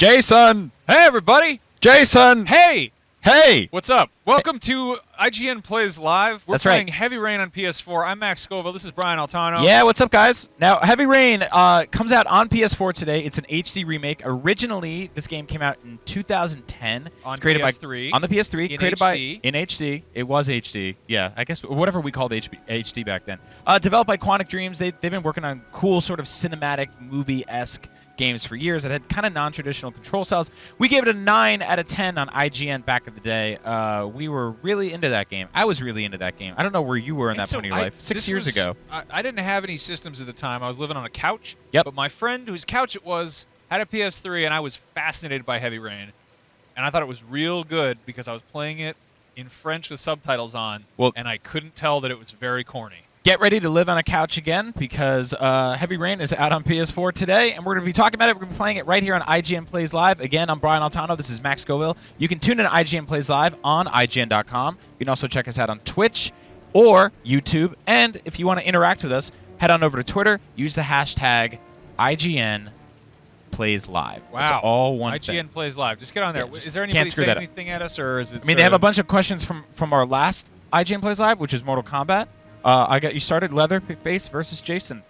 Jason! Hey, everybody! Jason! Hey! Hey! What's up? Welcome to IGN Plays Live. We're That's right. playing Heavy Rain on PS4. I'm Max Scoville. This is Brian Altano. Yeah, what's up, guys? Now, Heavy Rain comes out on PS4 today. It's an HD remake. Originally, this game came out in 2010. On created PS3. On the PS3. In created HD. In HD. It was HD. Yeah, I guess whatever we called HD back then. Developed by Quantic Dreams. They've been working on cool sort of cinematic movie-esque games for years that had kind of non-traditional control styles. We gave it a 9 out of 10 on IGN back in the day. We were really into that game. I was really into that game. I don't know where you were in that point in your life. 6 years ago. I didn't have any systems at the time. I was living on a couch. Yep. But my friend, whose couch it was, had a PS3, and I was fascinated by Heavy Rain. And I thought it was real good because I was playing it in French with subtitles on, and I couldn't tell that it was very corny. Get ready to live on a couch again because Heavy Rain is out on PS4 today, and we're going to be talking about it. We're going to be playing it right here on IGN Plays Live. Again, I'm Brian Altano. This is Max Scoville. You can tune in to IGN Plays Live on IGN.com. You can also check us out on Twitch or YouTube. And if you want to interact with us, head on over to Twitter. Use the hashtag IGN Plays Live. Wow. It's all one IGN thing. Plays Live. Just get on there. Yeah, Is there anybody screw saying that up. anything at us, or is it? I mean, they have a bunch of questions from our last IGN Plays Live, which is Mortal Kombat. I got you started. Leatherface versus Jason.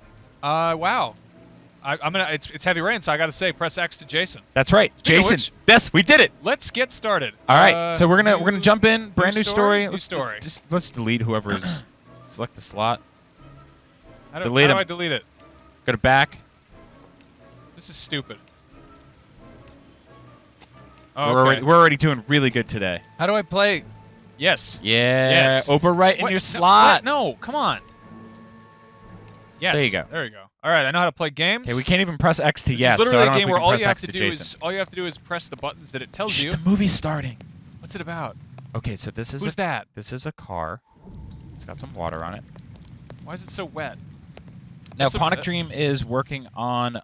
Wow. I'm gonna. It's Heavy Rain, so I got to say, press X to Jason. That's right, Speaking of Jason. which, Yes, we did it. Let's get started. All right, so we're gonna jump in. Brand new story. Let's Let's delete whoever is. Select the slot. how delete do him. I delete it? Go to back. This is stupid. We're already doing really good today. How do I play? Yes. Yeah. Yes. Overwrite in What? your slot. No, come on. Yes. There you go. There you go. All right, I know how to play games. Okay, we can't even press X to This yes. is literally so I don't a game know where if we all can you press have X to do is press the buttons that it tells Jason. you. Shh, the movie's starting. What's it about? Okay, so this is Who's that? This is a car. It's got some water on it. Why is it so wet? Now, That's Quantic Dream is working on.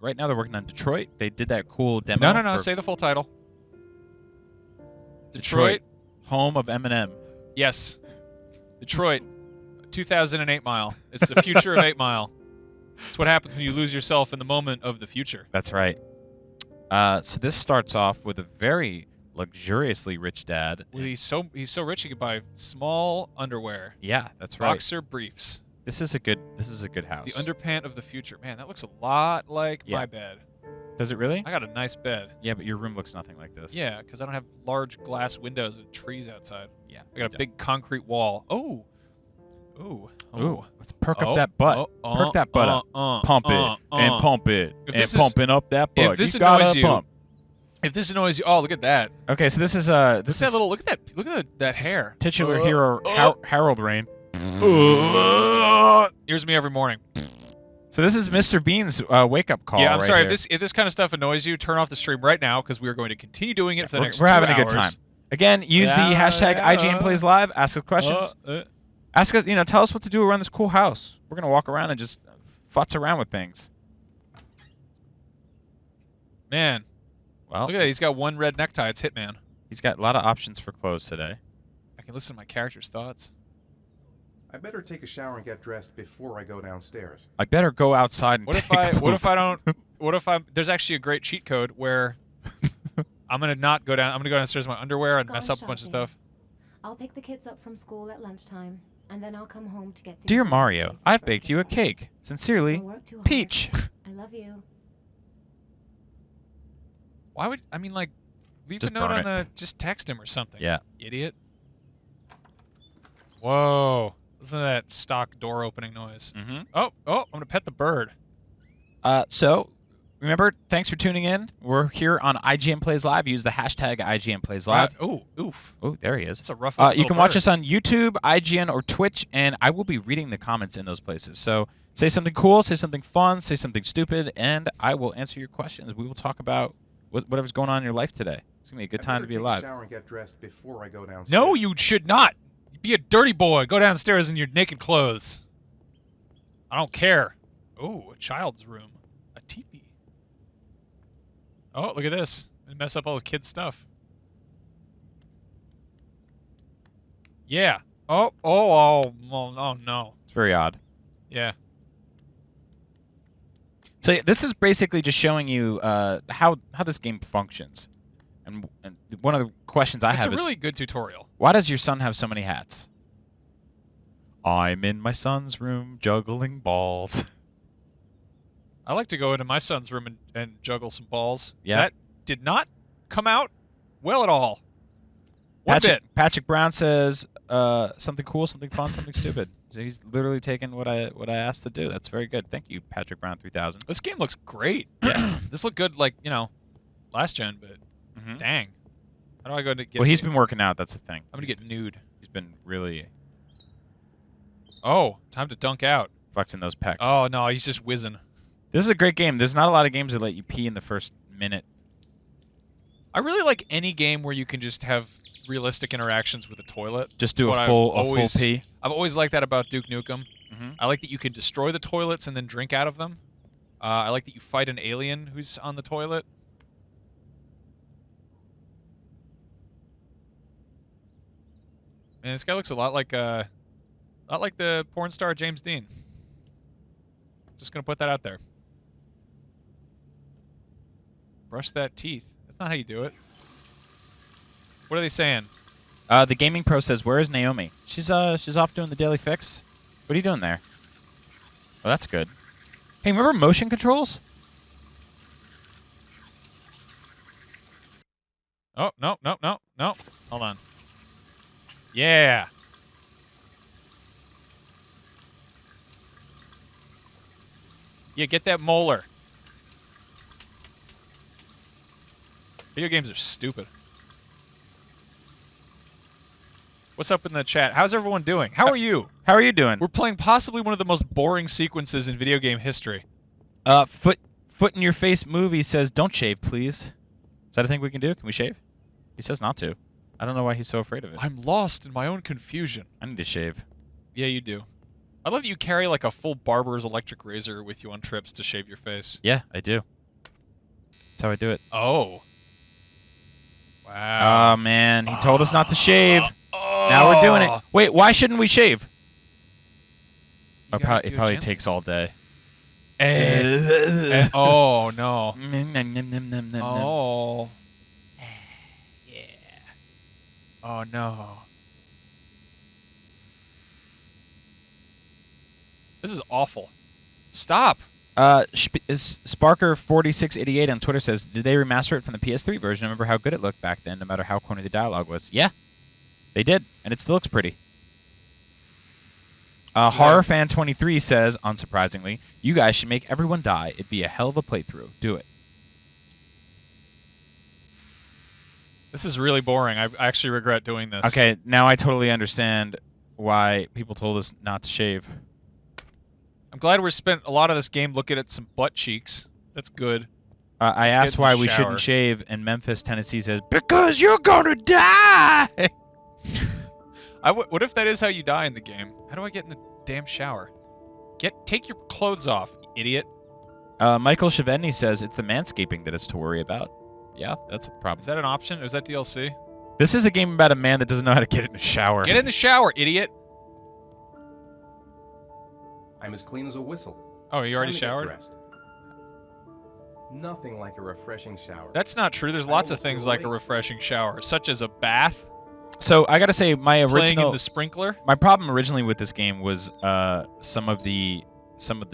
Right now, they're working on Detroit. They did that cool demo. No. Say the full title. Detroit. Home of Eminem. Yes. Detroit. 2008 Mile. It's the future of 8 Mile. It's what happens when you lose yourself in the moment of the future. That's right. So this starts off with a very luxuriously rich dad. Well, he's so rich he could buy small underwear. Yeah, that's right. Boxer briefs. This is a good house. The underpant of the future. Man, that looks a lot like Yeah. my bed. Does it really? I got a nice bed. Yeah, but your room looks nothing like this. Yeah, because I don't have large glass windows with trees outside. Yeah. I got a big concrete wall. Oh. Ooh. Ooh. Let's perk up that butt. Perk that butt up. Pump it and pump it and pumping up that butt. If this you gotta annoys you, pump. If this annoys you, oh, look at that. Okay, so this is Look at that hair. titular hero Harold Rain. Here's me every morning. So this is Mr. Bean's wake-up call. Yeah, I'm right sorry here. if this kind of stuff annoys you. Turn off the stream right now because we are going to continue doing it for the next 2 We're having hours. a good time. Again, use the hashtag IGN Plays Live. Ask us questions. Ask us, tell us what to do around this cool house. We're gonna walk around and just futz around with things. Man, Well, look at that. He's got one red necktie. It's Hitman. he's got a lot of options for clothes today. I can listen to my character's thoughts. I better take a shower and get dressed before I go downstairs. I better go outside and What if take a I? What poop. if I don't? What if I? There's actually a great cheat code where I'm gonna not go down. I'm gonna go downstairs in my underwear and Gone mess up a bunch of shopping. stuff. I'll pick the kids up from school at lunchtime, and then I'll come home to get things Dear ready Mario, for I've Jason's baked you a birthday. cake. Sincerely, Don't work too hard. Peach. I love you. Why would I mean like leave Just a note burn on the just text him or something. Yeah. Idiot. Whoa. Listen to that stock door opening noise. Mm-hmm. Oh, I'm gonna pet the bird. So, remember, thanks for tuning in. We're here on IGN Plays Live. Use the hashtag IGN Plays Live. Oof. Oh, there he is. That's a rough You little can watch bird. us on YouTube, IGN, or Twitch, and I will be reading the comments in those places. So say something cool, say something fun, say something stupid, and I will answer your questions. We will talk about whatever's going on in your life today. It's going to be a good time to be alive. I better take a shower and get dressed before I go downstairs. No, you should not. Be a dirty boy. Go downstairs in your naked clothes. I don't care. Oh, a child's room. A teepee. Oh, look at this. They mess up all the kids' stuff. Yeah. Oh, no. It's very odd. Yeah. So this is basically just showing you how this game functions. And one of the questions I have is, it's a really good tutorial. why does your son have so many hats? I'm in my son's room juggling balls. I like to go into my son's room and juggle some balls. Yeah. That did not come out well at all. One bit. Patrick Brown says something cool, something fun, something stupid. So he's literally taken what I asked to do. That's very good. Thank you, Patrick Brown 3000. This game looks great. Yeah. This looked good, like, last gen, but dang. How do I go to get... Well, he's been working out. That's the thing. I'm going to get nude. He's been really Oh, time to dunk out. flexing those pecs. Oh, no, he's just whizzing. This is a great game. There's not a lot of games that let you pee in the first minute. I really like any game where you can just have realistic interactions with a toilet. Just do That's a what full pee. I've always liked that about Duke Nukem. Mhm. I like that you can destroy the toilets and then drink out of them. I like that you fight an alien who's on the toilet. Man, this guy looks a lot like the porn star James Dean. Just gonna put that out there. Brush that teeth. That's not how you do it. What are they saying? The Gaming Pro says, "Where is Naomi? She's off doing the daily fix. What are you doing there? Oh, that's good. Hey, remember motion controls? Oh, no. Hold on. Yeah. Yeah, get that molar. Video games are stupid. What's up in the chat? How's everyone doing? How are you? How are you doing? We're playing possibly one of the most boring sequences in video game history. Foot in your face movie says, "Don't shave, please." Is that a thing we can do? Can we shave? He says not to. I don't know why he's so afraid of it. I'm lost in my own confusion. I need to shave. Yeah, you do. I love that you carry like a full barber's electric razor with you on trips to shave your face. Yeah, I do. That's how I do it. Oh. Wow. Oh man, he told us not to shave. Now we're doing it. Wait, why shouldn't we shave? It probably takes all day. Oh no. Oh. Oh. Yeah. Oh no. This is awful. Stop. Sparker4688 on Twitter says, "Did they remaster it from the PS3 version? I remember how good it looked back then, no matter how corny the dialogue was." Yeah, they did, and it still looks pretty. HorrorFan23 says, unsurprisingly, "You guys should make everyone die. It'd be a hell of a playthrough. Do it." This is really boring. I actually regret doing this. Okay, now I totally understand why people told us not to shave. I'm glad we spent a lot of this game looking at some butt cheeks. That's good. I Let's asked get in why the we shower. shouldn't shave, and Memphis, Tennessee says, "Because you're gonna die." What if that is how you die in the game? How do I get in the damn shower? Take your clothes off, you idiot. Michael Chevenny says, "It's the manscaping that is to worry about." Yeah, that's a problem. Is that an option? Or is that DLC? This is a game about a man that doesn't know how to get in the shower. Get in the shower, idiot. I'm as clean as a whistle. Oh, you already Time to get showered? dressed. Nothing like a refreshing shower. That's not true. There's lots of things like a refreshing shower, such as a bath, So I gotta say, my playing in original, the sprinkler. my problem originally with this game was some of the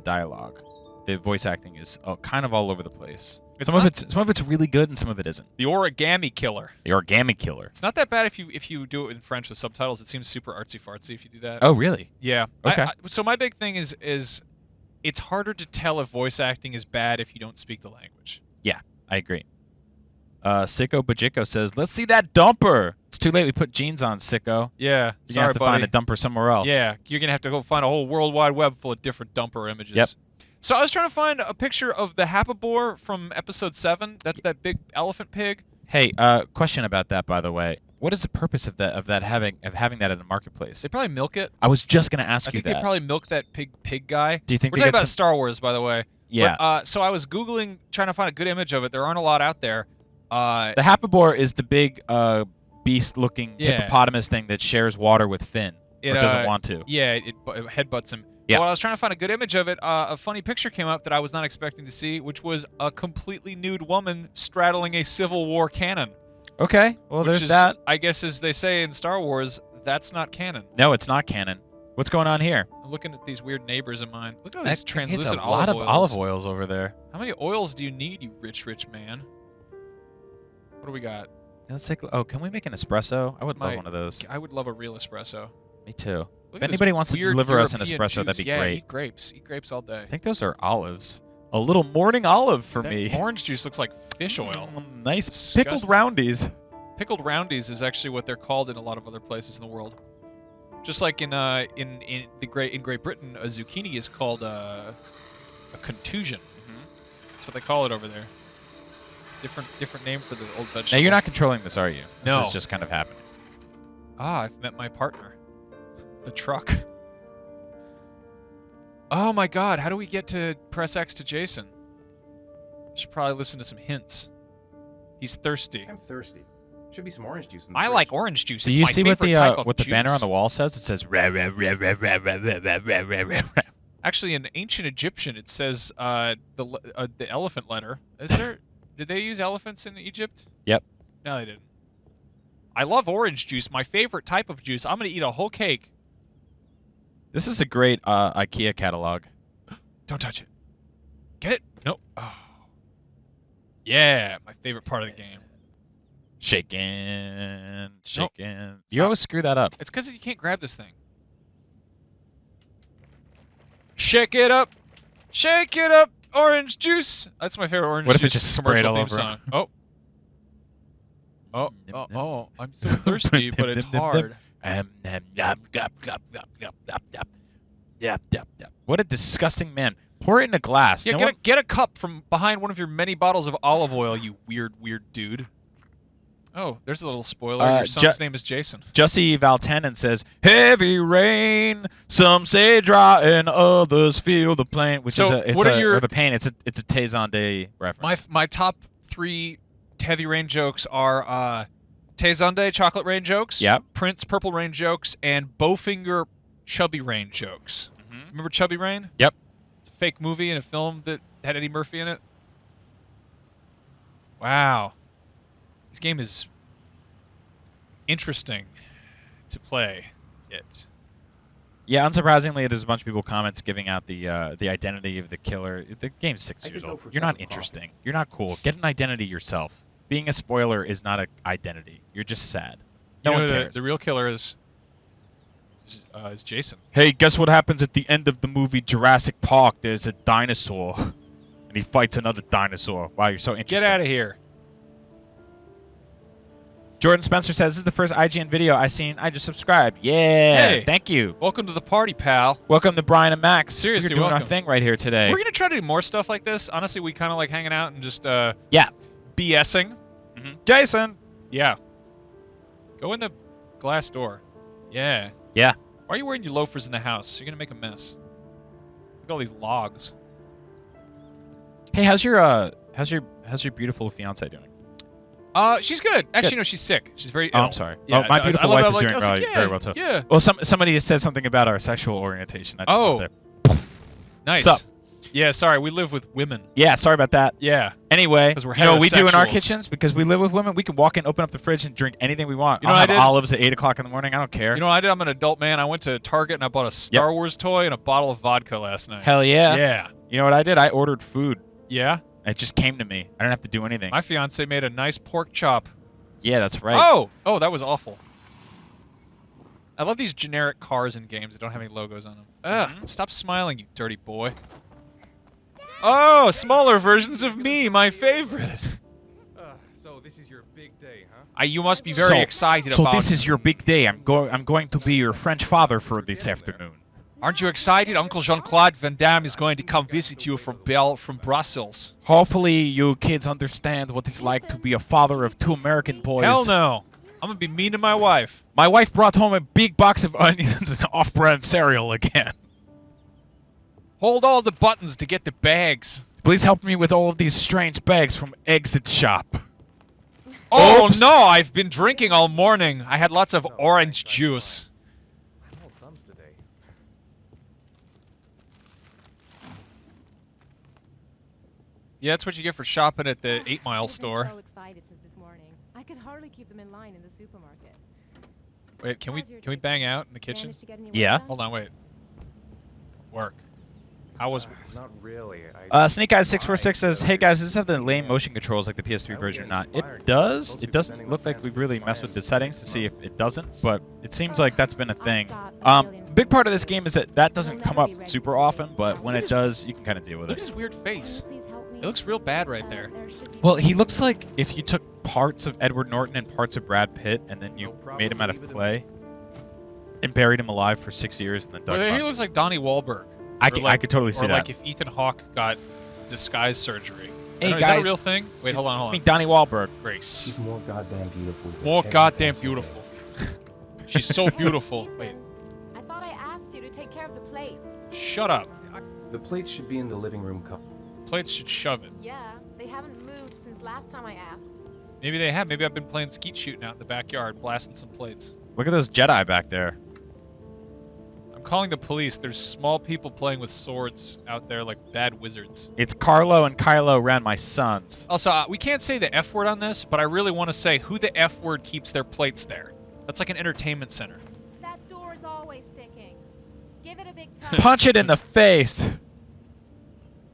dialogue. The voice acting is kind of all over the place. Some of it's really good and some of it isn't. The Origami Killer. The Origami Killer. It's not that bad if you do it in French with subtitles. It seems super artsy fartsy if you do that. Oh, really? Yeah. Okay. So my big thing is it's harder to tell if voice acting is bad if you don't speak the language. Yeah, I agree. Sicko Bajiko says, "Let's see that dumper." It's too late. We put jeans on, Sicko. Yeah. You're gonna Sorry, have to buddy. find a dumper somewhere else. Yeah, you're gonna have to go find a whole World Wide Web full of different dumper images. Yep. So I was trying to find a picture of the Hapabore from episode 7. That's that big elephant pig. Hey, question about that, by the way. What is the purpose of having that in the marketplace? They probably milk it. I was just gonna ask I you think that. they probably milk that pig guy. Do you think We're they talking get about some? Star Wars, by the way? Yeah. But, so I was Googling, trying to find a good image of it. There aren't a lot out there. The Hapabore is the big beast-looking Yeah. hippopotamus thing that shares water with Finn, or doesn't want to. Yeah, it headbutts him. Yeah. While I was trying to find a good image of it, a funny picture came up that I was not expecting to see, which was a completely nude woman straddling a Civil War cannon. Okay. Well, Which there's is, that. I guess, as they say in Star Wars, that's not canon. No, it's not canon. What's going on here? I'm looking at these weird neighbors of mine. Look at all That- these translucent it's a lot olive of oils. olive oils over there. How many oils do you need, you rich man? What do we got? Let's take. Oh, can we make an espresso? I would love my- one of those. I would love a real espresso. Me too. Look If at this anybody wants to weird deliver us an European espresso, that'd juice. be Yeah, great. eat grapes. Eat grapes all day. I think those are olives. A little morning olive for That me. orange juice looks like fish oil. Nice It's pickled disgusting. roundies. Pickled roundies is actually what they're called in a lot of other places in the world. Just like in Great Britain, a zucchini is called a contusion. That's what they call it over there. Different name for the old vegetable. Now you're not controlling this, are you? No. This is just kind of happening. Ah, I've met my partner. The truck. Oh my god, how do we get to press X to Jason? Should probably listen to some hints. He's thirsty. I'm thirsty. Should be some orange juice in the I fridge. like orange juice. Do It's you my see what favorite the type of what the banner on juice. the wall says? It says rah, rah, rah, rah, rah, rah, rah, rah, rah, rah, rah, rah. Actually, in ancient Egyptian, it says the elephant letter. Is there? Did they use elephants in Egypt? Yep. No, they didn't. I love orange juice. My favorite type of juice. I'm gonna eat a whole cake. This is a great IKEA catalog. Don't touch it. Get it? Nope. Oh. Yeah, my favorite part of the game. Shaking, Nope. shaking. You always screw that up. It's because you can't grab this thing. Shake it up. Shake it up. Orange juice. That's my favorite orange What if it juice just sprayed commercial all theme over him? song. Oh, I'm so thirsty, but it's hard. What a disgusting man. Pour it in a glass. Yeah, No get a cup from behind one of your many bottles of olive oil, you weird dude. Oh, there's a little spoiler. Your son's name is Jason. Jussie Valtanen says, "Heavy rain, some say dry, and others feel the pain." Which So, is what are your- or the pain? It's a Tezon Day reference. My top 3 heavy rain jokes are Tezonde chocolate rain jokes, Yep. Prince purple rain jokes, and Bowfinger chubby rain jokes. Remember Chubby Rain? Yep. It's a fake movie and a film that had Eddie Murphy in it. Wow. This game is interesting to play it. Yeah, unsurprisingly, there's a bunch of people comments giving out the identity of the killer. The game's 6 I years could go old. for a You're cup not of interesting. You're not cool. Get an identity yourself. Being a spoiler is not an identity. You're just sad. No You know one who cares. The real killer is Jason. Hey, guess what happens at the end of the movie Jurassic Park? There's a dinosaur, and he fights another dinosaur. Wow, you're so interesting. Get out of here. Jordan Spencer says, "This is the first IGN video I seen. I just subscribed. Yeah, Hey. thank you. Welcome to the party, pal. Welcome to Brian and Max. Seriously, we're doing welcome. our thing right here today. We're going to try to do more stuff like this. Honestly, we kind of like hanging out and just Yeah, BSing. Jason. Yeah. Go in the glass door. Yeah. Yeah. Why are you wearing your loafers in the house? You're going to make a mess. Look at all these logs. Hey, how's your beautiful fiance doing? She's good. Actually, no, she's sick. She's very ill. Oh, I'm sorry. Yeah, oh, my no, beautiful I love wife it. is Like, doing I was like, very well too. Yeah. Well, somebody has said something about our sexual orientation. I just Oh. went there. Nice. Sup? Yeah, sorry. We live with women. Yeah, sorry about that. Yeah. Anyway, 'Cause we're you know what we do in our heterosexuals. kitchens because we live with women. We can walk in, open up the fridge, and drink anything we want. You know I'll what have I did? olives at 8 o'clock in the morning. I don't care. You know what I did? I'm an adult man. I went to Target and I bought a Star Wars toy and a bottle of vodka last night. Hell yeah. Yeah. You know what I did? I ordered food. Yeah? It just came to me. I didn't have to do anything. My fiance made a nice pork chop. Yeah, that's right. Oh, that was awful. I love these generic cars in games that don't have any logos on them. Ugh, stop smiling, you dirty boy. Oh, smaller versions of me, my favorite. So this is your big day, huh? You must be very excited So about. this is your big day. I'm going to be your French father for this afternoon. Aren't you excited? Uncle Jean-Claude Van Damme is going to come visit you from Brussels. Hopefully, you kids understand what it's like to be a father of 2 American boys. Hell no. I'm gonna be mean to my wife. My wife brought home a big box of onions and off-brand cereal again. Hold all the buttons to get the bags. Please help me with all of these strange bags from Exit Shop. Oh Oops. no, I've been drinking all morning. I had lots of orange juice. No thumbs today. Yeah, that's what you get for shopping at the 8 Mile I've been store. so excited since this morning. I could hardly keep them in line in the supermarket. Wait, can we How's your can we day? bang out in the kitchen? Managed to get any work Yeah. done? Hold on, wait. Work. How was? Not really. Snake Eyes 646 says, "Hey guys, does this have the lame motion controls like the PS3 version or not?" It does. It doesn't look like we've really messed with the settings to see if it doesn't, but it seems like that's been a thing. Big part of this game is that doesn't come up super often, but when it does, you can kind of deal with Look at it. his weird face. Please help me. It looks real bad right there. There should be Well, he looks like if you took parts of Edward Norton and parts of Brad Pitt, and then you made him out of clay and buried him alive for 6 years, and then dug Well, him he up. looks like Donnie Wahlberg. I Or could totally see or that. like if Ethan Hawke got disguise surgery. Hey, Is that guys. a real thing? Wait, hold on, I hold mean, on. Donnie Wahlberg. Grace. She's more goddamn beautiful. than More every goddamn pencil beautiful. head. She's so beautiful. Wait, Ethan, I thought I asked you to take care of the plates. shut up. The plates should be in the living room cup. Plates should shove it. Yeah, they haven't moved since last time I asked. Maybe they have. Maybe I've been playing skeet shooting out in the backyard, blasting some plates. Look at those Jedi back there. I'm calling the police. There's small people playing with swords out there like bad wizards. It's Carlo and Kylo Ren, my sons. Also, we can't say the F word on this, but I really want to say who the F word keeps their plates there. That's like an entertainment center. That door is always sticking. Give it a big touch. Punch it in the face.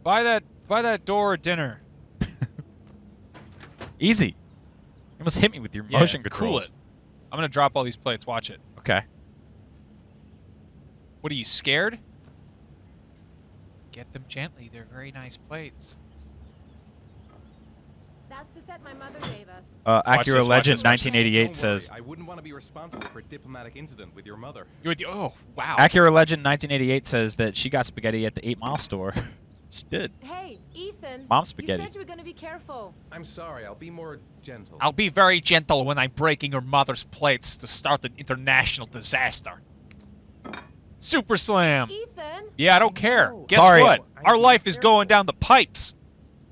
Buy that door dinner. Easy. You almost hit me with your Yeah, motion cool controls. it. I'm gonna drop all these plates. Watch it. Okay. What are you scared? Get them gently. They're very nice plates. That's the set my mother gave us. Watch Acura this, watch Legend this, watch this. 1988 says. I wouldn't want to be responsible for a diplomatic incident with your mother. Oh wow. Acura Legend 1988 says that she got spaghetti at the 8 Mile store. She did. Hey, Ethan. Mom spaghetti. You said you were going to be careful. I'm sorry. I'll be more gentle. I'll be very gentle when I'm breaking your mother's plates to start an international disaster. Super Slam. Ethan. Yeah, I don't care. No. Guess Sorry. what? Our life is going down the pipes.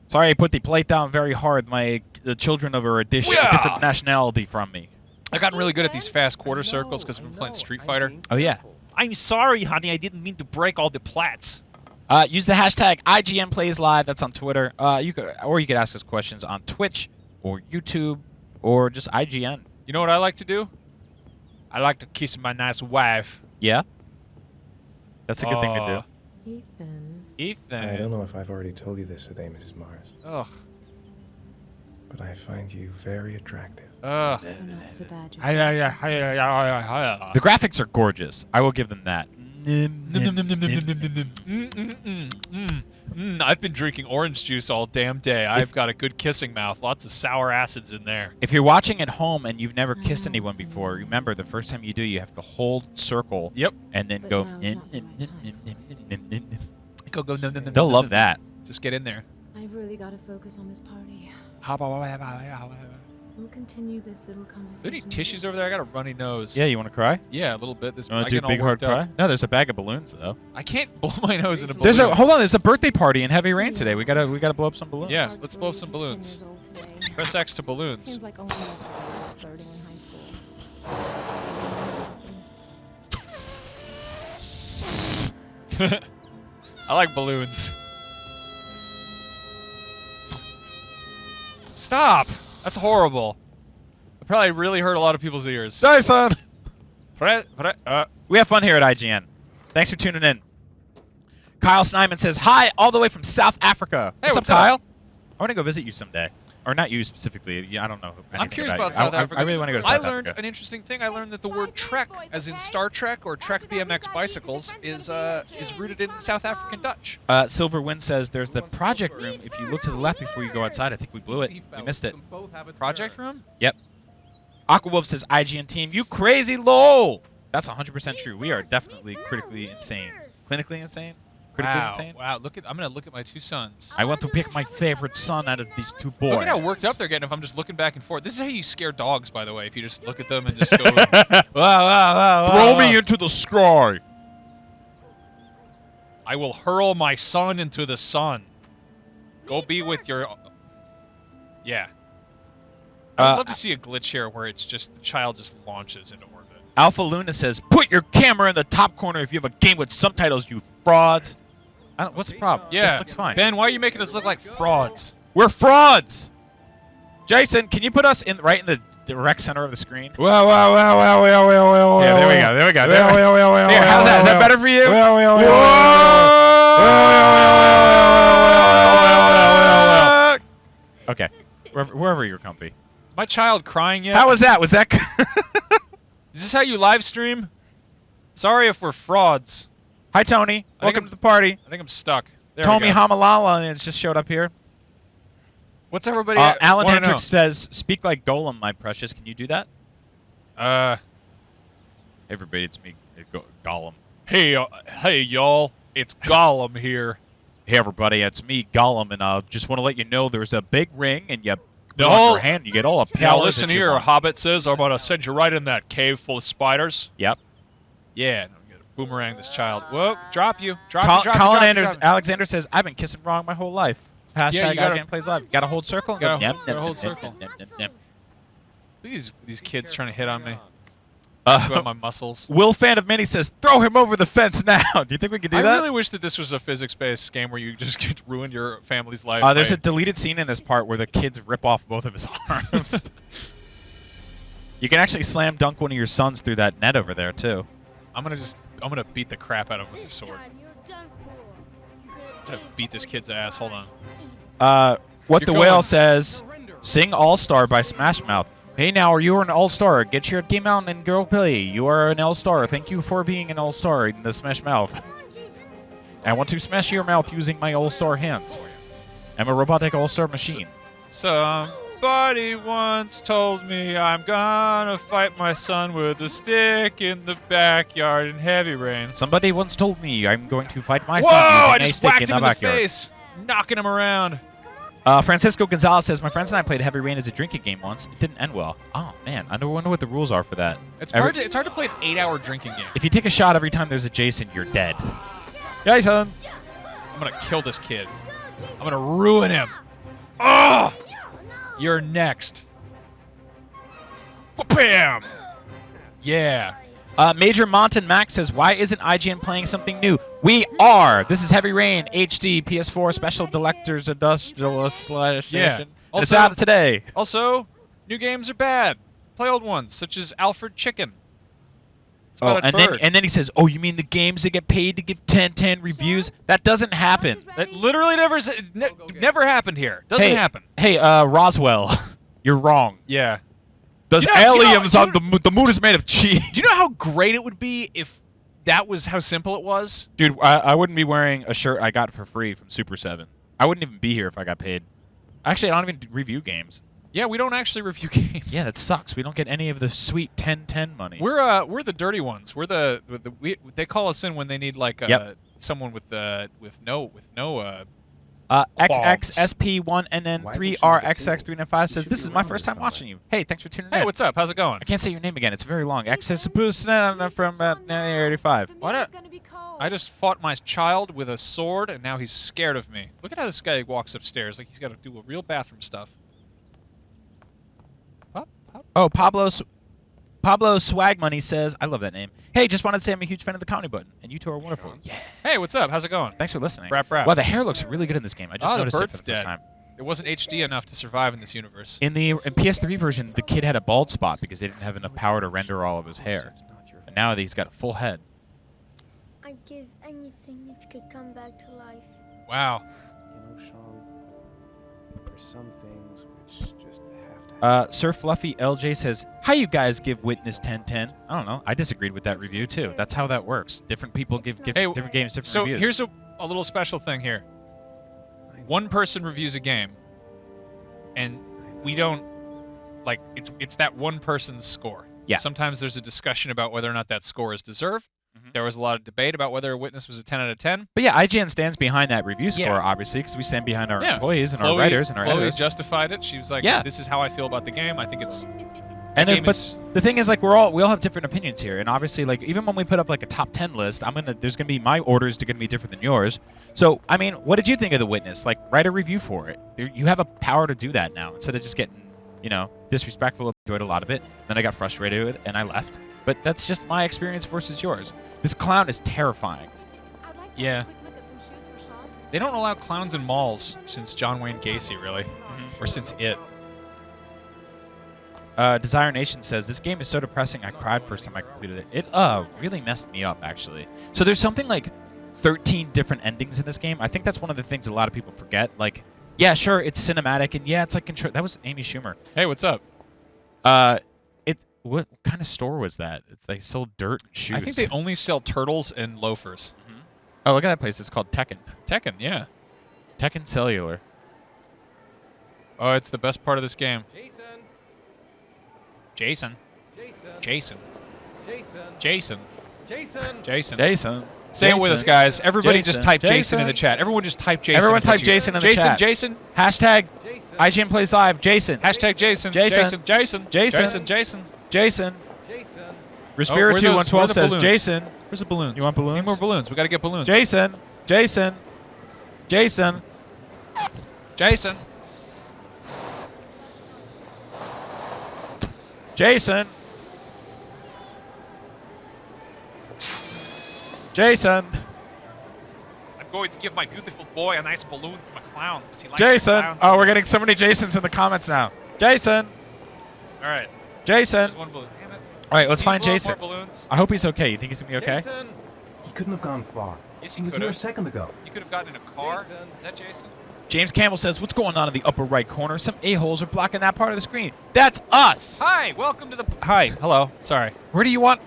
Sorry, I put the plate down very hard. The children of a Yeah. different nationality from me. I've gotten really good at these fast quarter circles because I've been playing Street Fighter. Oh, yeah. I'm sorry, honey. I didn't mean to break all the plats. Use the hashtag IGN Plays Live. That's on Twitter. You could ask us questions on Twitch or YouTube or just IGN. You know what I like to do? I like to kiss my nice wife. Yeah, that's a good thing to do. Ethan. Ethan. I don't know if I've already told you this today, Mrs. Mars, Ugh. but I find you very attractive. Ugh. You're not so bad The graphics are gorgeous. I will give them that. I've been drinking orange juice all damn day. I've got a good kissing mouth. Lots of sour acids in there. If you're watching at home and you've never kissed anyone before, remember the first time you do, you have to hold circle. Yep. And then But go. now it's not the right Go. They'll love that. Just get in there. I've really got to focus on this party. We'll continue this little conversation. Are there any tissues over there? I got a runny nose. Yeah, you want to cry? Yeah, a little bit. This You want I to do get a all big hard worked up. cry? No, there's a bag of balloons though. I can't blow my nose in a balloon. There's a hold on. There's a birthday party in Heavy Rain today. We gotta blow up some balloons. Yeah, Hard let's to blow up believe some he's 10 balloons. years old today. Press X to balloons. Seems like only yesterday we were flirting in high school. I like balloons. Stop! That's horrible. I probably really hurt a lot of people's ears. Dyson. Pre- We have fun here at IGN. Thanks for tuning in. Kyle Snyman says, hi, all the way from South Africa. Hey, what's up, Kyle? up? I want to go visit you someday. Or not you specifically. I don't know. I'm anything curious about about you. South Africa. I really want to go to I South learned Africa. an interesting thing. I learned that the word Trek, as in Star Trek or Trek BMX bicycles, is rooted in South African Dutch. Silver Wind says, there's the project room. If you look to the left before you go outside, I think we blew it. We missed it. Project room? Yep. Aquawolf says, IGN team, you crazy lol. That's 100% true. We are definitely critically insane. Clinically insane? Critically insane? Wow. I'm gonna look at my two sons. I want to pick my favorite son out of these two boys. Look at how worked up they're getting if I'm just looking back and forth. This is how you scare dogs, by the way. If you just look at them and just go, wow. Throw me into the sky. I will hurl my son into the sun. Go be with your. Yeah. I'd love to see a glitch here where it's just the child just launches into orbit. Alpha Luna says, put your camera in the top corner if you have a game with subtitles, you frauds. What's the problem? Yeah. This looks fine. Ben, why are you making us look like frauds? We're frauds. Jason, can you put us right in the direct center of the screen? Well. Yeah, there we go. There we go. There we go. Here, how's that? Is that better for you? Okay. Wherever you're comfy. Is my child crying yet? How was that? Was that? Is this how you live stream? Sorry if we're frauds. Hi, Tony. Welcome to the party. I think I'm stuck. There Tommy we go. Hamalala and it's just showed up here. What's everybody? Alan wanna Hendricks know? says, "Speak like Golem, my precious." Can you do that? Everybody, it's me, Gollum. Hey, y'all. It's Gollum here. Hey, everybody, it's me, Gollum, and I just want to let you know there's a big ring, and you put it No. on your hand, you get all the Now powers. listen that you here, want. Hobbit says I'm gonna send you right in that cave full of spiders. Yep. Yeah, and I'm gonna boomerang this child. Whoa, drop you. Drop you. Colin Drop you. Alexander says, "I've been kissing wrong my whole life." Hashtag Yeah, you gotta- IGN plays live. Got to hold circle. Gotta hold circle. These kids trying to hit on me. About my muscles. Will Fan of Many says, "Throw him over the fence now." Do you think we could do I that? really wish that this was a physics-based game where you just could ruin your family's life. There's by- a deleted scene in this part where the kids rip off both of his arms. You can actually slam dunk one of your sons through that net over there too. I'm gonna beat the crap out of him with a sword. I'm gonna beat this kid's ass. Hold on. What You're the going. Whale says, "Sing All Star by Smash Mouth." Hey now, you are an all-star. Get your game out and girl play. You are an all-star. Thank you for being an all-star in the Smash Mouth. I want to smash your mouth using my all-star hands. I'm a robotic all-star machine. Somebody once told me I'm gonna fight my son with a stick in the backyard in heavy rain. Somebody once told me I'm going to fight my Whoa! son I using a just stick whacked in him the in the backyard. face, knocking him around. Francisco Gonzalez says, "My friends and I played Heavy Rain as a drinking game once. It didn't end well." Oh man, I wonder what the rules are for that. It's hard to play an 8-hour drinking game. If you take a shot every time there's a Jason, you're dead. Jason. I'm gonna kill this kid. I'm gonna ruin him. Oh! You're next. Bam! Yeah. Major Montan Max says, "Why isn't IGN playing something new?" We are. This is Heavy Rain HD PS4 Special Delectors Industrialist Yeah. And it's out today. Also, new games are bad. Play old ones, such as Alfred Chicken. It's Oh, about a and bird. then he says, "Oh, you mean the games that get paid to give 10/10 reviews? That doesn't happen." That literally never happened here. Doesn't happen. Hey, Roswell, you're wrong. Yeah. Those You know- aliens on the moon is made of cheese. Do you know how great it would be if that was how simple it was? Dude, I wouldn't be wearing a shirt I got for free from Super 7. I wouldn't even be here if I got paid. Actually, I don't even review games. Yeah, we don't actually review games. Yeah, that sucks. We don't get any of the sweet 10/10 money. We're the dirty ones. We're they call us in when they need like someone with no XXSP1NN3RXX395 says, "This is my first time watching you." Hey, thanks for tuning in. Hey, what's up? How's it going? I can't say your name again. It's very long. XXSP from 85. Why not? I just fought my child with a sword, and now he's scared of me. Look at how this guy walks upstairs like he's got to do a real bathroom stuff. Oh, Pablo Swagmoney says, "I love that name. Hey, just wanted to say I'm a huge fan of the comedy button, and you two are wonderful." Yeah. Hey, what's up? How's it going? Thanks for listening. Rap. Wow, the hair looks really good in this game. I just the noticed it for bird's the first dead. time. It wasn't HD enough to survive in this universe. In PS3 version, the kid had a bald spot because they didn't have enough power to render all of his hair. And now he's got a full head. I'd give anything if you could come back to life. Wow. You know, Sean, there's some things which just have to happen. Sir Fluffy LJ says, "How you guys give Witness 10/10?" I don't know. I disagreed with that review too. That's how that works. Different people give Hey, different games different So reviews. here's a little special thing here. One person reviews a game, and we don't like it's that one person's score. Yeah. Sometimes there's a discussion about whether or not that score is deserved. Mhm. There was a lot of debate about whether a Witness was a 10 out of 10. But yeah, IGN stands behind that review score, Yeah. obviously, because we stand behind our Yeah. employees and Chloe, our writers and our Chloe editors. justified it. She was like, Yeah. "This is how I feel about the game. I think it's." And game but is- the thing is, like, we all have different opinions here, and obviously, like, even when we put up like a top 10 list, there's gonna be my orders are gonna be different than yours. So, I mean, what did you think of The Witness? Like, write a review for it. You have a power to do that now instead of just getting, disrespectful. I enjoyed a lot of it. Then I got frustrated with it and I left. But that's just my experience versus yours. This clown is terrifying. I'd like to Yeah. have a quick look at some shoes for Sean. They don't allow clowns in malls since John Wayne Gacy, really. Or since It. Desire Nation says, this game is so depressing, I cried first time I completed it. It really messed me up, actually. So there's something like 13 different endings in this game. I think that's one of the things a lot of people forget. Like, yeah, sure, it's cinematic, and yeah, it's like control. That was Amy Schumer. Hey, what's up? What kind of store was that? They sold dirt and shoes. I think they only sell turtles and loafers. Oh, look at that place. It's called Tekken. Tekken, yeah. Tekken Cellular. Oh, it's the best part of this game. Jason. Jason. Jason. Jason. Jason. Jason. Jason. Say it with us, guys. Everybody just Jason. type Jason in Jason. the chat. Everyone just type Jason. Everyone Is type that Jason in the Jason, chat. Jason. Hashtag Jason. IGN Plays Live. Jason. Hashtag Jason. Jason. Jason. Jason. Jason. Jason. Jason. Jason. Respira2 where are 112 the says balloons? Jason. Where's the balloons? You want balloons? Need more balloons. We got to get balloons. Jason. Jason. Jason. Jason. Jason. Jason. I'm going to give my beautiful boy a nice balloon from a clown. He likes Jason. clowns. Oh, we're getting so many Jasons in the comments now. Jason. All right. Jason. There's one balloon. Damn it. All right, let's Can you find blow up Jason. more balloons? I hope he's okay. You think he's going to be okay? Jason. He couldn't have gone far. Yes, He he was could here a have. second ago. You could have gotten in a car. Jason. Is that Jason? James Campbell says, what's going on in the upper right corner? Some a-holes are blocking that part of the screen. That's us. Hi. Welcome to the. Hi. Hello. Sorry. Where do you want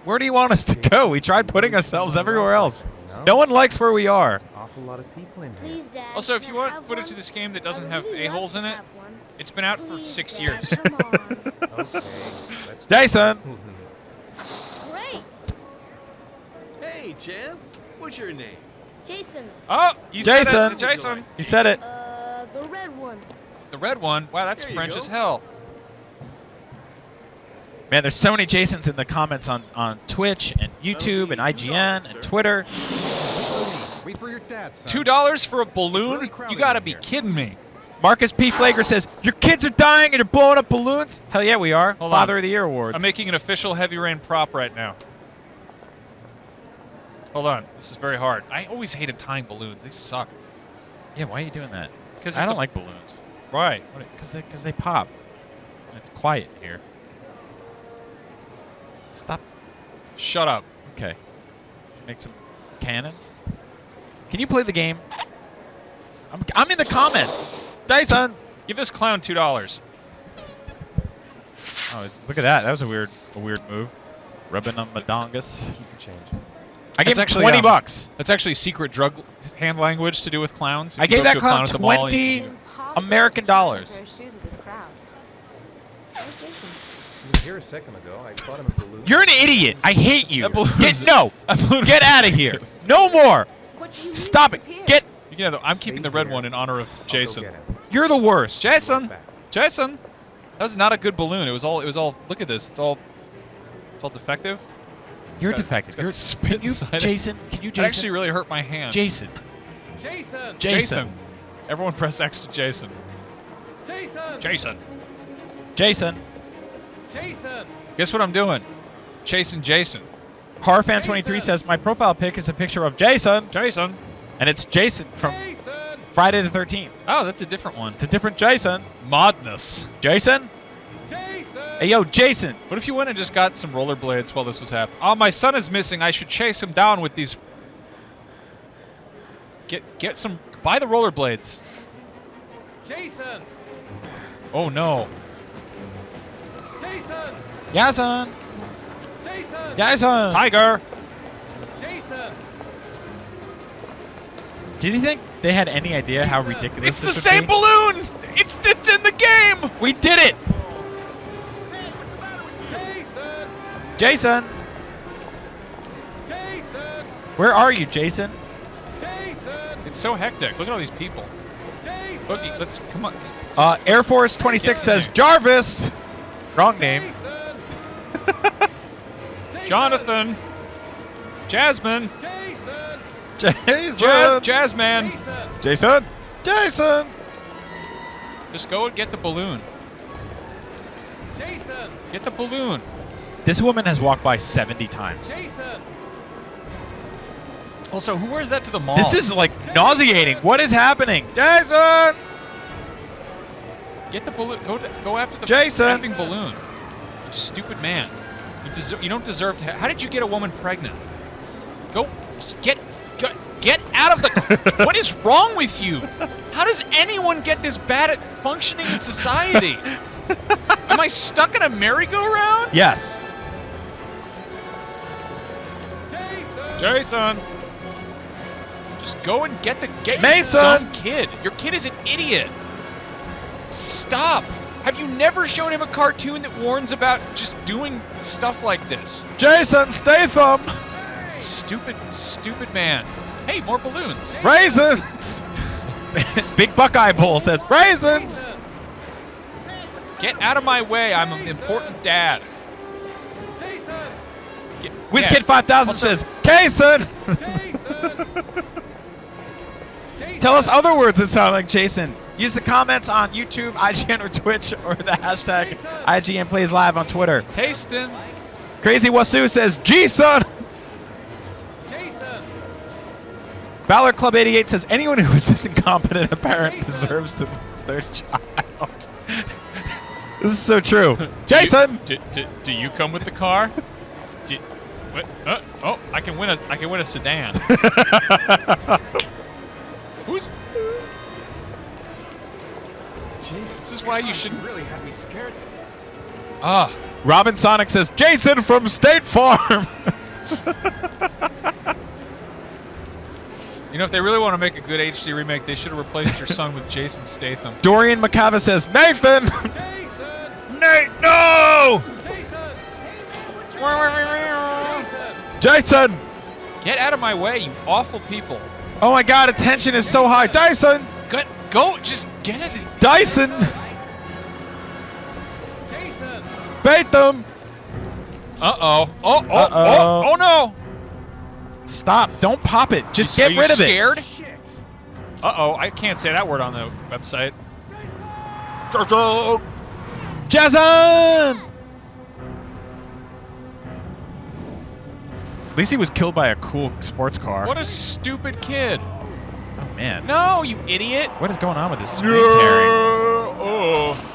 us to go? We tried putting ourselves everywhere else. No? No one likes where we are. Awful lot of people in here. Please, Dad. Also, if can you I want have footage one? of this game that I doesn't have really a-holes in like it, to have one. it's been out for Please, 6 Dad, years. Come on. Okay. Let's Jason. Great. Hey, champ. What's your name? Jason. Oh, you Jason. said it. Jason. He said it. The red one. The red one. Wow, that's There you French go. as hell. Man, there's so many Jasons in the comments on Twitch and YouTube and IGN and Twitter. Wait for your dad, son. $2 for a It's balloon? really crowded You gotta in be here. kidding me. Marcus P. Flager says, your kids are dying and you're blowing up balloons? Hell yeah, we are. Hold Father on. of the Year awards. I'm making an official Heavy Rain prop right now. Hold on. This is very hard. I always hated tying balloons. They suck. Yeah, why are you doing that? 'Cause I it's don't a- like balloons. Right. Because they pop. And it's quiet here. Stop. Shut up. Okay. Make some cannons. Can you play the game? I'm in the comments. Jason. Give this clown $2. Oh, look at that. That was a weird move. Rubbing on Madongas. keep the change. I gave That's him actually, $20 bucks. That's actually secret drug hand language to do with clowns. If I you gave go that up to a clown at the mall and 20 you- American dollars. Pair of shoes with this crowd. Where's Jason? He was here a second ago. I bought him a balloon. You're an idiot. I hate you. That balloon is- Get get out of here. No more. What do you mean Stop it. disappeared? Get. You can have the- I'm Stay keeping the red here. one in honor of I'll go Jason. get him. You're the worst. Jason. Right back. Jason. That was not a good balloon. It was all. Look at this. It's all defective. You're It's got- defective. it's got You're spit you, inside it. Jason. Can you, It Jason? actually really hurt my hand. Jason. Jason. Jason. Everyone press X to Jason. Jason. Jason. Jason. Jason. Guess what I'm doing? Chasing Jason. Carfan23 Jason. says my profile pic is a picture of Jason, Jason. and it's Jason from Jason. Friday the 13th. Oh, that's a different one. It's a different Jason. Madness. Jason. Jason. Hey yo, Jason. What if you went and just got some rollerblades while this was happening? Oh, my son is missing. I should chase him down with these. Get some. Buy the rollerblades. Jason. Oh no. Jason. Jason. Jason. Jason. Tiger. Jason. Did you think they had any idea how Jason. ridiculous It's the this would same be? balloon. It's in the game. We did it. Jason. Jason. Jason. Where are you, Jason? Jason. It's so hectic. Look at all these people. Jason. Boogie, let's come on. Air Force 26 says Jarvis. Wrong name. Jason. Jason. Jonathan. Jasmine. Jason. Jason. Jazzman. Jason. Jason. Jason. Just go and get the balloon. Jason. Get the balloon. This woman has walked by 70 times. Jason. Also, who wears that to the mall? This is like nauseating. What is happening? Jason! Get the balloon. Go after the Jason! effing balloon. You stupid man. You don't deserve to. How did you get a woman pregnant? Go. Just get out of the. What is wrong with you? How does anyone get this bad at functioning in society? Am I stuck in a merry-go-round? Yes. Jason. Just go and get Mason! your dumb kid. Your kid is an idiot. Stop. Have you never shown him a cartoon that warns about just doing stuff like this? Jason Statham! Stupid man. Hey, more balloons. Raisins! Big Buckeye Bull says, raisins! Get out of my way. I'm an important dad. WizKid 5000 says, Jason! Tell us other words that sound like Jason. Use the comments on YouTube, IGN, or Twitch, or the hashtag IGN Plays Live on Twitter. Tasting. Crazy Wasu says, G-Son! Valor Club 88 says, anyone who is this incompetent a parent deserves to lose their child. This is so true. Jason! Do you come with the car? What? Oh, I can win a sedan. Who's? Jesus, This is why you should. really had me scared. Robin Sonic says, Jason from State Farm! You know, if they really want to make a good HD remake, they should have replaced your son with Jason Statham. Dorian McCava says, Nathan! Jason! Nate, no! Jason! Jason! Get out of my way, you awful people. Oh my god, attention is so high. Dyson! Go, just get it. Dyson! Jason! Bait them! Uh-oh. Uh-oh. Oh, no. Stop. Don't pop it. Just get Are you rid of scared? it. Uh-oh, I can't say that word on the website. Jason! At least he was killed by a cool sports car. What a stupid kid. Oh, man. No, you idiot. What is going on with this screen tearing? Oh.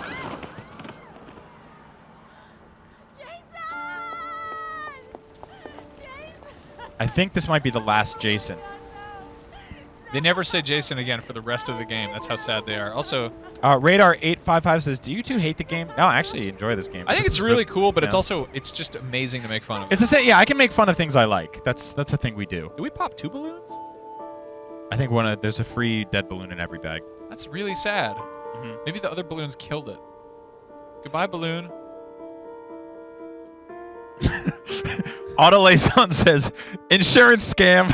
I think this might be the last Jason. They never say Jason again for the rest of the game. That's how sad they are. Also, Radar855 says, do you two hate the game? No, I actually enjoy this game. I think This it's is really cool, but yeah. it's just amazing to make fun of. It's the same. Yeah, I can make fun of things I like. That's a thing we do. Did we pop 2 balloons? I think there's a free dead balloon in every bag. That's really sad. Mhm. Maybe the other balloons killed it. Goodbye, balloon. Autolayson says, insurance scam.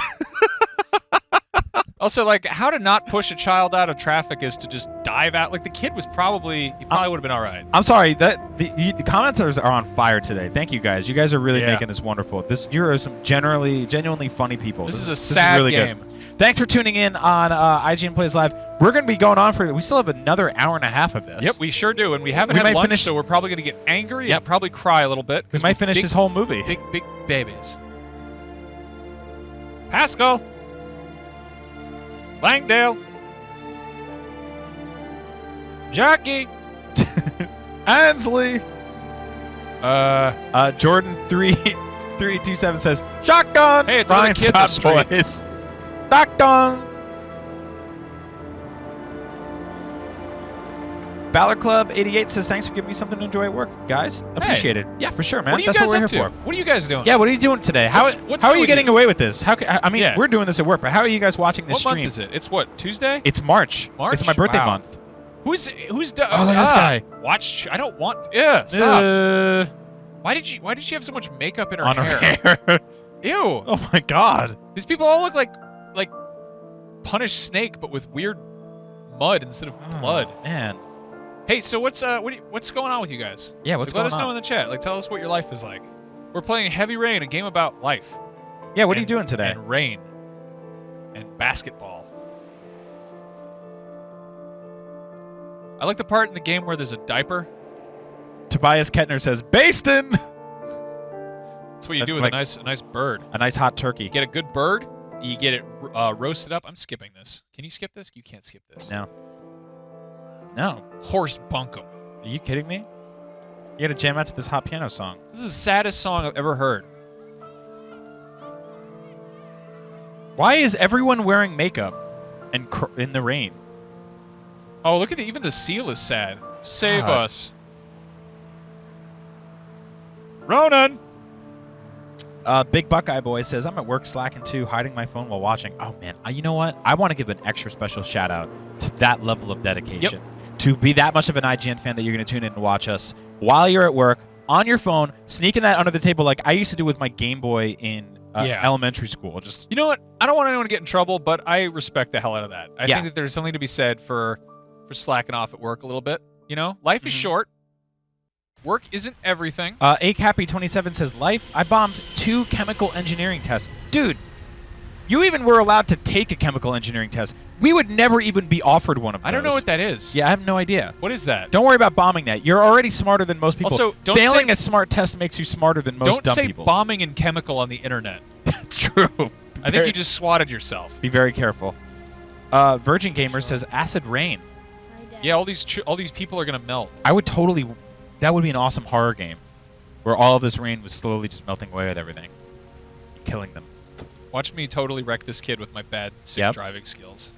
Also, like, how to not push a child out of traffic is to just dive out. Like, the kid was probably would have been all right. I'm sorry, that the commenters are on fire today. Thank you guys. You guys are really Yeah. making this wonderful. You're some genuinely funny people. This is a is sad really game. Good. Thanks for tuning in on IGN Plays Live. We're going to be going on we still have another hour and a half of this. Yep, we sure do, and we haven't We had might lunch, finish- so we're probably going to get angry Yep. and probably cry a little bit. We 'cause might we're finish big, this whole movie. Big babies. Pascal. Langdale. Jackie. Ansley. Jordan 327 says, shotgun. Hey, it's another Ryan kid in the Scott street. boys. Shotgun. Valor Club 88 says, thanks for giving me something to enjoy at work, guys. Appreciate it. Yeah, for sure, man. What are you That's guys what we're up to? here for. What are you guys doing? Yeah, what are you doing today? How what's are new you with getting you? away with this? I mean, Yeah. we're doing this at work, but how are you guys watching this What stream? month is it? It's what, Tuesday? It's March. March? It's my birthday Wow. month. Who's done? Oh, look at this guy. Watch. I don't want. Yeah, stop. Why did she have so much makeup in her on hair? her hair. Ew. Oh my god. These people all look like Punished Snake, but with weird mud instead of blood. Oh, man. Hey, so what's going on with you guys? Yeah, what's Let going us know on? in the chat. Like, tell us what your life is like. We're playing Heavy Rain, a game about life. Yeah, what are you And- doing today? And rain. And basketball. I like the part in the game where there's a diaper. Tobias Kettner says, Bastin! That's what you do with Like- a nice bird. A nice hot turkey. Get a good bird. You get it roasted up. I'm skipping this. Can you skip this? You can't skip this. No. No. Horse bunkum. Are you kidding me? You gotta jam out to this hot piano song. This is the saddest song I've ever heard. Why is everyone wearing makeup and in the rain? Oh, look at even the seal is sad. Save God. us. Ronan! Big Buckeye Boy says, I'm at work slacking too, hiding my phone while watching. Oh, man. You know what? I want to give an extra special shout-out to that level of dedication. Yep. To be that much of an IGN fan that you're going to tune in and watch us while you're at work, on your phone, sneaking that under the table like I used to do with my Game Boy in elementary school. Just You know what? I don't want anyone to get in trouble, but I respect the hell out of that. I Yeah. think that there's something to be said for slacking off at work a little bit. You know? Life is short. Work isn't everything. ACappy27 says, Life, I bombed 2 chemical engineering tests. Dude, you even were allowed to take a chemical engineering test. We would never even be offered one of those. I don't know what that is. Yeah, I have no idea. What is that? Don't worry about bombing that. You're already smarter than most people. Also, don't Failing say- a smart test makes you smarter than most Don't dumb say people. bombing and chemical on the internet. That's true. I think you just swatted yourself. Be very careful. Virgin Gamer says, Acid Rain. Yeah, all these people are gonna melt. I would totally... That would be an awesome horror game where all of this rain was slowly just melting away with everything. Killing them. Watch me totally wreck this kid with my bad sick driving skills.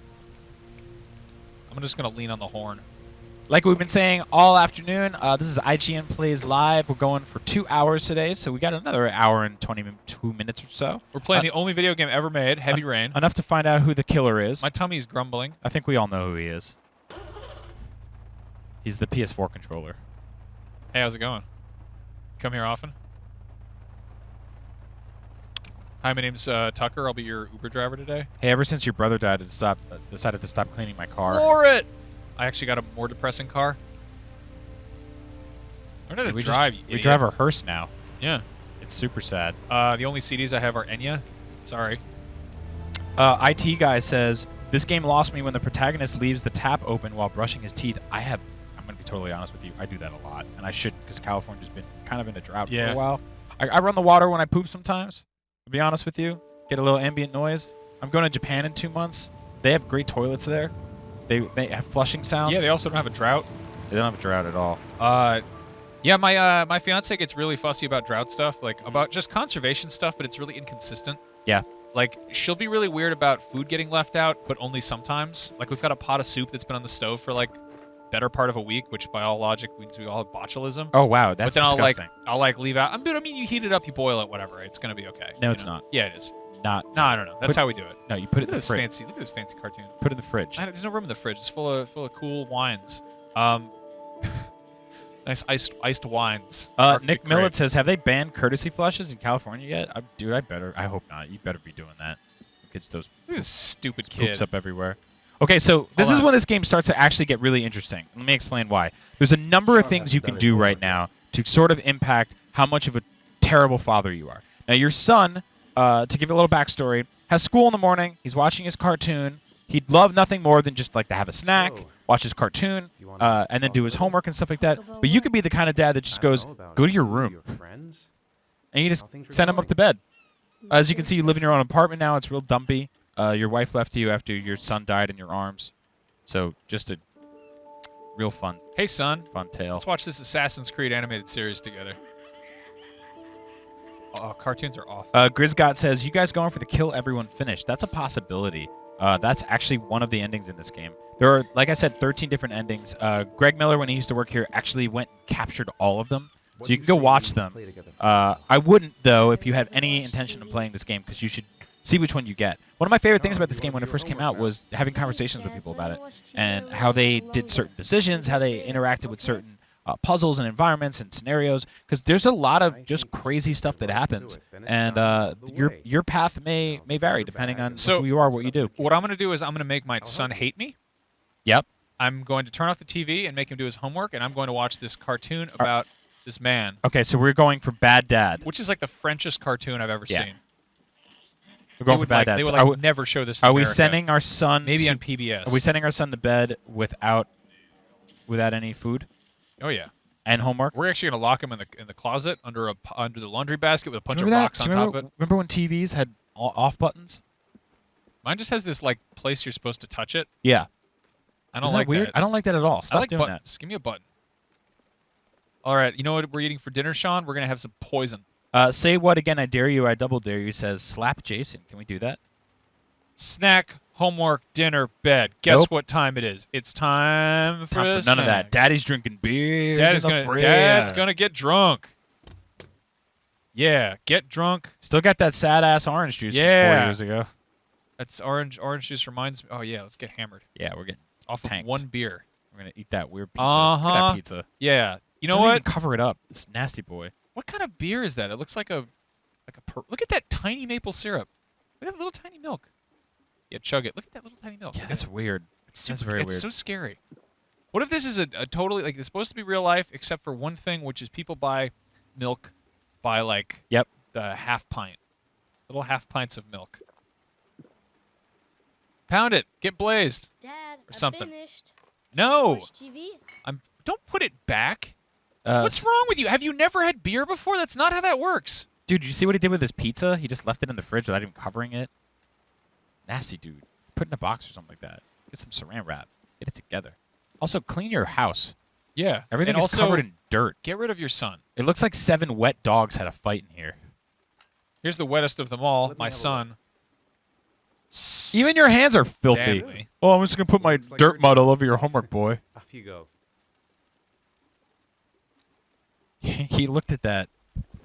I'm just gonna lean on the horn. Like we've been saying all afternoon, this is IGN Plays Live. We're going for 2 hours today, so we got another hour and 22 minutes or so. We're playing the only video game ever made, Heavy Rain. Enough to find out who the killer is. My tummy's grumbling. I think we all know who he is. He's the PS4 controller. Hey, how's it going? Come here often? Hi, my name's Tucker. I'll be your Uber driver today. Hey, ever since your brother died, I decided to stop cleaning my car. For it! I actually got a more depressing car. Learn how to drive, you We idiot. drive a hearse now. Yeah. It's super sad. The only CDs I have are Enya. Sorry. IT guy says, this game lost me when the protagonist leaves the tap open while brushing his teeth. I'm going to be totally honest with you. I do that a lot. And I should, because California's been kind of in a drought for a while. I run the water when I poop sometimes, to be honest with you. Get a little ambient noise. I'm going to Japan in 2 months. They have great toilets there. They have flushing sounds. Yeah, they also don't have a drought. They don't have a drought at all. Yeah, my fiance gets really fussy about drought stuff, like about just conservation stuff, but it's really inconsistent. Yeah. Like, she'll be really weird about food getting left out, but only sometimes. Like, we've got a pot of soup that's been on the stove for, like, better part of a week, which by all logic means we all have botulism. Oh, wow. That's but then disgusting. I'll leave out. I mean, you heat it up, you boil it, whatever. It's going to be okay. No, it's not. Yeah, it is. Not. No, I don't know. That's how we do it. No, you put it in the fridge. Look at this fancy cartoon. Put it in the fridge. There's no room in the fridge. It's full of cool wines. Nice iced wines. Nick Millett says, have they banned courtesy flushes in California yet? Dude, I hope not. You better be doing that. Gets those Look at this stupid kid. poops up everywhere. Okay, so this is when this game starts to actually get really interesting. Let me explain why. There's a number of things you can do right now to sort of impact how much of a terrible father you are. Now, your son, to give you a little backstory, has school in the morning. He's watching his cartoon. He'd love nothing more than just like to have a snack, watch his cartoon, and then do his homework and stuff like that. But you could be the kind of dad that just goes, go to your room, and you just send him up to bed. As you can see, you live in your own apartment now. It's real dumpy. Your wife left you after your son died in your arms. So just a real fun tale. Let's watch this Assassin's Creed animated series together. Oh, cartoons are awful. Grizgot says, you guys going for the kill everyone finish. That's a possibility. That's actually one of the endings in this game. There are, like I said, 13 different endings. Greg Miller, when he used to work here, actually went and captured all of them. So you can go watch them. I wouldn't, though, if you have any intention of playing this game, because you should see which one you get. One of my favorite things about this game when it first came out was having conversations with people about it and how they did certain decisions, how they interacted with certain puzzles and environments and scenarios, because there's a lot of just crazy stuff that happens, and your path may vary depending on who you are, what you do. What I'm going to do is I'm going to make my son hate me. Yep. I'm going to turn off the TV and make him do his homework, and I'm going to watch this cartoon about this man. Okay, so we're going for Bad Dad. Which is like the Frenchest cartoon I've ever seen. We're going for Bad Dad. They would never show this in Are we America. sending our son... Maybe on PBS. Are we sending our son to bed without any food? Oh, yeah. And homework? We're actually going to lock him in the closet under the laundry basket with a bunch of rocks on top of it. Remember when TVs had off buttons? Mine just has this like place you're supposed to touch it. Yeah. I don't Isn't like that weird? that. I don't like that at all. Stop I like doing that. buttons. Give me a button. All right, you know what we're eating for dinner, Sean? We're gonna have some poison. Say what again? I dare you. I double dare you. Says slap Jason. Can we do that? Snack, homework, dinner, bed. Guess Nope. what time it is? It's time for Time the for none of that. snack. Daddy's drinking beers Dad's in the gonna, fridge. Dad's gonna get drunk. Yeah, get drunk. Still got that sad ass orange juice from 4 Yeah. years ago. That's orange. Orange juice reminds me. Oh yeah, let's get hammered Yeah, we're getting off of tanked. one beer. We're gonna eat that weird pizza. Look at Uh-huh. that pizza. Yeah. You know Doesn't what? even cover it up. This nasty boy. What kind of beer is that? It looks like a look at that tiny maple syrup. Look at that little tiny milk. Yeah, chug it. Look at that little tiny milk. Yeah, Look at that's it. weird. It's that's super, very it's weird. so scary. What if this is a totally like it's supposed to be real life except for one thing, which is people buy milk by like Yep. the half pint, little half pints of milk. Pound it. Get blazed. Dad, Or something. finished. No, Watch TV. don't put it back. What's wrong with you? Have you never had beer before? That's not how that works. Dude, did you see what he did with his pizza? He just left it in the fridge without even covering it. Nasty dude. Put it in a box or something like that. Get some saran wrap. Get it together. Also, clean your house. Yeah. Everything and is also, covered in dirt. Get rid of your son. It looks like 7 wet dogs had a fight in here. Here's the wettest of them all, Let me my have a son. Even your hands are filthy. Damn me. Oh, I'm just going to put my Looks like dirt you're- mud all over your homework, boy. Off you go. He looked at that.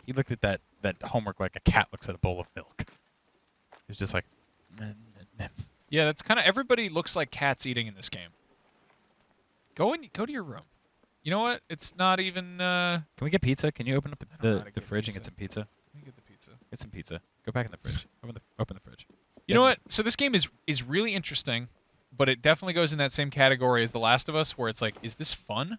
He looked at that homework like a cat looks at a bowl of milk. He was just like, Yeah, that's kind of everybody looks like cats eating in this game. Go to your room. You know what? It's not even. Can we get pizza? Can you open up I don't know how the to get fridge and pizza. get some pizza? Let me get the pizza. Get some pizza. Go back in the fridge. Open the fridge. You know what? So this game is really interesting, but it definitely goes in that same category as The Last of Us, where it's like, is this fun?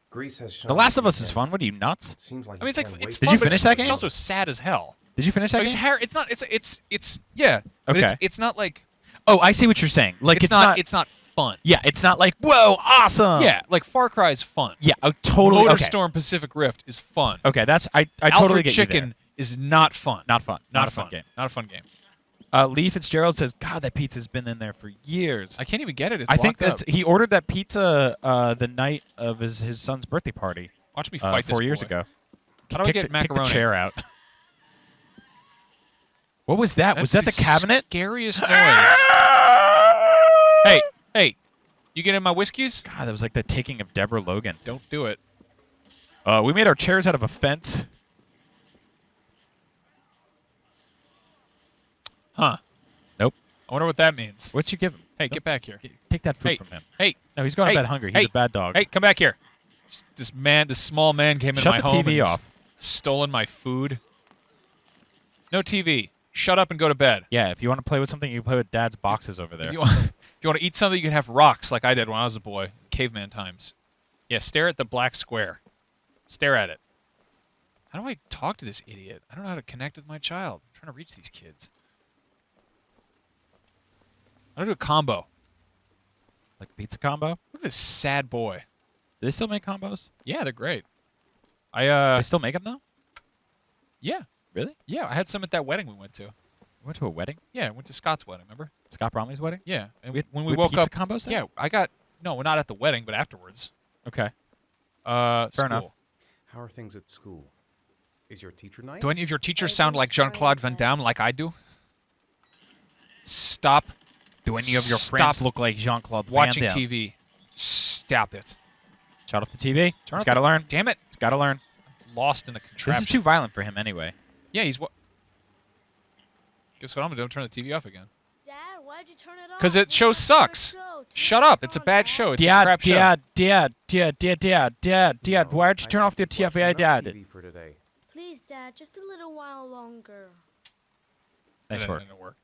Grease has shown The Last of you Us is can- fun. What are you, nuts? Seems like I mean, it's you like can it's wait Did fun, you but finish that game? It's also sad as hell. Did you finish that Like, game? it's yeah. But Okay. it's not like Oh, I see what you're saying. Like it's not fun. Yeah, it's not like whoa, awesome. Yeah, like Far Cry is fun. Yeah, totally. Okay. Motorstorm Pacific Rift is fun. Okay, that's I totally Alfred get you Chicken there. is not fun. Not fun. Not a fun game. Not a fun game. Lee Fitzgerald says, "God, that pizza's been in there for years." I can't even get it. It's I think locked that's up. he ordered that pizza the night of his son's birthday party Watch me fight 4 this years boy. ago. How do I get Kick macaroni? the chair out. What was that? Was that That's the cabinet? Scariest noise. Hey, you get in my whiskeys? God, that was like the taking of Deborah Logan. Don't do it. We made our chairs out of a fence. Huh. Nope. I wonder what that means. What'd you give him? Hey, get back here. Take that food Hey, from him. hey. No, he's going Hey, to bed hungry. He's hey, a bad dog. Hey, come back here. This small man came Shut into the my home TV and off. stolen my food. No TV. Shut up and go to bed. Yeah, if you want to play with something, you can play with Dad's boxes over there. If you want to eat something, you can have rocks like I did when I was a boy, caveman times. Yeah, stare at the black square. Stare at it. How do I talk to this idiot? I don't know how to connect with my child. I'm trying to reach these kids. How do I do a combo? Like pizza combo? Look at this sad boy. Do they still make combos? Yeah, they're great. I They still make them though? yeah, Really? yeah. I had some at that wedding we went to. You went to a wedding? Yeah, I went to Scott's wedding. Remember? Scott Bromley's wedding? Yeah, and when We we had woke pizza up, combos there? yeah, I got no, not at the wedding, but afterwards. Okay. Fair enough. How are things at school? Is your teacher nice? Do any of your teachers sound like Jean-Claude Van Damme, like I do? Stop Do any of your Stop friends look like Jean-Claude Van watching Damme? TV. Stop it. Shut off the TV. Turn He's off got to the- learn. Damn it. He's got to learn. Lost in a This contraption. is too violent for him anyway. Yeah, he's what? Guess what I'm gonna do? I'm turn the TV off again. Dad, why'd you turn it off? 'Cause it show Let's sucks. go. Turn Shut it up. It's a on, bad Dad. show. It's a crap show. Dad, why'd you turn off the TV, TV, Dad? TV for today. Please, Dad, just a little while longer. Nice That work. didn't work.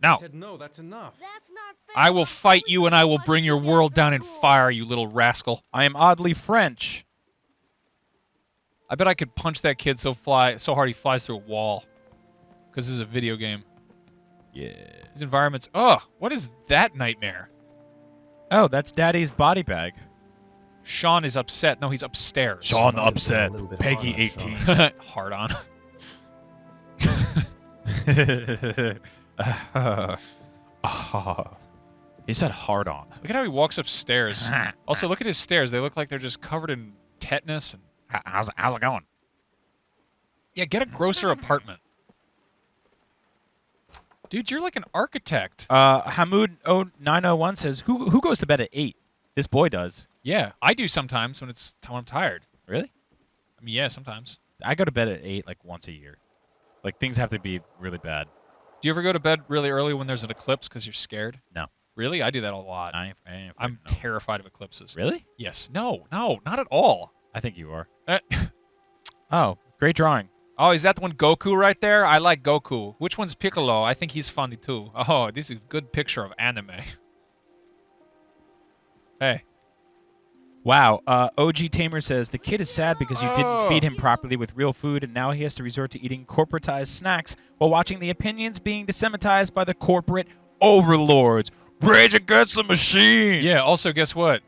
I Now, said no, that's enough. That's not fair. I will I'm fight only you and gonna I will watch bring your TV world after down in school. fire, you little rascal. I am oddly French. I bet I could punch that kid so hard he flies through a wall. Because this is a video game. Yeah. These environments. Oh, what is that nightmare? Oh, that's Daddy's body bag. Sean is upset. No, he's upstairs. Sean Might have been a upset. little bit Peggy hard on 18. Hard on. He said hard on. Look at how he walks upstairs. Also, look at his stairs. They look like they're just covered in tetanus. And How's it going? yeah, get a grosser apartment. Dude, you're like an architect. Hamoud0901 says, who goes to bed at 8? This boy does. Yeah, I do sometimes when I'm tired. Really? I mean, yeah, sometimes. I go to bed at 8 like once a year. Like things have to be really bad. Do you ever go to bed really early when there's an eclipse because you're scared? No. Really? I do that a lot. I'm terrified of eclipses. Really? Yes. No, not at all. I think you are. Oh, great drawing. Oh, is that one Goku right there? I like Goku. Which one's Piccolo? I think he's funny too. Oh, this is a good picture of anime. Hey. Wow. OG Tamer says, the kid is sad because you didn't feed him properly with real food, and now he has to resort to eating corporatized snacks while watching the opinions being disseminized by the corporate overlords. Rage Against the Machine! Yeah, also, guess what?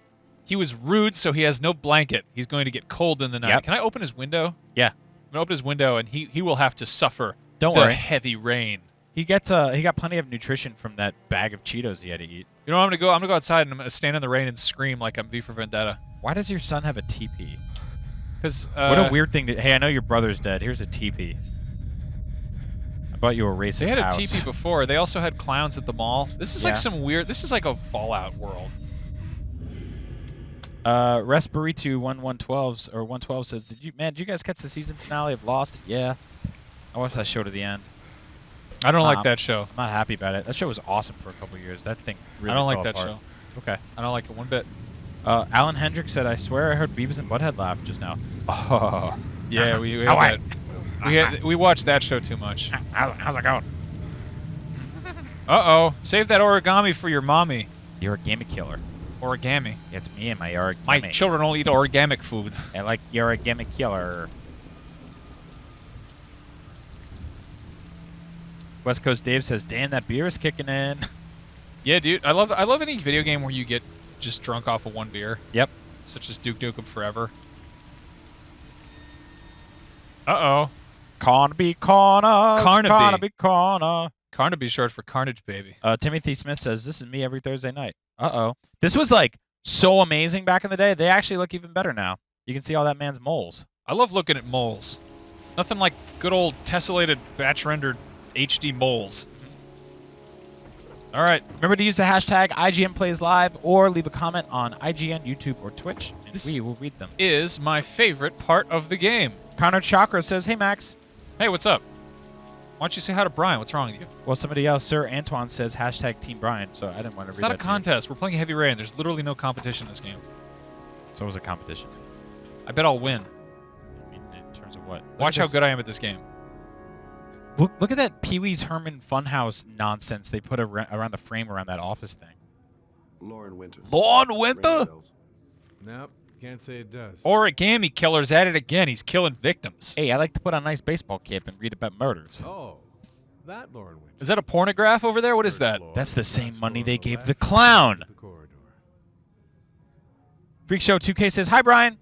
He was rude, so he has no blanket. He's going to get cold in the night. Yep. Can I open his window? Yeah. I'm going to open his window, and he will have to suffer Don't the worry. heavy rain. He got plenty of nutrition from that bag of Cheetos he had to eat. You know, I'm gonna go outside and I'm gonna stand in the rain and scream like I'm V for Vendetta. Why does your son have a teepee? Because What a weird thing to... Hey, I know your brother's dead. Here's a teepee. I bought you a racist They had house. a teepee before. They also had clowns at the mall. This is like some weird. This is like a Fallout world. Respiritu1112 or 112 says, did you guys catch the season finale of Lost? Yeah. I watched that show to the end. I don't like that show. I'm not happy about it. That show was awesome for a couple years. That thing really I don't like fell that apart. show. Okay. I don't like it one bit. Alan Hendricks said, I swear I heard Beavis and Butthead laugh just now. Oh. Yeah, we watched that show too much. How's it going? Uh-oh. Save that origami for your mommy. You're a origami killer. Origami. It's me and my origami. My children don't eat organic food. I like your origami killer. West Coast Dave says, damn, that beer is kicking in. Yeah, dude. I love any video game where you get just drunk off of one beer. Yep. Such as Duke Nukem Forever. Uh-oh. Carnaby Corner. Carnaby. Corner. Carnaby short for Carnage, baby. Timothy Smith says, this is me every Thursday night. Uh-oh. This was, like, so amazing back in the day. They actually look even better now. You can see all that man's moles. I love looking at moles. Nothing like good old tessellated, batch-rendered HD moles. All right. Remember to use the hashtag IGNPlaysLive or leave a comment on IGN, YouTube, or Twitch, and we will read them. Is my favorite part of the game. Connor Chakra says, hey, Max. Hey, what's up? Why don't you say hi to Brian? What's wrong with you? Well, somebody else, Sir Antoine, says hashtag Team Brian, so I didn't want to read that. It's not a contest. We're playing Heavy Rain. There's literally no competition in this game. So it was a competition. I bet I'll win. I mean, in terms of what? Watch how good I am at this game. Look at that Pee-wee's Herman Funhouse nonsense they put around the frame around that office thing. Lauren Winter. Lauren Winter? Nope, can't say it does. Origami killer's at it again. He's killing victims. Hey, I like to put on a nice baseball cap and read about murders. Oh, that Lauren Winter. Is that a pornograph over there? What is that? That's the same money they gave the clown. Freak Show 2K says, hi, Brian.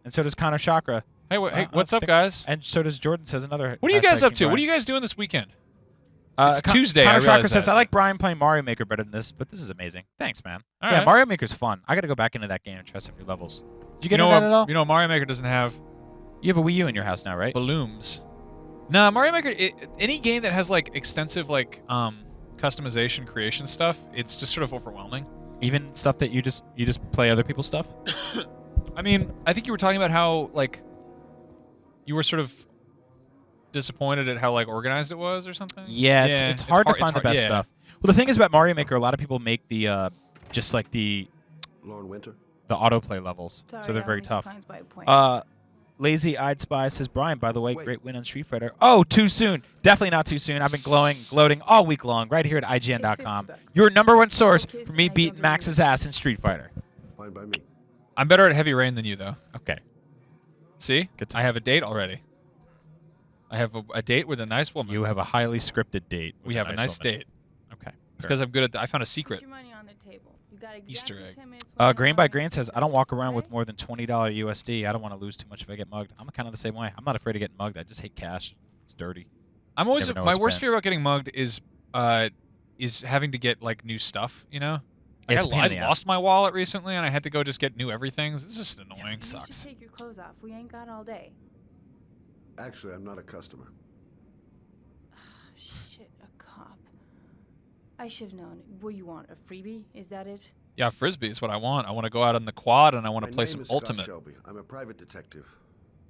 And so does Connor Chakra. Hey, what's up, guys? And so does Jordan, says another. What are you guys up to? What are you guys doing this weekend? It's Tuesday. Connor I Chakra realize says, that. I like Brian playing Mario Maker better than this, but this is amazing. Thanks, man. All yeah, right. Mario Maker's fun. I got to go back into that game and try some new levels. Did you get know into that at all? You know, Mario Maker doesn't have You have a Wii U in your house now, right? balloons. Nah, Mario Maker. Any game that has like extensive like customization creation stuff, it's just sort of overwhelming. Even stuff that you just play other people's stuff? I mean, I think you were talking about how like you were sort of disappointed at how like organized it was or something. Yeah, it's hard to find the best stuff. Well, the thing is about Mario Maker, a lot of people make the just like the Lauren Winter. the autoplay levels, so they're very tough. Lazy Eyed Spy says, Brian, by the way, great win on Street Fighter. Oh, too soon. Definitely not too soon. I've been gloating all week long right here at IGN.com. Your #1 source for me beating Max's ass in Street Fighter. Fine by me. I'm better at Heavy Rain than you, though. Okay. See? Good to I have a date already. I have a date with a nice woman. You have a highly scripted date. We have a nice woman. date. Okay. It's because I'm good at I found a secret. Easter egg. Grain by Grain says, I don't walk around with more than $20 USD. I don't want to lose too much if I get mugged. I'm kind of the same way. I'm not afraid of getting mugged. I just hate cash. It's dirty. I'm always Never know my what's worst spent. fear about getting mugged is is having to get like new stuff. You know, It's a pain in the I ass. lost my wallet recently, and I had to go just get new everything. This is just annoying. it You sucks. should take your clothes off. We ain't got all day. Actually, I'm not a customer. Shit, a cop. I should have known. What do you want? A freebie? Is that it? Yeah, frisbee is what I want. I want to go out on the quad, and I want to My play name some is Scott Ultimate. Shelby. I'm a private detective.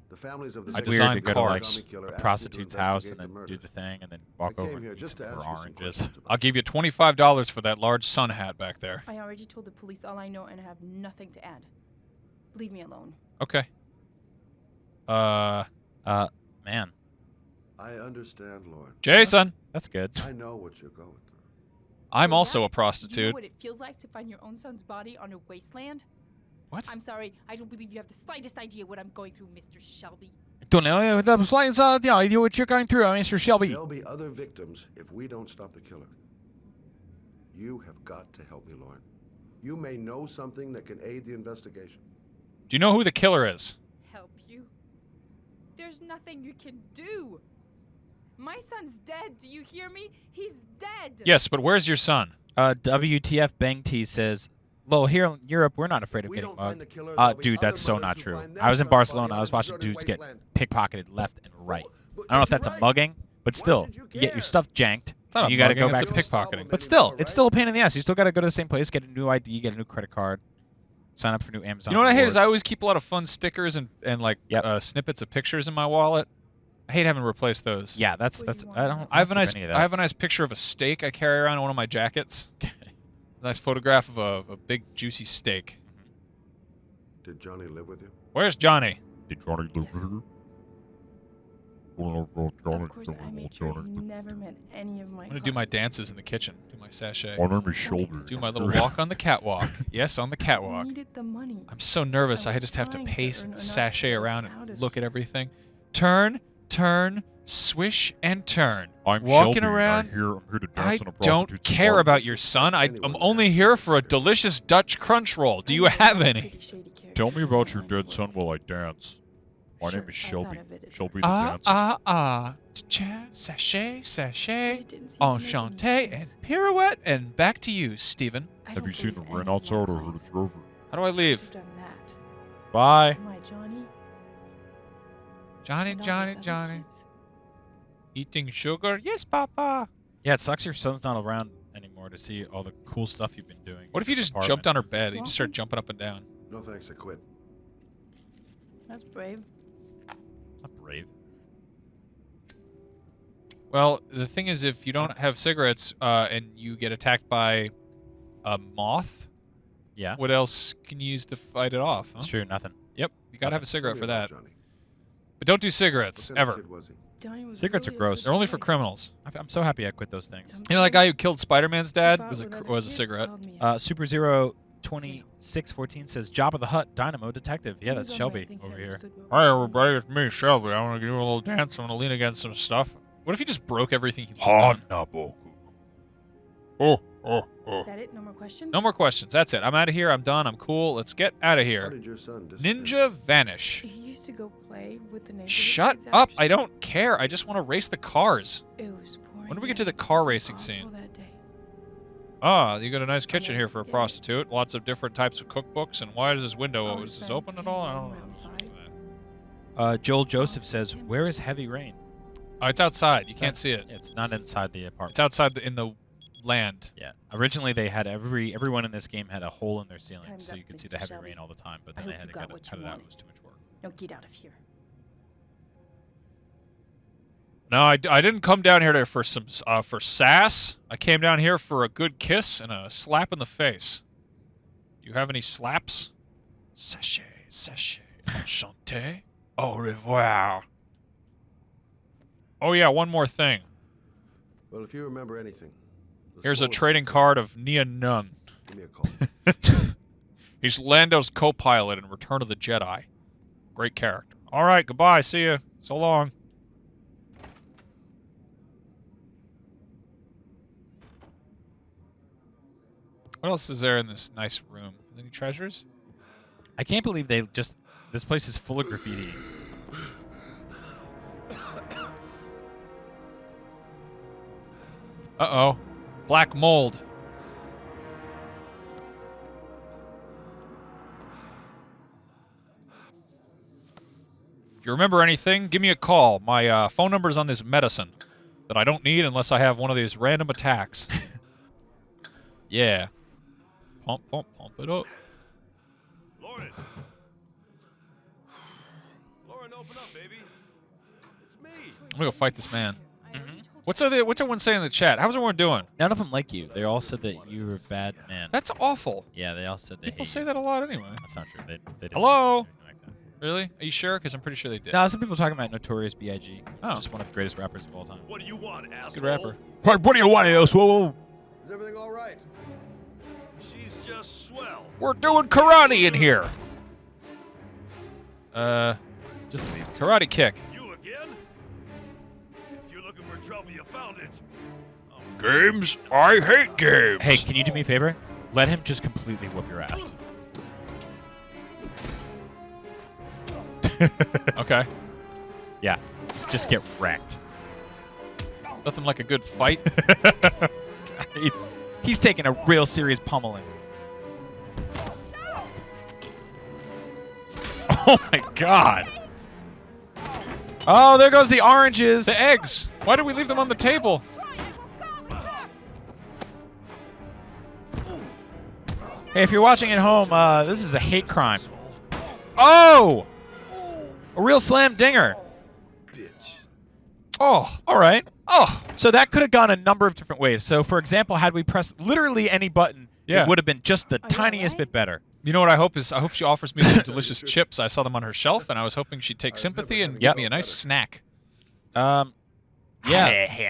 The families of the I It's victims weird design to go to like cars. Origami killer a asked me to prostitute's house and investigate then the do murders. the thing and then walk I over came and here eat just some to of her ask you some oranges. questions about I'll give you $25 for that large sun hat back there. I already told the police all I know and have nothing to add. Leave me alone. Okay. Man, I understand, Lauren. Jason, that's good. I know what you're going through. I'm For also that, a You know prostitute. what it feels like to find your own son's body on a wasteland? What? I'm sorry, I don't believe you have the slightest idea what I'm going through, Mr. Shelby. Don't know the slightest idea what you're going through, Mr. Shelby. There'll be other victims if we don't stop the killer. You have got to help me, Lauren. You may know something that can aid the investigation. Do you know who the killer is? Help you? There's nothing you can do. My son's dead. Do you hear me? He's dead. Yes, but where's your son? WTF Bang T says, "Lol, here in Europe, we're not afraid of We getting don't find mugged." the killer, there'll be Dude, other that's so mothers not who true. find their I was in son's Barcelona. body I was on a watching deserted dudes get wasteland. pickpocketed left and right. But I don't know if you're that's a right. mugging, but Why still, should you you get your care? stuff janked. It's not and a you got to mugging, go it's back a to pickpocketing. But still, it's still a pain in the ass. You still got to go to the same place, get a new ID, get a new credit card, sign up for new Amazon. You know what I hate is I rewards. always keep a lot of fun stickers and like Yep. snippets of pictures in my wallet. I hate having to replace those. Yeah, that's What do you I want? don't. I have a keep nice any of I that. have a nice picture of a steak I carry around in one of my jackets. Nice photograph of a big juicy steak. Did Johnny live with you? Where's Johnny? Did Johnny live with her? Of course, I made sure he never met any of my I'm gonna do my clients. dances in the kitchen. Do my sachet. name is Shelby. Do my little walk on the catwalk. Yes, on the I catwalk. needed the money. I'm so nervous. I I was just have to trying to pace earn and enough sashay bills around out and of- look at everything. Turn, turn, swish, and turn. I'm Walking Shelby. around. I'm here to dance I in a don't prostitute's care bar. about your son. I'm only here for a delicious Dutch crunch roll. Do you have any? Pretty shady character Tell me about your online dead work. son while I dance. My Sure, name is I thought Shelby. of it as Shelby a- the dancer. Cha, sachet, But sachet, it didn't seem to make any enchanté, sense. and pirouette, and back to you, Stephen. I Have don't you seen the believe rain any of my outside or heard clients it's over? How do I leave? have done that. Bye. To my Johnny. Johnny, and all Johnny, those other Johnny. kids. Eating sugar? Yes, Papa. Yeah, it sucks your son's not around anymore to see all the cool stuff you've been doing. What if you just jumped on her bed? You just started jumping up and down. No thanks, I quit. That's brave. It's not brave. Well, the thing is, if you don't have cigarettes and you get attacked by a moth, Yeah, what else can you use to fight it off? Huh? it's true. Nothing. Yep, you gotta have a Tell cigarette me for about that. Johnny. But don't do What cigarettes, kind of ever. kid was he? Johnny was Cigarettes are really a gross. good They're only for boy. criminals. I'm so happy I quit those things. You know that guy who killed Spider-Man's dad Fought was with other was a kids, cigarette. called me out. Super Zero 2614 says Jabba the Hutt Dynamo Detective. Yeah, He that's was on my Shelby think he over here. understood what Hi was going everybody, on. it's me, Shelby. I want to give you a little dance. I'm gonna lean against some stuff. What if he just broke everything he loved? Hanaboku. Oh. Is that it? No more questions? No more questions. That's it. I'm out of here. I'm done. I'm cool. Let's get out of How here. did your son disappear? Ninja vanish. He used to go play with the neighborhood Shut kids up. after I school. don't care. I just want to race the cars. It was pouring When do we get to rain. the car It was racing awful scene? that day. Ah, you got a nice kitchen never here for a forget it. prostitute. Lots of different types of cookbooks. And why is this window? All Is his this friends open at came all? I home don't around know. 5. Joel Joseph says, "Where is Heavy Rain?" Oh, it's outside. You can't see it. It's not inside the apartment. It's outside in the land. Yeah. Originally, they had everyone in this game had a hole in their ceiling, Time's so up, you could see Mr. the heavy Shelby. rain all the time. But I then they hope had you to got what cut you it out. It wanted. was too much work. Now get out of here. No, I didn't come down here for some for sass. I came down here for a good kiss and a slap in the face. Do you have any slaps? Sachet, sachet, enchanté, au revoir. Oh yeah, one more thing. Well, if you remember anything, the Here's a smallest trading detail, card of Nia Nun. Give me a call. He's Lando's co-pilot in Return of the Jedi. Great character. All right, goodbye. See you. So long. What else is there in this nice room? Any treasures? I can't believe they just. This place is full of graffiti. Uh-oh. Black mold. If you remember anything, give me a call. My phone number is on this medicine that I don't need unless I have one of these random attacks. Yeah. Pump it up. Lauren. Lauren, open up, baby. It's me. I'm gonna go fight this man. I already told you. What's everyone saying in the chat? How's everyone doing? None of them like you. They all said that you were a bad man. That's awful. Yeah, they all said they People hate say you. that a lot anyway. That's not true. They didn't Hello? say anything like that. Really? Are you sure? Because I'm pretty sure they did. No, some people talking about Notorious B.I.G. Oh. Just one of the greatest rappers of all time. What do you want, asshole? Good rapper. Hey, what do you want, asshole? Is everything all right? She's just swell. We're doing karate in here. Just leave. Karate kick. You again? If you're looking for trouble, you found it. Games? I hate games. Hey, can you do me a favor? Let him just completely whoop your ass. Okay. Yeah. Just get wrecked. Nothing like a good fight. He's taking a real serious pummeling. Oh my god. Oh, there goes the oranges. The eggs. Why did we leave them on the table? Hey, if you're watching at home, this is a hate crime. Oh! A real slam dinger. Bitch. Oh, all right. Oh. So that could have gone a number of different ways. So, for example, had we pressed literally any button, Yeah. it would have been just the you tiniest alright? bit better. You know what I hope is? I hope she offers me some delicious chips. I saw them on her shelf, and I was hoping she'd take sympathy and give me a nice snack. Yeah.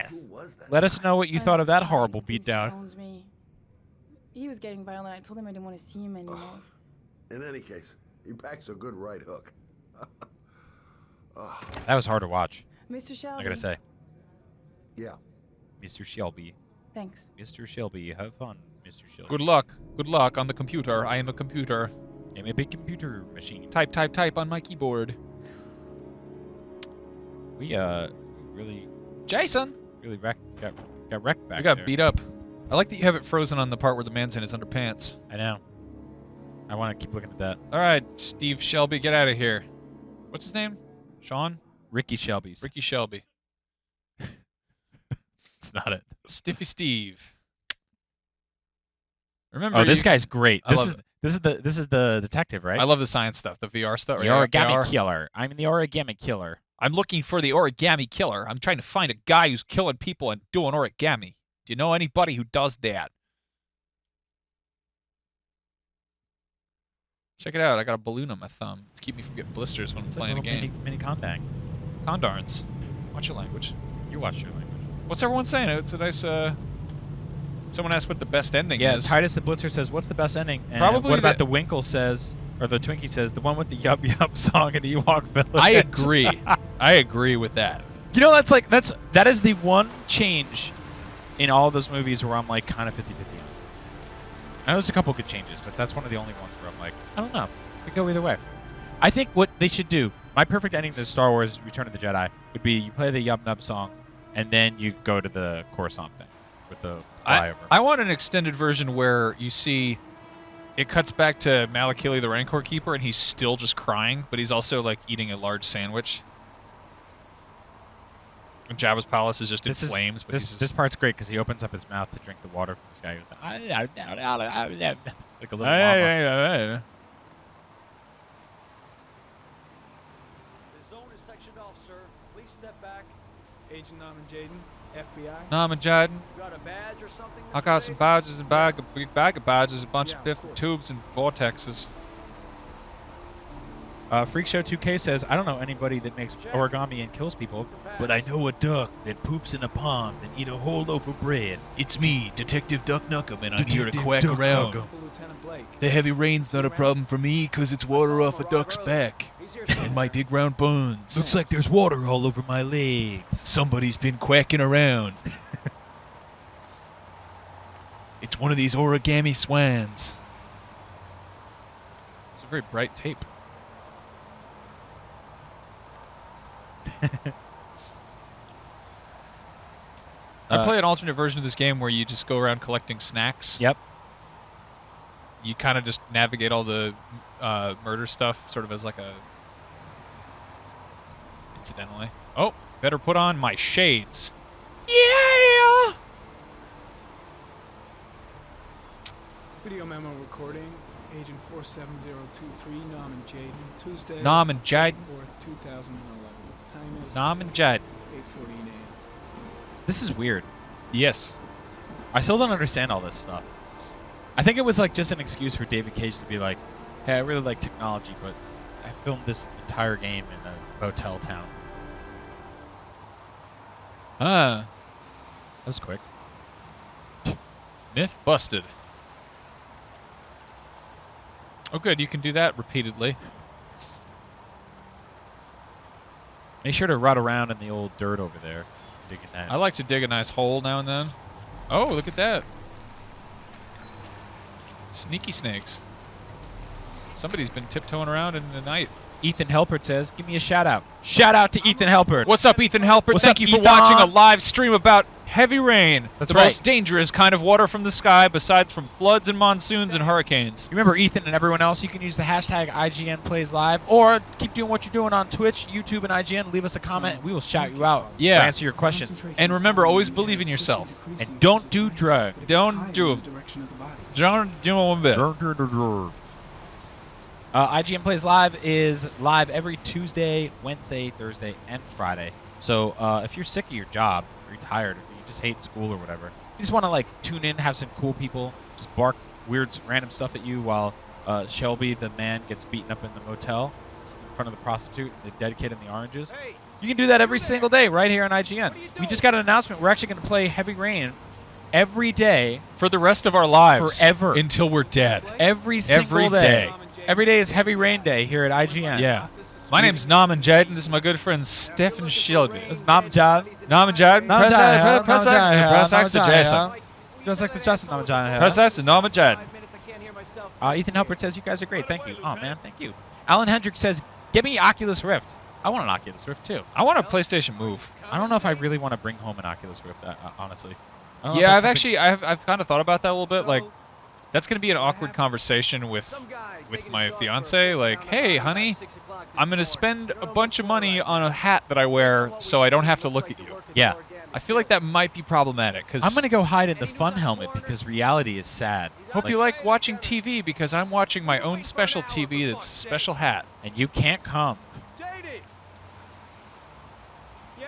Who was that? Let us know what you thought of that horrible beatdown. Me. He was getting violent. I told him I didn't want to see him anymore. In any case, he packs a good right hook. That was hard to watch, Mr. Shelby. I gotta say. Yeah. Mr. Shelby. Thanks. Mr. Shelby, have fun, Mr. Shelby. Good luck. Good luck on the computer. I am a computer. I'm a big computer machine. Type, type, type on my keyboard. We, really Jason! got wrecked back We got there. beat up. I like that you have it frozen on the part where the man's in his underpants. I know. I want to keep looking at that. All right, Steve Shelby, get out of here. What's his name? Sean? Ricky Shelby's. Ricky Shelby. It's not it. Stiffy Steve. Remember? Oh, this guy's great. I love This is the detective, right? I love the science stuff, the VR stuff. the right? origami VR. killer. I'm the origami killer. I'm looking for the origami killer. I'm trying to find a guy who's killing people and doing origami. Do you know anybody who does that? Check it out. I got a balloon on my thumb. It's keeping me from getting blisters when I'm It's playing a like a game. mini condang. Condarns. Watch your language. You watch your language. What's everyone saying? It's a nice, Someone asked what the best ending Yeah, is. Titus the Blitzer says, "What's the best ending?" And Probably what about the- the Winkle says, or the Twinkie says, the one with the Yup Yup song in Ewok Village. I agree. I agree with that. You know, that is the one change in all of those movies where I'm like kind of 50-50 on. I know there's a couple good changes, but that's one of the only ones where I'm like, I don't know. It could go either way. I think what they should do, my perfect ending to Star Wars Return of the Jedi would be you play the Yup Yup song, and then you go to the Coruscant thing with the flyover. I want an extended version where you see it cuts back to Malakili, the Rancor Keeper, and he's still just crying, but he's also like eating a large sandwich. And Jabba's palace is just in flames, but this part's great because he opens up his mouth to drink the water from this guy. He was like a little llama. The zone is sectioned off, sir. Please step back. Agent Norman Jaden, FBI. Nah, I'm Jaden. You got a badge or something? I Mr. got some Jaden? badges, a big bag of badges, a bunch Yeah, of of different course. tubes and vortexes. Freak Show 2K says, I don't know anybody that makes origami and kills people, but I know a duck that poops in a pond and eat a whole loaf of bread. It's me, Detective Duck Nukem, and I'm here to Detective quack Duck around. Nukem. Lieutenant Blake. The heavy rain's not a problem for me, 'cause it's water off a duck's back. He's here And somewhere. my big round buns. Looks like there's water all over my legs. Somebody's been quacking around. It's one of these origami swans. It's a very bright tape. I play an alternate version of this game where you just go around collecting snacks. Yep. You kind of just navigate all the murder stuff, sort of as like a... Incidentally. Oh, better put on my shades. Yeah! Video memo recording. Agent 47023, Nom and Jaden. Tuesday, Nom and Jaden. 4th, 2011. Time is Nom and Jaden. 8:14 a.m. This is weird. Yes. I still don't understand all this stuff. I think it was like just an excuse for David Cage to be like, hey, I really like technology, but I filmed this entire game in a motel town. That was quick. Myth busted. Oh, good. You can do that repeatedly. Make sure to rut around in the old dirt over there. Digging that. I like to dig a nice hole now and then. Oh, look at that. Sneaky snakes. Somebody's been tiptoeing around in the night. Ethan Helpert says, give me a shout out. Shout out to Ethan Helpert. What's up, Ethan Helpert? What's Thank up, you for Ethan? watching a live stream about heavy rain. That's the right. most dangerous kind of water from the sky besides from floods and monsoons and hurricanes. Remember, Ethan and everyone else, you can use the hashtag IGN Plays Live, or keep doing what you're doing on Twitch, YouTube, and IGN. Leave us a comment, and we will shout you out to answer your questions. And remember, always believe in yourself. And don't do drugs. Don't do them. Don't do one bit. IGN Plays Live is live every Tuesday, Wednesday, Thursday, and Friday. So if you're sick of your job, or you're tired, or you just hate school or whatever, you just want to like tune in, have some cool people just bark weird, random stuff at you while Shelby, the man, gets beaten up in the motel in front of the prostitute, the dead kid in the oranges. You can do that every single day right here on IGN. We just got an announcement. We're actually going to play Heavy Rain every day for the rest of our lives. Forever. Until we're dead. Every single day. Every day is Heavy Rain Day here at IGN. Yeah. My name's Nom and Jaden. This is my good friend Stephen Shelby. This is Nom and Jaden. Nom and Jaden. Press X to Jason. Just like the Justin Nom and Jaden. Press X to Nom and Jaden. Ethan Helpert says, you guys are great. Thank you. Oh, man. Thank you. Alan Hendricks says, give me Oculus Rift. I want an Oculus Rift, too. I want a PlayStation Move. I don't know if I really want to bring home an Oculus Rift, honestly. Yeah, I've kind of thought about that a little bit. Like, that's going to be an awkward conversation with my fiance. Like, hey, honey, I'm going to spend a bunch of money on a hat that I wear so I don't have to look at you. Yeah. I feel like that might be problematic. Cause I'm going to go hide in the fun helmet because reality is sad. Hope you like watching TV because I'm watching my own special TV that's a special hat. And you can't come. JD! Yeah,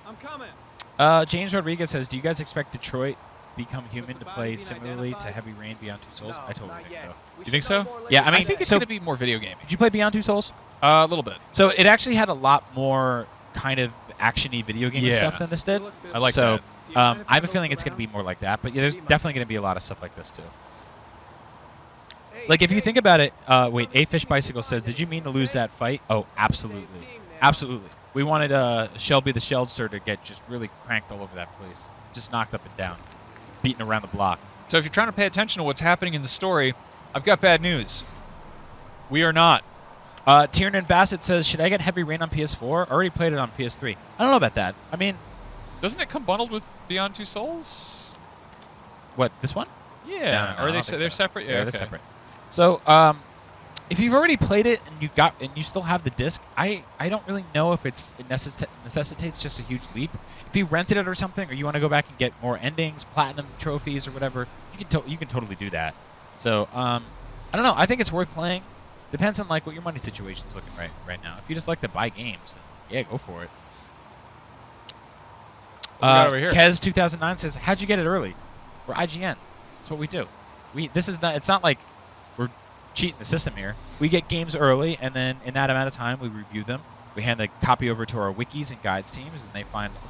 I'm coming. James Rodriguez says, do you guys expect Detroit Become Human to play similarly to Heavy Rain Beyond Two Souls? I totally think so. You think so? Yeah, I mean, I think it's going to be more video game. Did you play Beyond Two Souls? A little bit. So it actually had a lot more kind of action-y video game stuff than this did. I like that. So I have a feeling it's going to be more like that, but yeah, there's definitely going to be a lot of stuff like this too. Like if you think about it, wait, A Fish Bicycle says, did you mean to lose that fight? Oh, absolutely. Absolutely. We wanted Shelby the Sheldster to get just really cranked all over that place. Just knocked up and down. Beaten around the block. So if you're trying to pay attention to what's happening in the story, I've got bad news. We are not. Tiernan Bassett says, should I get Heavy Rain on PS4? I already played it on PS3. I don't know about that. I mean... Doesn't it come bundled with Beyond Two Souls? What, this one? Yeah. No, Are they're separate? Yeah, okay. they're separate. So, if you've already played it and you still have the disc, I don't really know if it necessitates just a huge leap. If you rented it or something, or you want to go back and get more endings, platinum trophies, or whatever, you can totally do that. So, I don't know. I think it's worth playing. Depends on like what your money situation's looking right now. If you just like to buy games, then yeah, go for it. Over here. Kez 2009 says, how'd you get it early? We're IGN. That's what we do. It's not like we're cheating the system here. We get games early, and then in that amount of time, we review them. We hand the copy over to our wikis and guides teams, and they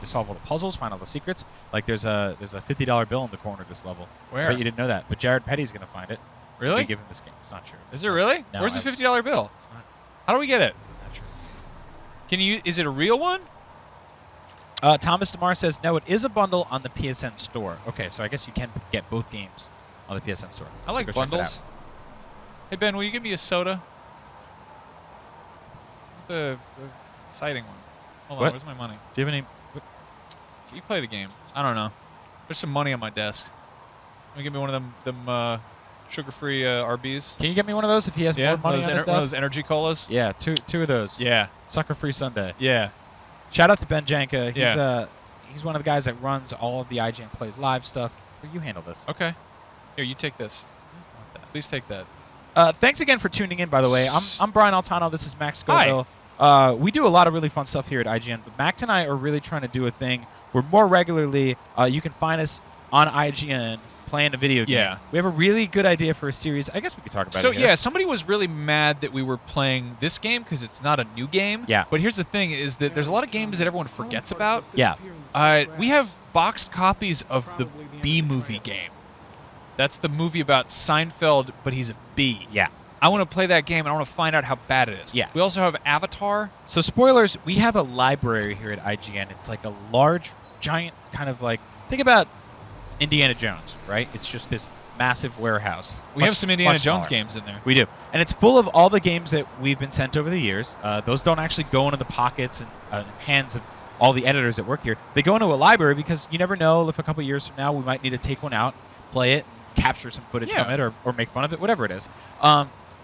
solve all the puzzles, find all the secrets. Like there's a $50 bill in the corner of this level. Where? I bet you didn't know that, but Jared Petty's gonna find it. Really? We give him this game. It's not true. Is it really? No, Where's the $50 bill? It's not. How do we get it? Not true. Can you? Is it a real one? Thomas DeMar says, no, it is a bundle on the PSN store. Okay, so I guess you can get both games on the PSN store. I like So go check that bundles. out. Hey Ben, will you give me a soda? The exciting one. Hold on, What? where's my money? Do you have any? You play the game. I don't know. There's some money on my desk. Can you give me one of them sugar-free RBs? Can you get me one of those if he has more money on his one of desk? those energy colas? Yeah, two of those. Yeah. Sucker-free Sunday. Yeah. Shout out to Ben Janka. He's Yeah. He's one of the guys that runs all of the IGN Plays Live stuff. You handle this. Okay. Here, you take this. Please take that. Thanks again for tuning in, by the way. I'm Brian Altano. This is Max Hi. Scoville. We do a lot of really fun stuff here at IGN, but Max and I are really trying to do a thing where more regularly you can find us on IGN playing a video game. Yeah. We have a really good idea for a series. I guess we could talk about So, it here. yeah, somebody was really mad that we were playing this game because it's not a new game. Yeah. But here's the thing is that there's a lot of games that everyone forgets about. Yeah. We have boxed copies of the B-movie game. That's the movie about Seinfeld, but he's a bee. Yeah. I want to play that game, and I want to find out how bad it is. Yeah. We also have Avatar. So spoilers, we have a library here at IGN. It's like a large, giant kind of like, think about Indiana Jones, right? It's just this massive warehouse. We have Much- some Indiana much Jones smaller. games in there. We do. And it's full of all the games that we've been sent over the years. Those don't actually go into the pockets and hands of all the editors that work here. They go into a library because you never know if a couple years from now we might need to take one out, play it, capture some footage Yeah. from it, or make fun of it, whatever it is.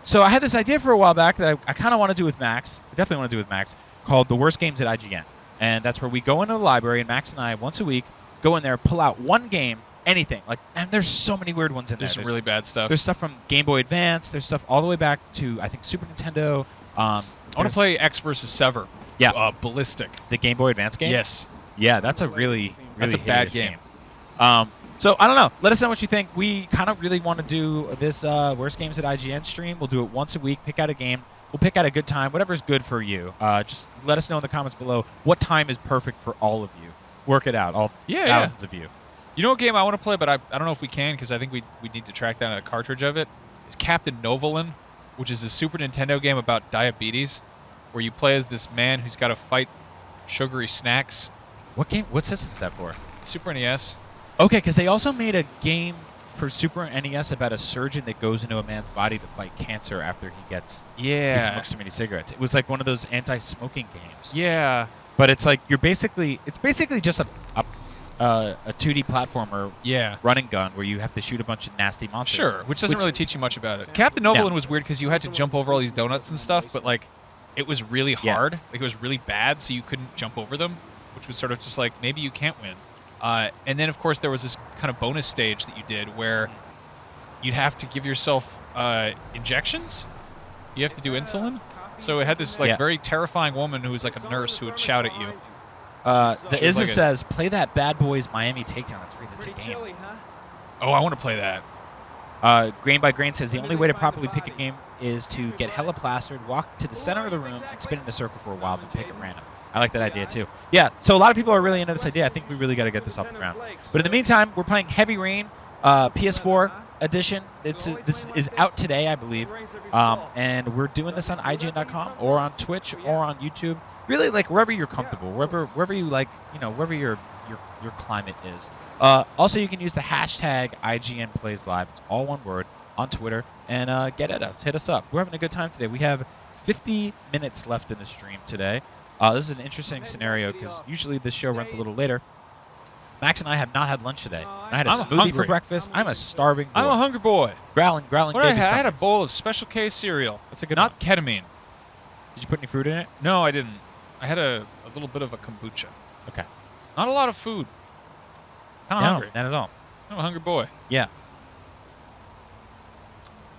So I had this idea for a while back that I kind of want to do with Max. I definitely want to do with Max, called The Worst Games at IGN. And that's where we go into the library, and Max and I, once a week, go in there, pull out one game, anything. And there's so many weird ones in there. There's some really bad stuff. There's stuff from Game Boy Advance. There's stuff all the way back to, I think, Super Nintendo. I want to play X versus Sever. Yeah. Ballistic. The Game Boy Advance game? Yes. Yeah, that's a really That's a bad hideous game. So, I don't know. Let us know what you think. We kind of really want to do this Worst Games at IGN stream. We'll do it once a week, pick out a game. We'll pick out a good time, whatever's good for you. Just let us know in the comments below what time is perfect for all of you. Work it out, all thousands of you. You know what game I want to play, but I don't know if we can because I think we need to track down a cartridge of it. It's Captain Novolin, which is a Super Nintendo game about diabetes, where you play as this man who's got to fight sugary snacks. What game? What system is that for? Super NES. Okay, because they also made a game for Super NES about a surgeon that goes into a man's body to fight cancer after he smokes too many cigarettes. It was like one of those anti-smoking games. Yeah. But it's like it's basically just a 2D platformer, run and gun where you have to shoot a bunch of nasty monsters. Sure, which doesn't really teach you much about it. Captain Novolin was weird because you had to jump over all these donuts and stuff, but like it was really hard. Like it was really bad, so you couldn't jump over them, which was sort of just like maybe you can't win. And then of course there was this kind of bonus stage that you did where you'd have to give yourself injections. You have to do insulin. So it had this like very terrifying woman who was like a nurse who would shout at you. The Izza says, play that Bad Boys Miami Takedown. That's free. That's a game. Oh, I want to play that. Grain by Grain says, the only way to properly pick a game is to get hella plastered, walk to the center of the room, and spin in a circle for a while, then pick at random. I like that idea, too. Yeah, so a lot of people are really into this idea. I think we really got to get this off the ground. But in the meantime, we're playing Heavy Rain, PS4 edition. This is out today, I believe. And we're doing this on IGN.com or on Twitch or on YouTube. Really, like, wherever you're comfortable, wherever you like, wherever your climate is. Also, you can use the hashtag IGN Plays Live. It's all one word on Twitter. And get at us. Hit us up. We're having a good time today. We have 50 minutes left in the stream today. This is an interesting scenario because usually this show runs a little later. Max and I have not had lunch today. I had a smoothie for breakfast. I'm a starving boy. I'm a hungry boy. Growling What baby I had a stomachs. bowl of Special K cereal. That's a good Not ketamine. Did you put any fruit in it? No, I didn't. I had a little bit of a kombucha. Okay. Not a lot of food. Kind of hungry. Not at all. I'm a hungry boy. Yeah.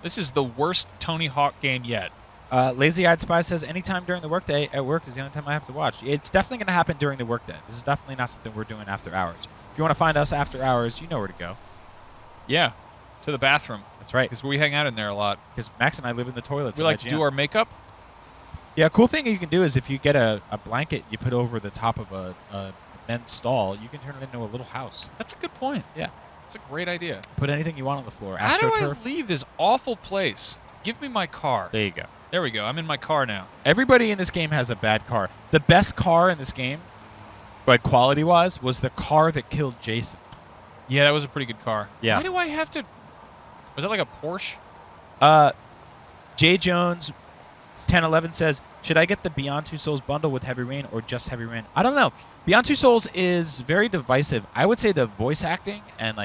This is the worst Tony Hawk game yet. Lazy Eyed Spy says, anytime during the workday at work is the only time I have to watch. It's definitely going to happen during the workday. This is definitely not something we're doing after hours. If you want to find us after hours, you know where to go. Yeah, to the bathroom. That's right. Because we hang out in there a lot. Because Max and I live in the toilets. We like to do our makeup. Yeah, cool thing you can do is if you get a blanket you put over the top of a men's stall, you can turn it into a little house. That's a good point. Yeah. That's a great idea. Put anything you want on the floor. How do I AstroTurf. leave this awful place? Give me my car. There you go. There we go. I'm in my car now. Everybody in this game has a bad car. The best car in this game, like quality-wise, was the car that killed Jason. Yeah, that was a pretty good car. Yeah. Why do I have to... Was that like a Porsche? Jay Jones 1011 says, Should I get the Beyond Two Souls bundle with Heavy Rain or just Heavy Rain? I don't know. Beyond Two Souls is very divisive. I would say the voice acting and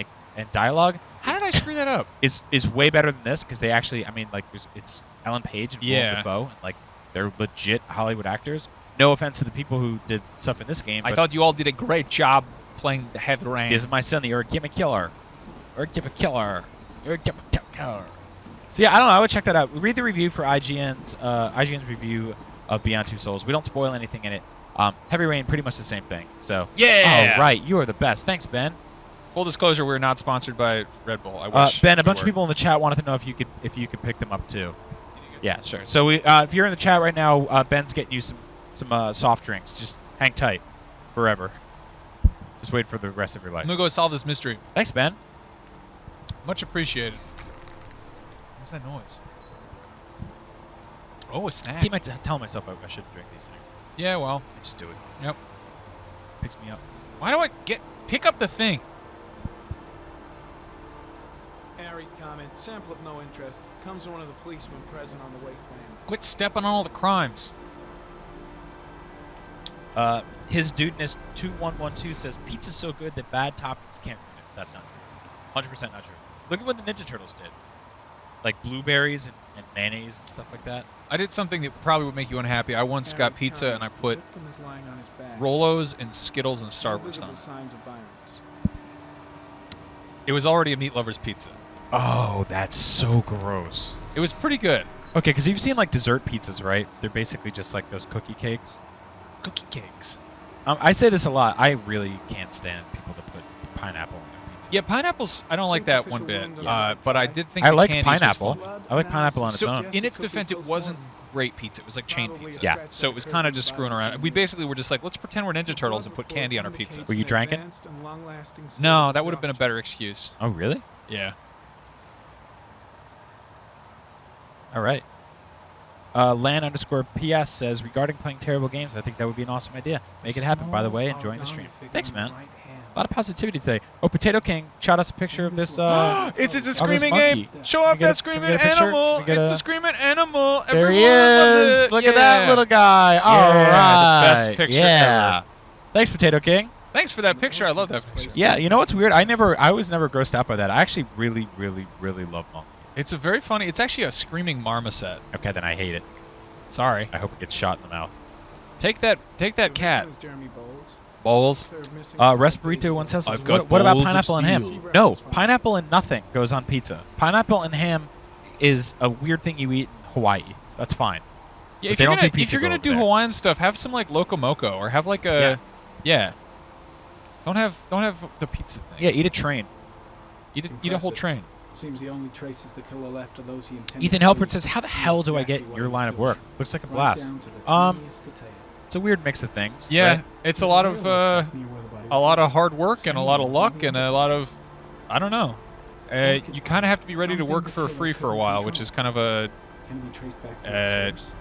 dialogue. How did I screw that up? Is way better than this because they actually, I mean, like it's Ellen Page and Willem Dafoe, and like they're legit Hollywood actors. No offense to the people who did stuff in this game. I thought you all did a great job playing the Heavy Rain. This is my son, the Origami Killer. Origami Killer. Origami Killer. So yeah, I don't know. I would check that out. Read the review for IGN's review of Beyond Two Souls. We don't spoil anything in it. Heavy Rain, pretty much the same thing. So yeah. Oh right, you are the best. Thanks, Ben. Full disclosure, we're not sponsored by Red Bull. I wish Ben, a bunch we of were. people in the chat wanted to know if you could pick them up too. Yeah, sure. So we, if you're in the chat right now, Ben's getting you some soft drinks. Just hang tight, forever. Just wait for the rest of your life. I'm gonna go solve this mystery. Thanks, Ben. Much appreciated. What's that noise? Oh, a snack. I keep telling myself I shouldn't drink these things. Yeah, well, I just do it. Yep. Picks me up. Why do I pick up the thing? Harry comment. Sample of no interest. Comes from one of the policemen present on the wasteland. Quit stepping on all the crimes. His dudeness 2112 says pizza's so good that bad toppings can't ruin it. That's not true. 100% not true. Look at what the Ninja Turtles did. Like blueberries and mayonnaise and stuff like that. I did something that probably would make you unhappy. I once got pizza and I put Victim is lying on his back. Rolos and Skittles and Starburst Visible on. signs of violence. It was already a meat lover's pizza. Oh, that's so gross. It was pretty good. Okay, because you've seen like dessert pizzas, right? They're basically just like those cookie cakes. Cookie cakes. I say this a lot. I really can't stand people that put pineapple on their pizza. Yeah, pineapples, I don't like that one bit. But I did think I the like candy's just pineapple. fun. I like pineapple on its So own. in its defense, it wasn't great pizza. It was like chain pizza. Yeah. So it was kind of just screwing around. We basically were just like, let's pretend we're Ninja Turtles and put candy on our pizza. Were you drinking? No, that would have been a better excuse. Oh, really? Yeah. All right. Lan_PS says, regarding playing terrible games, I think that would be an awesome idea. Make it happen, by the way. Enjoying the stream. Thanks, man. A lot of positivity today. Oh, Potato King shot us a picture of this. It's a of this screaming monkey. game. Show Can off we get that a screaming picture? animal. Can we get It's a- the screaming animal. There Everyone he loves is. it. Look at that Yeah. little guy. All Yeah, right. the best picture yeah. ever. Thanks, Potato King. Thanks for that picture. I love that picture. Yeah, you know what's weird? I was never grossed out by that. I actually really, really, really love monkeys. It's a very funny. It's actually a screaming marmoset. Okay, then I hate it. Sorry. I hope it gets shot in the mouth. Take that cat. Jeremy Bowles. Bowls. Respirito one says, I've got what about bowls of pineapple and ham? steel. No, pineapple and nothing goes on pizza. Pineapple and ham is a weird thing you eat in Hawaii. That's fine. Yeah, But if they you're don't gonna do pizza if you're go gonna over do there. Hawaiian stuff, have some like loco moco or have like a yeah. Don't have the pizza thing. Yeah, eat a train. Eat a whole train. Seems the only traces the killer left are those he intended. Ethan to Helpert leave. says, how the hell do I get Exactly what your he line was of work? doing. Looks like a Right blast. down to the tiniest detail. It's a weird mix of things. Yeah, right? it's a There's lot real of truck near where the body a was lot found. of hard work and a lot of Someone's luck on the and a other lot of I don't know. You kind of have to be ready to Something work the for killer free for a couldn't while, control. which is kind of a Can be traced back to uh, its source.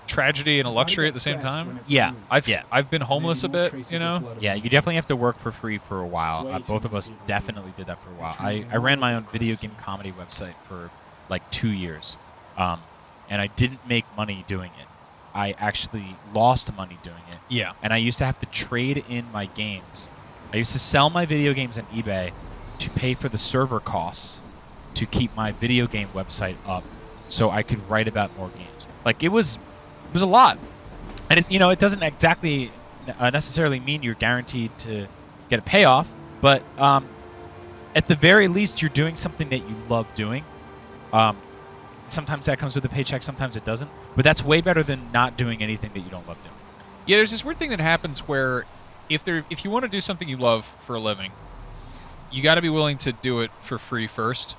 tragedy and a The body luxury got at the same scratched time. when it Yeah. moved. I've been homeless a Maybe more bit, traces you of know. blood Yeah, around. you definitely have to work for free for a while. Way Both too of many us people definitely did that for a while. treating I ran my own everyone video crazy. game comedy website for like 2 years. And I didn't make money doing it. I actually lost money doing it. Yeah. And I used to have to trade in my games. I used to sell my video games on eBay to pay for the server costs to keep my video game website up so I could write about more games. Like it was a lot. And it doesn't exactly necessarily mean you're guaranteed to get a payoff, but at the very least you're doing something that you love doing. Sometimes that comes with a paycheck, sometimes it doesn't. But that's way better than not doing anything that you don't love doing. Yeah, there's this weird thing that happens where if you want to do something you love for a living, you got to be willing to do it for free first,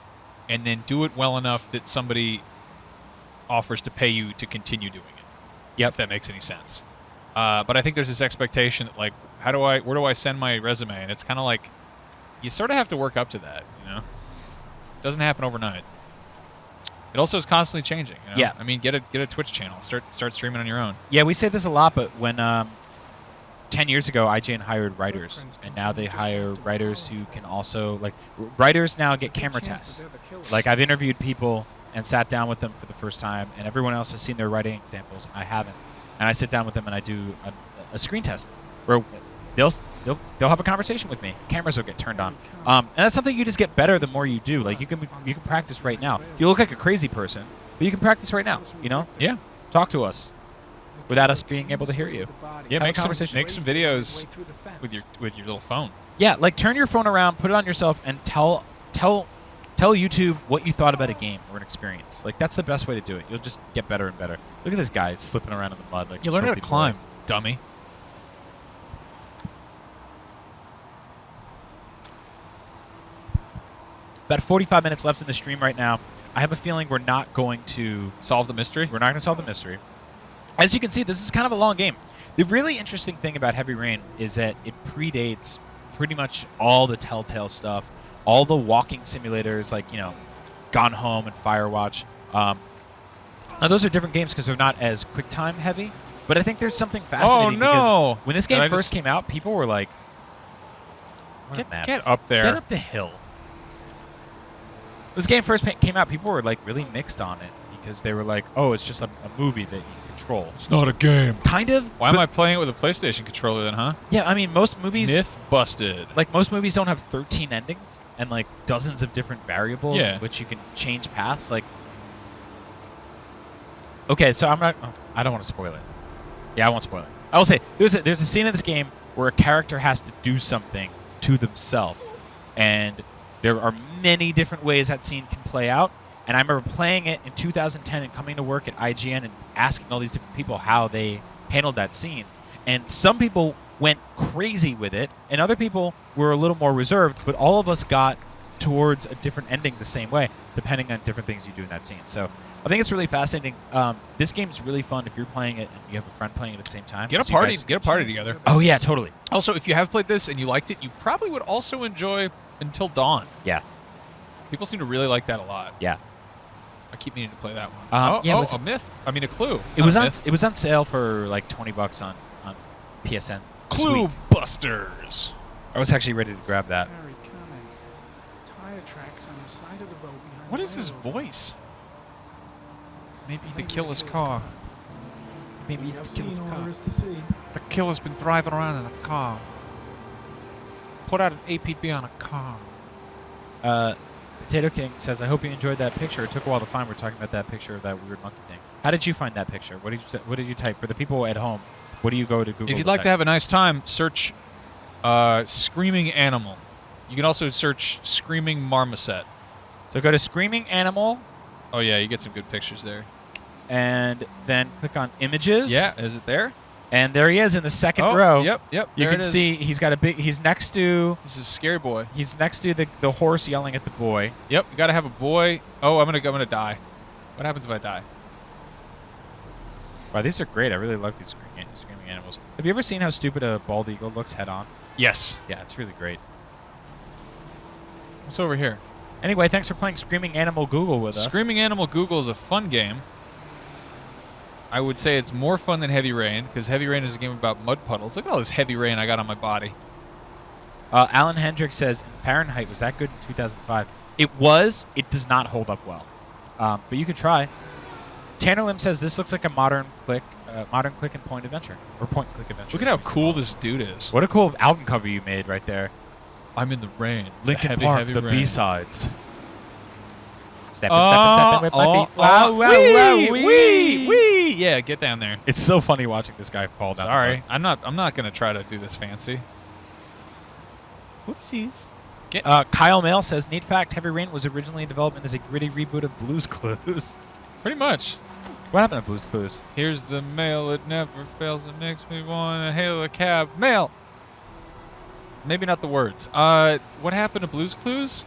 and then do it well enough that somebody offers to pay you to continue doing it. Yep, if that makes any sense. But I think there's this expectation that like, where do I send my resume? And it's kind of like you sort of have to work up to that. It doesn't happen overnight. It also is constantly changing. Yeah. I mean, get a Twitch channel. Start streaming on your own. Yeah, we say this a lot, but when 10 years ago, IGN hired writers, and now they hire writers who can also, like, writers now get camera tests. Like, I've interviewed people and sat down with them for the first time, and everyone else has seen their writing examples. I haven't. And I sit down with them and I do a screen test where they'll have a conversation with me. Cameras will get turned on, and that's something you just get better the more you do. Like you can practice right now. You look like a crazy person, but you can practice right now. You know? Yeah. Talk to us without us being able to hear you. Yeah, Have a make some conversation. videos with your little phone. Yeah, like turn your phone around, put it on yourself, and tell YouTube what you thought about a game or an experience. Like that's the best way to do it. You'll just get better and better. Look at this guy slipping around in the mud. Like You learn how to filthy boy. climb, dummy. About 45 minutes left in the stream right now. I have a feeling we're not going to solve the mystery. We're not going to solve the mystery. As you can see, this is kind of a long game. The really interesting thing about Heavy Rain is that it predates pretty much all the Telltale stuff, all the walking simulators like, you know, Gone Home and Firewatch. Now, those are different games because they're not as QuickTime heavy, but I think there's something fascinating because when this game first came out, people were like, get up there. Get up the hill. This game first came out, people were like really mixed on it because they were like, oh, it's just a movie that you control. It's not a game. Kind of. Why am I playing it with a PlayStation controller then, huh? Yeah, I mean, most movies... Myth busted. Like, most movies don't have 13 endings and, like, dozens of different variables in which you can change paths. Like, okay, so I'm not... Oh, I don't want to spoil it. Yeah, I won't spoil it. I will say, there's a scene in this game where a character has to do something to themselves. And there are many different ways that scene can play out. And I remember playing it in 2010 and coming to work at IGN and asking all these different people how they handled that scene. And some people went crazy with it, and other people were a little more reserved, but all of us got towards a different ending the same way, depending on different things you do in that scene. So I think it's really fascinating. This game is really fun if you're playing it and you have a friend playing it at the same time. Get a party together. Oh, yeah, totally. Also, if you have played this and you liked it, you probably would also enjoy Until Dawn. Yeah. People seem to really like that a lot. Yeah. I keep meaning to play that one. Yeah, a myth. I mean, a clue. It was on sale for like $20 on PSN. Clue Busters. I was actually ready to grab that. Very cunning. Tire tracks on the side of the road behind What the is his railroad. voice? Maybe the killer's car. Maybe it's the killer's car. To see. The killer's been driving around in a car. Put out an APB on a car. Potato King says, I hope you enjoyed that picture. It took a while to find. We're talking about that picture of that weird monkey thing. How did you find that picture? What did you type? For the people at home, what do you go to Google? If you'd like to have a nice time, search Screaming Animal. You can also search Screaming Marmoset. So go to Screaming Animal. Oh, yeah, you get some good pictures there. And then click on Images. Yeah, is it there? And there he is in the second row. Yep. You can see he's got he's next to... This is Scary Boy. He's next to the horse yelling at the boy. Yep, you got to have a boy. Oh, I'm gonna die. What happens if I die? Wow, these are great. I really love these screaming animals. Have you ever seen how stupid a bald eagle looks head on? Yes. Yeah, it's really great. What's over here? Anyway, thanks for playing Screaming Animal Google with us. Screaming Animal Google is a fun game. I would say it's more fun than Heavy Rain, because Heavy Rain is a game about mud puddles. Look at all this heavy rain I got on my body. Alan Hendrick says, Fahrenheit, was that good in 2005? It was. It does not hold up well. But you could try. Tanner Lim says, this looks like a modern click and point adventure. Or point-and-click adventure. Look at how cool this dude is. What a cool album cover you made right there. I'm in the rain. Linkin the Park, heavy the rain. B-sides. Stepping with my feet. Wow, wee. Yeah, get down there. It's so funny watching this guy fall down. Sorry, I'm not gonna try to do this fancy. Whoopsies. Kyle Mail says, neat fact, Heavy Rain was originally in development as a gritty reboot of Blue's Clues. Pretty much. What happened to Blue's Clues? Here's the mail, it never fails. It makes me want to hail a cab. Mail. Maybe not the words. What happened to Blue's Clues?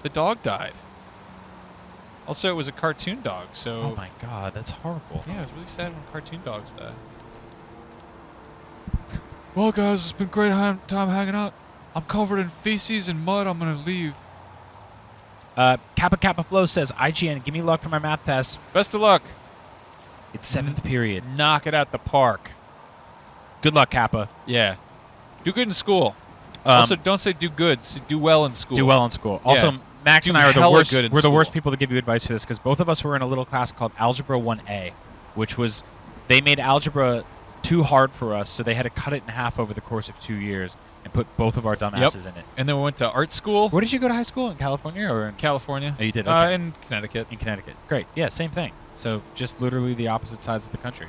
The dog died. Also, it was a cartoon dog, so... Oh my god, that's horrible. Yeah, it was really sad when cartoon dogs die. Well, guys, it's been a great time hanging out. I'm covered in feces and mud. I'm going to leave. Kappa Kappa Flow says, IGN, give me luck for my math test. Best of luck. It's 7th period. Knock it out the park. Good luck, Kappa. Yeah. Do good in school. Also, don't say do good. Say do well in school. Do well in school. Also, Max and Dude, I are the hella worst. good in We're the worst school. people to give you advice for this because both of us were in a little class called Algebra 1A, which was they made algebra too hard for us, so they had to cut it in half over the course of 2 years and put both of our dumbasses in it. And then we went to art school. Where did you go to high school? In California or in California. Oh, you did. Okay. In Connecticut. In Connecticut. Great. Yeah, same thing. So just literally the opposite sides of the country,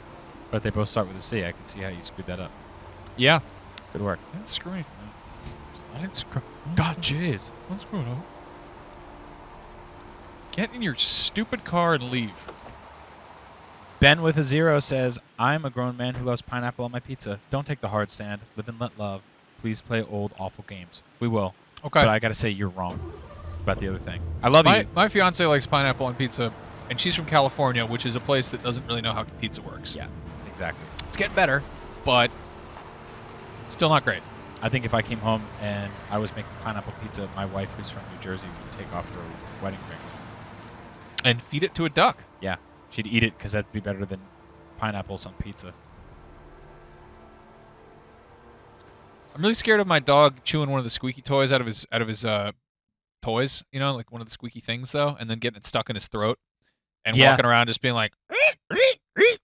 but they both start with a C. I can see how you screwed that up. Yeah. Good work. I didn't screw anything up. I didn't screw. God, jeez. Don't screw it up. Get in your stupid car and leave. Ben with a 0 says, I'm a grown man who loves pineapple on my pizza. Don't take the hard stand. Live and let love. Please play old, awful games. We will. Okay. But I got to say, you're wrong about the other thing. I love you. My fiance likes pineapple on pizza, and she's from California, which is a place that doesn't really know how pizza works. Yeah, exactly. It's getting better, but still not great. I think if I came home and I was making pineapple pizza, my wife, who's from New Jersey, would take off her wedding ring. And feed it to a duck. Yeah. She'd eat it because that'd be better than pineapples on pizza. I'm really scared of my dog chewing one of the squeaky toys out of his toys, you know, like one of the squeaky things though, and then getting it stuck in his throat and walking around just being like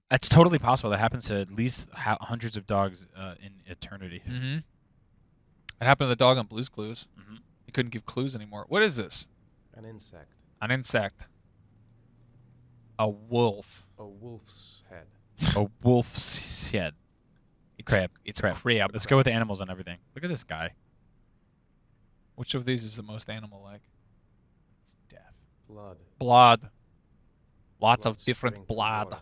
That's totally possible. That happens to at least hundreds of dogs in eternity. Mm-hmm. It happened to the dog on Blue's Clues. Mm-hmm. He couldn't give clues anymore. What is this? An insect. An insect. A wolf. A wolf's head. A wolf's head. Crab. It's crab. a crab. Let's go with the animals and everything. Look at this guy. Which of these is the most animal-like? It's death. Blood. Blood. Lots of Blood different spraying from blood. water.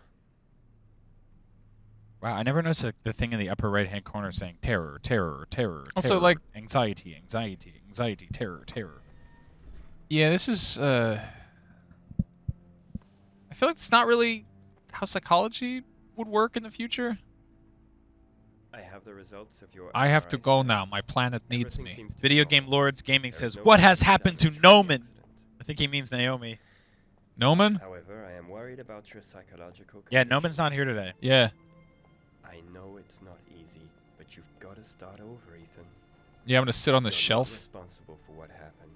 Wow, I never noticed the thing in the upper right-hand corner saying terror, terror, terror, Also, terror, like- anxiety, anxiety, anxiety, terror, terror. Yeah, this is, I feel like it's not really how psychology would work in the future. I have the results of your I have to MRI go scans. now. My planet needs Everything me. seems to be Video normal. Game Lords Gaming There says, is no what has sign of happened to damage from the Noman? accident. I think he means Naomi. Noman? However, I am worried about your psychological Yeah, condition. Noman's not here today. Yeah. I know it's not easy, but you've got to start over, Ethan. Yeah, I'm going to sit on the You're not shelf. responsible for what happened.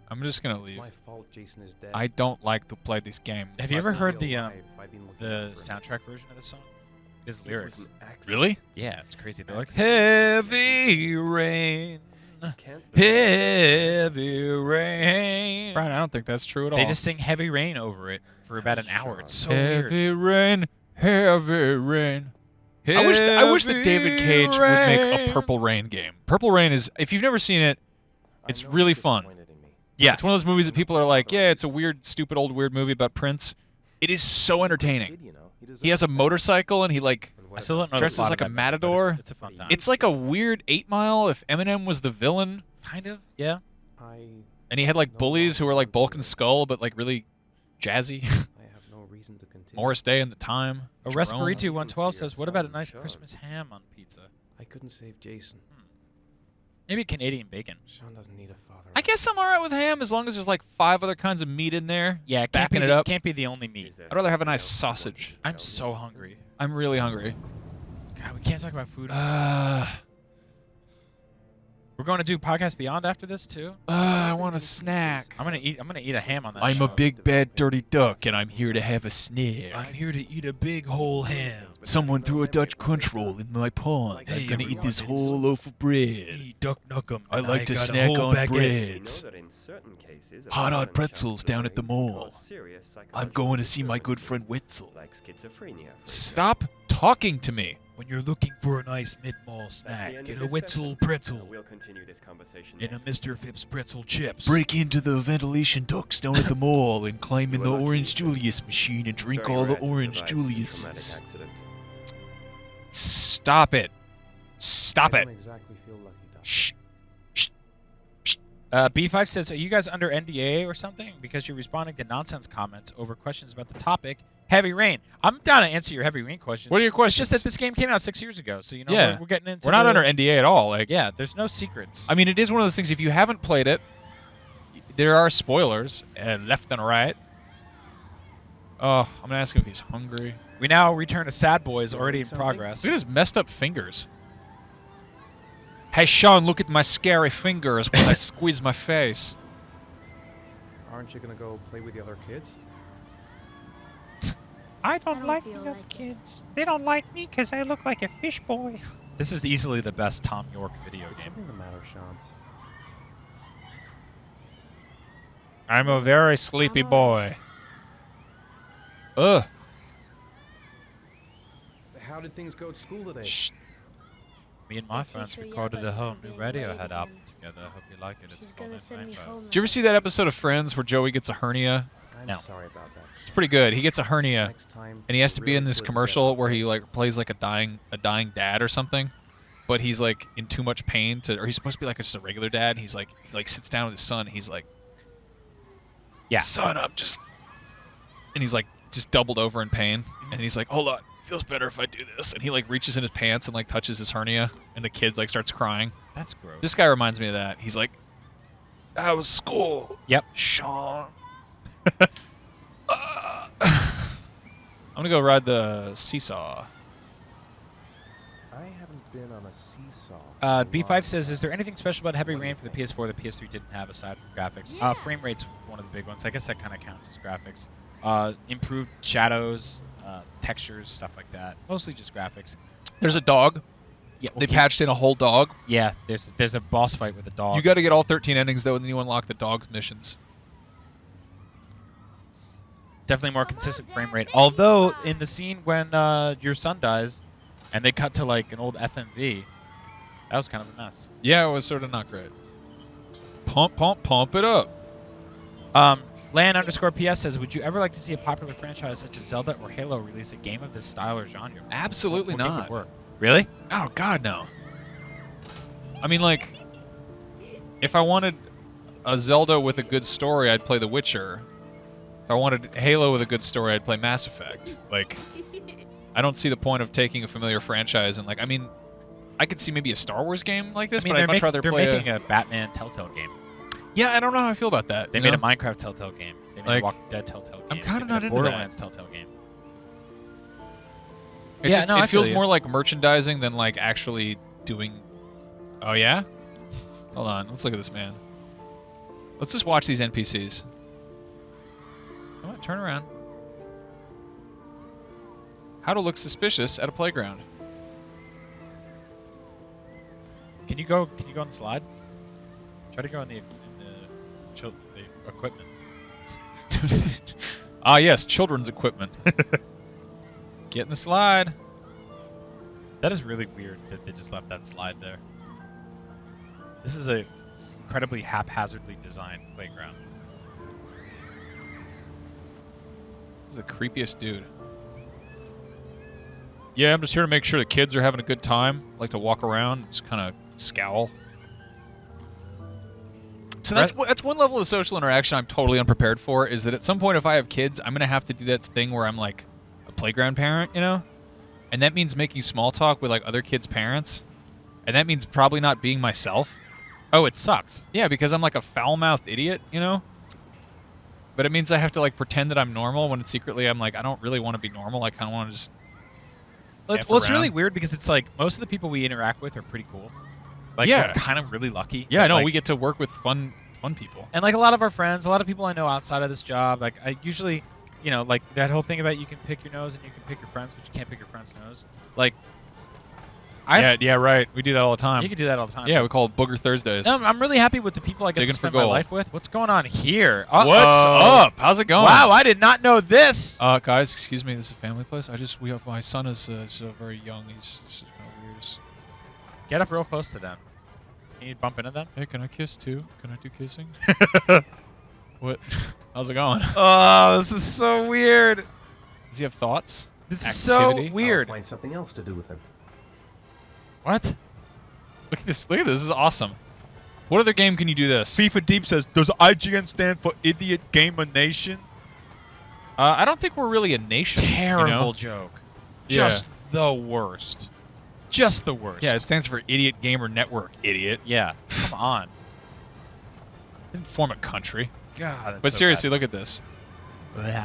I'm just going to It's leave. my fault Jason is dead. I don't like to play this game. Have you If ever I'd heard be the alive, I'd been looking the out for him. soundtrack version of this song? His It was lyrics. an accident. Really? Yeah, it's crazy. They're like, heavy rain, Can't believe heavy rain. Brian, I don't think that's true at all. They just sing heavy rain over it for about an hour. It's so weird. heavy rain, heavy rain. I wish that David Cage would make a Purple Rain game. Purple Rain is, if you've never seen it, I it's know really he's fun. disappointed in me. Yeah, It's one of those movies that people are like, yeah, it's a weird, stupid, old, weird movie about Prince. It is so entertaining. Kid, you know, He has a motorcycle and he like And I what still about don't know. the dresses plot like of a that movie, but matador. It's a fun time. it's like a weird 8 Mile if Eminem was the villain, kind of, yeah. I and he had like No bullies who were like longer Bulk and want to Skull, but like really jazzy. I have no reason to continue. Morris Day in the time. A Jerome. Respiritu 112 says, "What about a yourself nice in charge. Christmas ham on pizza? I couldn't save Jason. Maybe Canadian bacon." Sean doesn't need a father. I guess I'm alright with ham as long as there's like 5 other kinds of meat in there. Yeah, it can't backing be it the, up. Can't be the only meat. Is there I'd rather have a something nice else you wanted sausage. to I'm tell me, so Ethan? hungry. I'm really hungry. God, we can't talk about food. Uh, We're going to do Podcast Beyond after this too. I want a snack. I'm gonna eat a ham on that. I'm show. a big bad dirty duck and I'm here to have a snack. I'm here to eat a big whole ham. Someone threw a Dutch crunch roll in my pond. Hey, I'm gonna eat this everyone, whole loaf of bread. Eat duck nukem. I and like to got a snack whole on baguette. We know breads. that in certain cases, a Hot violent pretzels child down at the brain can mall. cause serious I'm psychological going to see my good friend disturbances, Witzel. like schizophrenia, for Stop talking to me. When you're looking for a nice mid-mall That's the snack, end get of a this Witzel session. pretzel We'll continue this conversation and a next. Mr. Phipps pretzel chips. Break into the ventilation ducts down at the mall and climb in You the were lucky, Orange Ethan. Julius machine and drink Very all the rare to Orange survive such a traumatic Juliuses. accident. Stop it. Stop I it. don't exactly feel lucky, Doc. Shh. B5 says, are you guys under NDA or something? Because you're responding to nonsense comments over questions about the topic, Heavy Rain. I'm down to answer your Heavy Rain questions. What are your It's questions? just that this game came out 6 years ago, so, you know, Yeah. we're getting into We're not the- under NDA at all. Like, Yeah, there's no secrets. I mean, it is one of those things. If you haven't played it, there are spoilers left and right. Oh, I'm gonna ask him if he's hungry. We now return to Sad Boys, already in something? progress. Look at his messed up fingers. Hey, Sean, look at my scary fingers when I squeeze my face. aren't you gonna go play with the other kids? I don't like feel the other like it. kids. They don't like me because I look like a fish boy. This is easily the best Tom York video Is game. something the matter, Sean? I'm a very sleepy boy. Ugh. How did things go at school today? Shh. Me and my The friends teacher recorded yelled a at me whole for new being Radiohead late album again. together. I hope you like it. It's She's called gonna send me home. Did you ever see that episode of Friends where Joey gets a hernia? I'm No. sorry about that. It's pretty good. He gets a hernia, Next time, and he has to be really in this put it commercial together. where he like plays like a dying dad or something. But he's like in too much pain to, or he's supposed to be like just a regular dad. He's like, he like sits down with his son. He's like, Yeah. son, I'm just, and he's like just doubled over in pain. And he's like, hold on, feels better if I do this. And he like reaches in his pants and like touches his hernia, and the kid like starts crying. That's gross. This guy reminds me of that. He's like, how was school? Yep. Sean. I'm gonna go ride the seesaw. I haven't been on a seesaw. B5 says, is there anything special about Heavy Rain for the PS4 the PS3 didn't have aside from graphics? Yeah. Frame rate's one of the big ones. I guess that kind of counts as graphics. Improved shadows, textures, stuff like that. Mostly just graphics. There's a dog. Yeah, They patched in a whole dog. Yeah, there's a boss fight with a dog. You got to get all 13 endings though, and then you unlock the dog's missions. Definitely more consistent frame rate. Although in the scene when your son dies, and they cut to like an old FMV, that was kind of a mess. Yeah, it was sort of not great. Pump it up. Lan_PS says, would you ever like to see a popular franchise such as Zelda or Halo release a game of this style or genre? Absolutely What game would not. work? Really? Oh God, no. I mean, like, if I wanted a Zelda with a good story, I'd play The Witcher. If I wanted Halo with a good story, I'd play Mass Effect. Like, I don't see the point of taking a familiar franchise and like, I mean, I could see maybe a Star Wars game like this, but I'd much rather they're play making a Batman Telltale game. Yeah, I don't know how I feel about that. They you made know? a Minecraft Telltale game. They made Like, a Walking Dead Telltale game. I'm kinda They made not a into that. Borderlands Telltale game. It Yeah, just, no, I it feels feel you. more like merchandising than like actually doing. Oh yeah? Hold on, let's look at this man. Let's just watch these NPCs. Come on, turn around. How to look suspicious at a playground. Can you go on the slide? Try to go on the equipment. Ah yes, children's equipment. Get in the slide. That is really weird that they just left that slide there. This is a incredibly haphazardly designed playground. This is the creepiest dude. Yeah, I'm just here to make sure the kids are having a good time. Like to walk around, just kind of scowl. So that's one level of social interaction I'm totally unprepared for. Is that at some point, if I have kids, I'm gonna have to do that thing where I'm like a playground parent, you know, and that means making small talk with like other kids' parents, and that means probably not being myself. Oh, it sucks. Yeah, because I'm like a foul-mouthed idiot, you know. But it means I have to like pretend that I'm normal when secretly I'm like I don't really want to be normal. I kind of want to just. Well, it's really weird because it's like most of the people we interact with are pretty cool. Like, Yeah. we're kind of really lucky. Yeah, no, Like, we get to work with fun people. And like a lot of our friends, a lot of people I know outside of this job, like I usually, you know, like that whole thing about you can pick your nose and you can pick your friends, but you can't pick your friend's nose. Like, Yeah, right. We do that all the time. You can do that all the time. Yeah, we call it Booger Thursdays. No, I'm really happy with the people I get Digging to for spend my gold. life with. What's going on here? What's up? How's it going? Wow, I did not know this. Guys, excuse me. This is a family place. We have my son is very young. He's kind of weird. Get up real close to them. Can you bump into them? Hey, can I kiss too? Can I do kissing? What? How's it going? Oh, this is so weird. Does he have thoughts? This is Activity? so weird. I'll find something else to do with him. What? Look at this. Look at this. This is awesome. What other game can you do this? FIFA Deep says, does IGN stand for Idiot Gamer Nation? I don't think we're really a nation. Terrible you know? joke. Yeah. Just the worst. Just the worst. Yeah, it stands for Idiot Gamer Network, idiot. Yeah. Come on. Didn't form a country. God. That's But so seriously, bad. look at this. Whoa,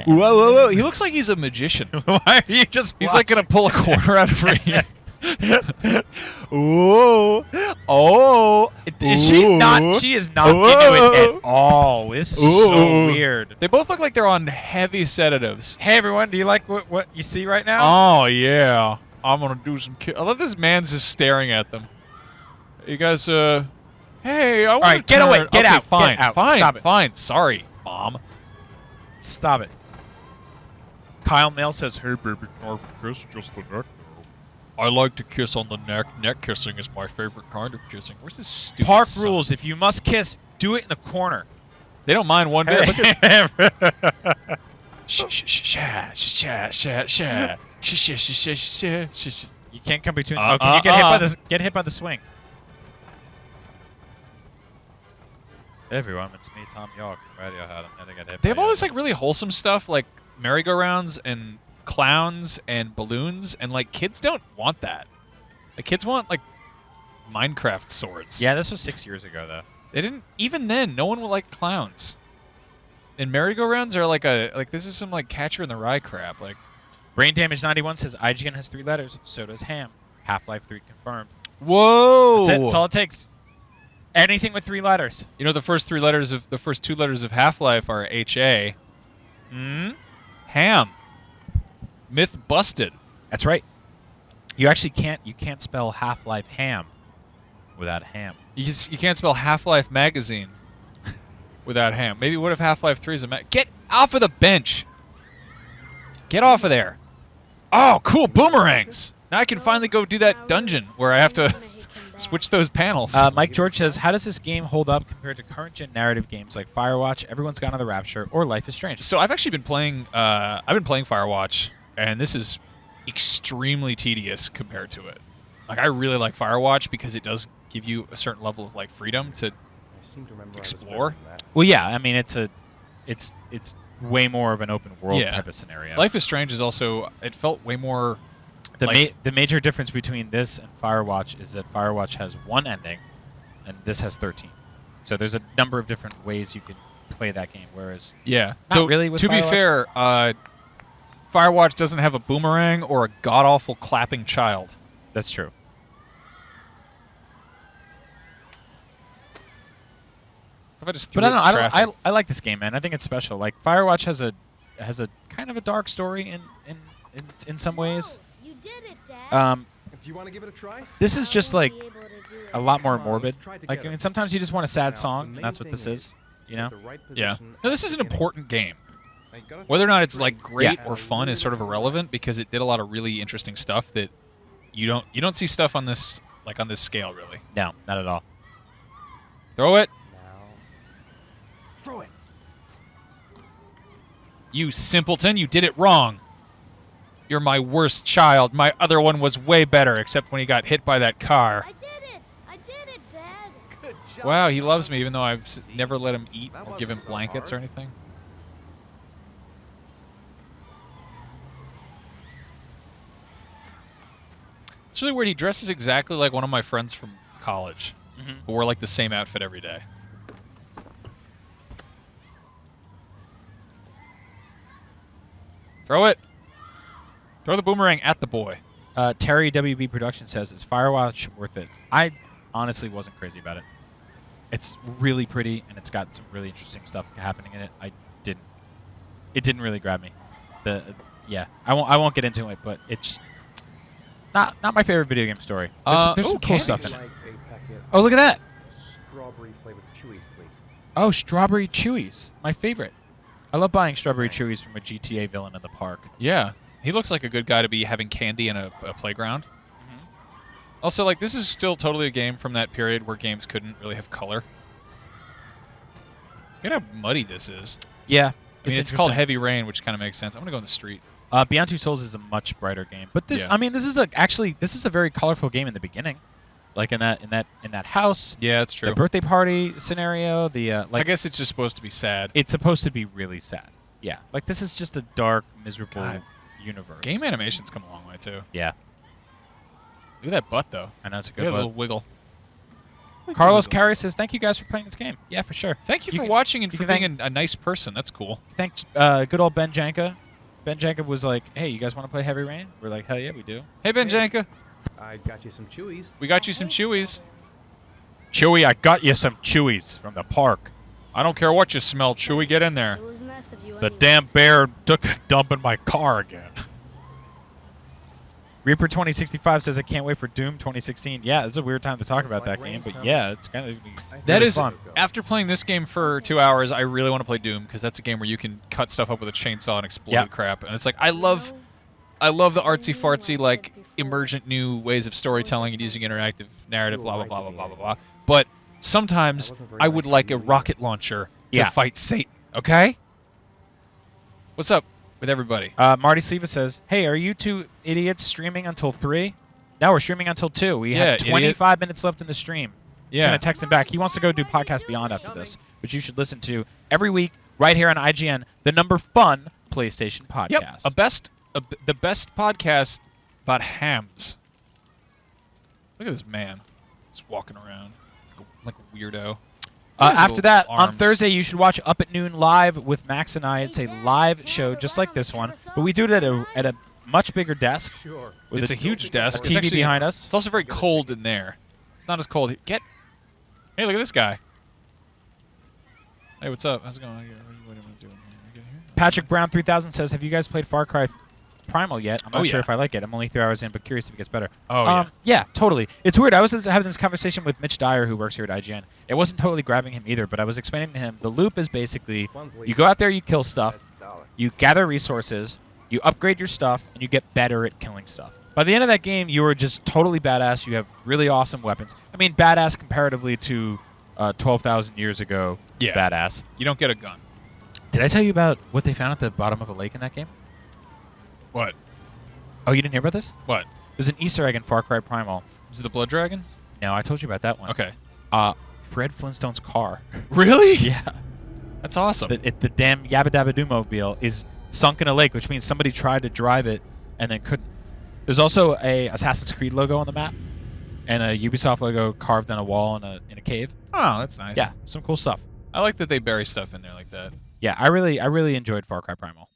Whoa, whoa, whoa. He looks like he's a magician. Why are you just He's like going to pull a corner out of her ear. Ooh. Oh. Is she not? She is not into it at all. This is so weird. They both look like they're on heavy sedatives. Hey, everyone. Do you like what you see right now? Oh, yeah. I'm going to do some... I love this man's just staring at them. You guys, Hey, I want to right, get away. Get out. Fine. Get out. Fine. Stop it. Fine. Sorry, Mom. Stop it. Kyle Mail says, "Hey, baby, can I kiss just the neck?" I like to kiss on the neck. Neck kissing is my favorite kind of kissing. Where's this stupid Park son? rules. If you must kiss, do it in the corner. They don't mind one bit. Look at You can't come between. Oh, can you get hit by the swing? Everyone, it's me, Tom York, Radiohead. They have all this like really wholesome stuff, like merry-go-rounds and clowns and balloons, and like kids don't want that. The kids want like Minecraft swords. Yeah, this was 6 years ago though. They didn't even then. No one would like clowns. And merry-go-rounds are like this is some like Catcher in the Rye crap. Like Brain Damage 91 says IGN has 3 letters. So does Ham. Half-Life 3 confirmed. Whoa! That's it. That's all it takes. Anything with 3 letters. You know the first 2 letters of Half-Life are H-A. Ham. Myth busted. That's right. You actually can't spell Half-Life ham without ham. You can't spell Half-Life magazine without ham. Maybe what if Half-Life 3 is a Get off of the bench. Get off of there. Oh, cool boomerangs. Now I can finally go do that dungeon where I have to switch those panels. Mike George says, how does this game hold up compared to current-gen narrative games like Firewatch, Everyone's Gone on the Rapture, or Life is Strange? So I've actually been playing Firewatch, and this is extremely tedious compared to it. Like, I really like Firewatch because it does give you a certain level of like freedom to explore. Well, yeah, I mean it's way more of an open world type of scenario. Life is Strange is also, it felt way more. The major difference between this and Firewatch is that Firewatch has 1 ending, and this has 13. So there's a number of different ways you can play that game. Whereas not really. With to be fair, Firewatch doesn't have a boomerang or a god awful clapping child. That's true. If I just but I don't know. I like this game, man. I think it's special. Like Firewatch has a kind of a dark story in some ways. You did it, Dad. Do you want to give it a try? This is just like a lot more morbid. Like, I mean, sometimes you just want a sad song, and that's what this is. You know? Yeah. No, this is an important game. Whether or not it's like great or fun is sort of irrelevant because it did a lot of really interesting stuff that you don't see stuff on this scale really. No, not at all. Throw it. Throw it. You simpleton, you did it wrong. You're my worst child. My other one was way better, except when he got hit by that car. I did it, Dad. Good job. Wow, he loves me even though I've never let him eat or give him blankets or anything. It's really weird. He dresses exactly like one of my friends from college who wore like the same outfit every day. Throw it. Throw the boomerang at the boy. Terry WB Production says, is Firewatch worth it? I honestly wasn't crazy about it. It's really pretty, and it's got some really interesting stuff happening in it. It didn't really grab me. I won't get into it, but it's just not my favorite video game story. There's some cool stuff in it. Oh, look at that. Strawberry flavored Chewies, please. Oh, Strawberry Chewies. My favorite. I love buying Strawberry Chewies from a GTA villain in the park. Yeah. He looks like a good guy to be having candy in a playground. Also, like, this is still totally a game from that period where games couldn't really have color. Look at how muddy this is. Yeah. I mean, it's called Heavy Rain, which kind of makes sense. I'm going to go in the street. Beyond Two Souls is a much brighter game. But this, I mean, this is a very colorful game in the beginning. Like in that house. Yeah, it's true. The birthday party scenario. I guess it's just supposed to be sad. It's supposed to be really sad. Yeah. Like, this is just a dark, miserable universe. Game animations come a long way, too. Yeah. Look at that butt, though. I know, it's a good butt. butt. A little wiggle. Carlos Carey says, thank you guys for playing this game. Yeah, for sure. Thank you for watching and for being a nice person. That's cool. Thanks, good old Ben Janka. Ben Janka was like, hey, you guys want to play Heavy Rain? We're like, hell yeah, we do. Hey, Ben Janka. I got you some Chewies. We got you some Chewies. Chewy, I got you some Chewies from the park. I don't care what you smell, Chewy. Get in there. It was nice of you The anyway. damn bear took a dump in my car again. Reaper 2065 says I can't wait for Doom 2016. Yeah, it's a weird time to talk about that game, but yeah, it's kind of That is fun. after playing this game for 2 hours, I really want to play Doom because that's a game where you can cut stuff up with a chainsaw and explode Yeah. crap. And it's like I love the artsy fartsy like emergent new ways of storytelling and using interactive narrative, blah blah blah blah blah blah blah. But sometimes I would like a rocket launcher to fight Satan. Okay. What's up with everybody? Marty Sleva says, "Hey, are you two idiots streaming until 3? No, we're streaming until 2. We have 25 minutes left in the stream." Yeah. He's gonna text him back. He wants to go do Podcast Beyond after this, which you should listen to every week right here on IGN, the number fun PlayStation podcast. Yep, the best podcast about hams. Look at this man, just walking around like a weirdo. After that, on arms. Thursday, you should watch Up at Noon Live with Max and I. It's a live show just like this one, but we do it at a much bigger desk. Sure. With It's a huge desk. A It's TV actually- behind us. It's also very cold in there. It's not as cold. Hey, look at this guy. Hey, what's up? How's it going? What am I doing? Here? Patrick Brown 3000 says, "Have you guys played Far Cry Primal yet? I'm not sure yeah. if I like it. I'm only 3 hours in, but curious if it gets better." Oh, yeah. Yeah, totally. It's weird. I was having this conversation with Mitch Dyer, who works here at IGN. It wasn't totally grabbing him either, but I was explaining to him the loop is basically you go out there, you kill stuff, you gather resources, you upgrade your stuff, and you get better at killing stuff. By the end of that game, you are just totally badass. You have really awesome weapons. I mean, badass comparatively to 12,000 years ago. Yeah. Badass. You don't get a gun. Did I tell you about what they found at the bottom of a lake in that game? What? Oh, you didn't hear about this? What? There's an Easter egg in Far Cry Primal. Is it the Blood Dragon? No, I told you about that one. Okay. Fred Flintstone's car. Really? Yeah. That's awesome. The damn Yabba Dabba Doo mobile is sunk in a lake, which means somebody tried to drive it and then couldn't. There's also a Assassin's Creed logo on the map and a Ubisoft logo carved on a wall in a cave. Oh, that's nice. Yeah, some cool stuff. I like that they bury stuff in there like that. Yeah, I really enjoyed Far Cry Primal.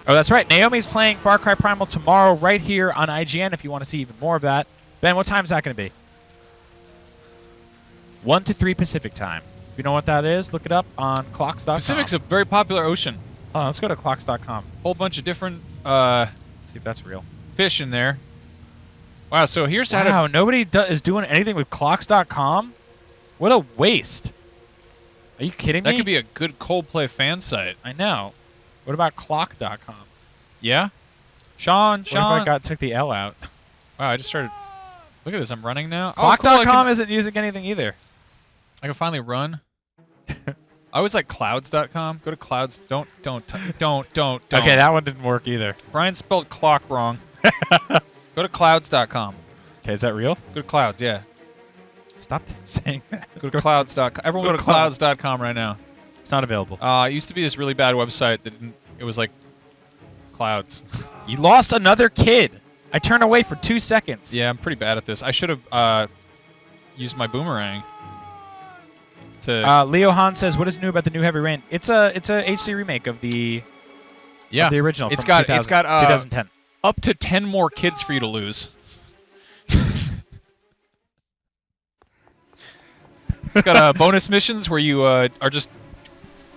Oh, that's right. Naomi's playing Far Cry Primal tomorrow right here on IGN if you want to see even more of that. Ben, what time is that going to be? 1 to 3 Pacific time. If you know what that is, look it up on clocks.com. Pacific's a very popular ocean. Oh, let's go to clocks.com. Whole bunch of different See if that's real. fish in there. Wow, so here's how Wow, to... nobody is doing anything with clocks.com? What a waste. Are you kidding me? That could be a good Coldplay fan site. I know. What about clock.com? Yeah? Sean. What if I took the L out? Wow, I just started... Look at this, I'm running now. Clock.com cool, isn't using anything either. I can finally run. I always like clouds.com. Go to clouds. Don't. Okay, that one didn't work either. Brian spelled clock wrong. Go to clouds.com. Okay, is that real? Go to clouds, yeah. Stop saying that. Go to clouds.com. Everyone go to clouds.com right now. It's not available. It used to be this really bad website that didn't, it was like clouds. You lost another kid. I turned away for 2 seconds. Yeah, I'm pretty bad at this. I should have used my boomerang. To Leo Han says, "What is new about the new Heavy Rain?" It's a HD remake of the of the original. It's from got 2010. Up to 10 more kids for you to lose. It's got bonus missions where you are just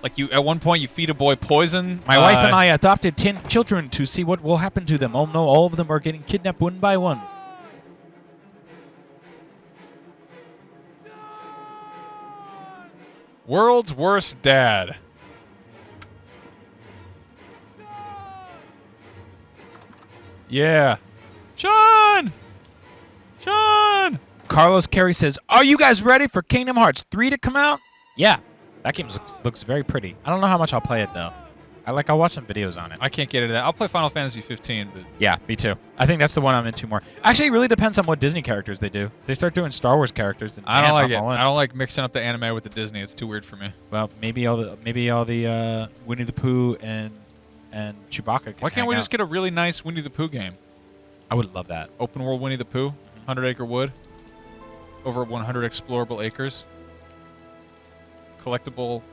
like you. At one point, you feed a boy poison. My wife and I adopted 10 children to see what will happen to them. Oh no, all of them are getting kidnapped one by one. World's worst dad. Yeah. Sean! Sean! Carlos Carey says, "Are you guys ready for Kingdom Hearts 3 to come out?" Yeah. That game looks very pretty. I don't know how much I'll play it, though. I'll watch some videos on it. I can't get into that. I'll play Final Fantasy 15, but yeah, me too. I think that's the one I'm into more. Actually, it really depends on what Disney characters they do. If they start doing Star Wars characters, then I don't like I'm it. all in. I don't like mixing up the anime with the Disney. It's too weird for me. Well, maybe all the Winnie the Pooh and Chewbacca. Why can't we just get a really nice Winnie the Pooh game? I would love that. Open world Winnie the Pooh, 100 acre wood, over 100 explorable acres, collectible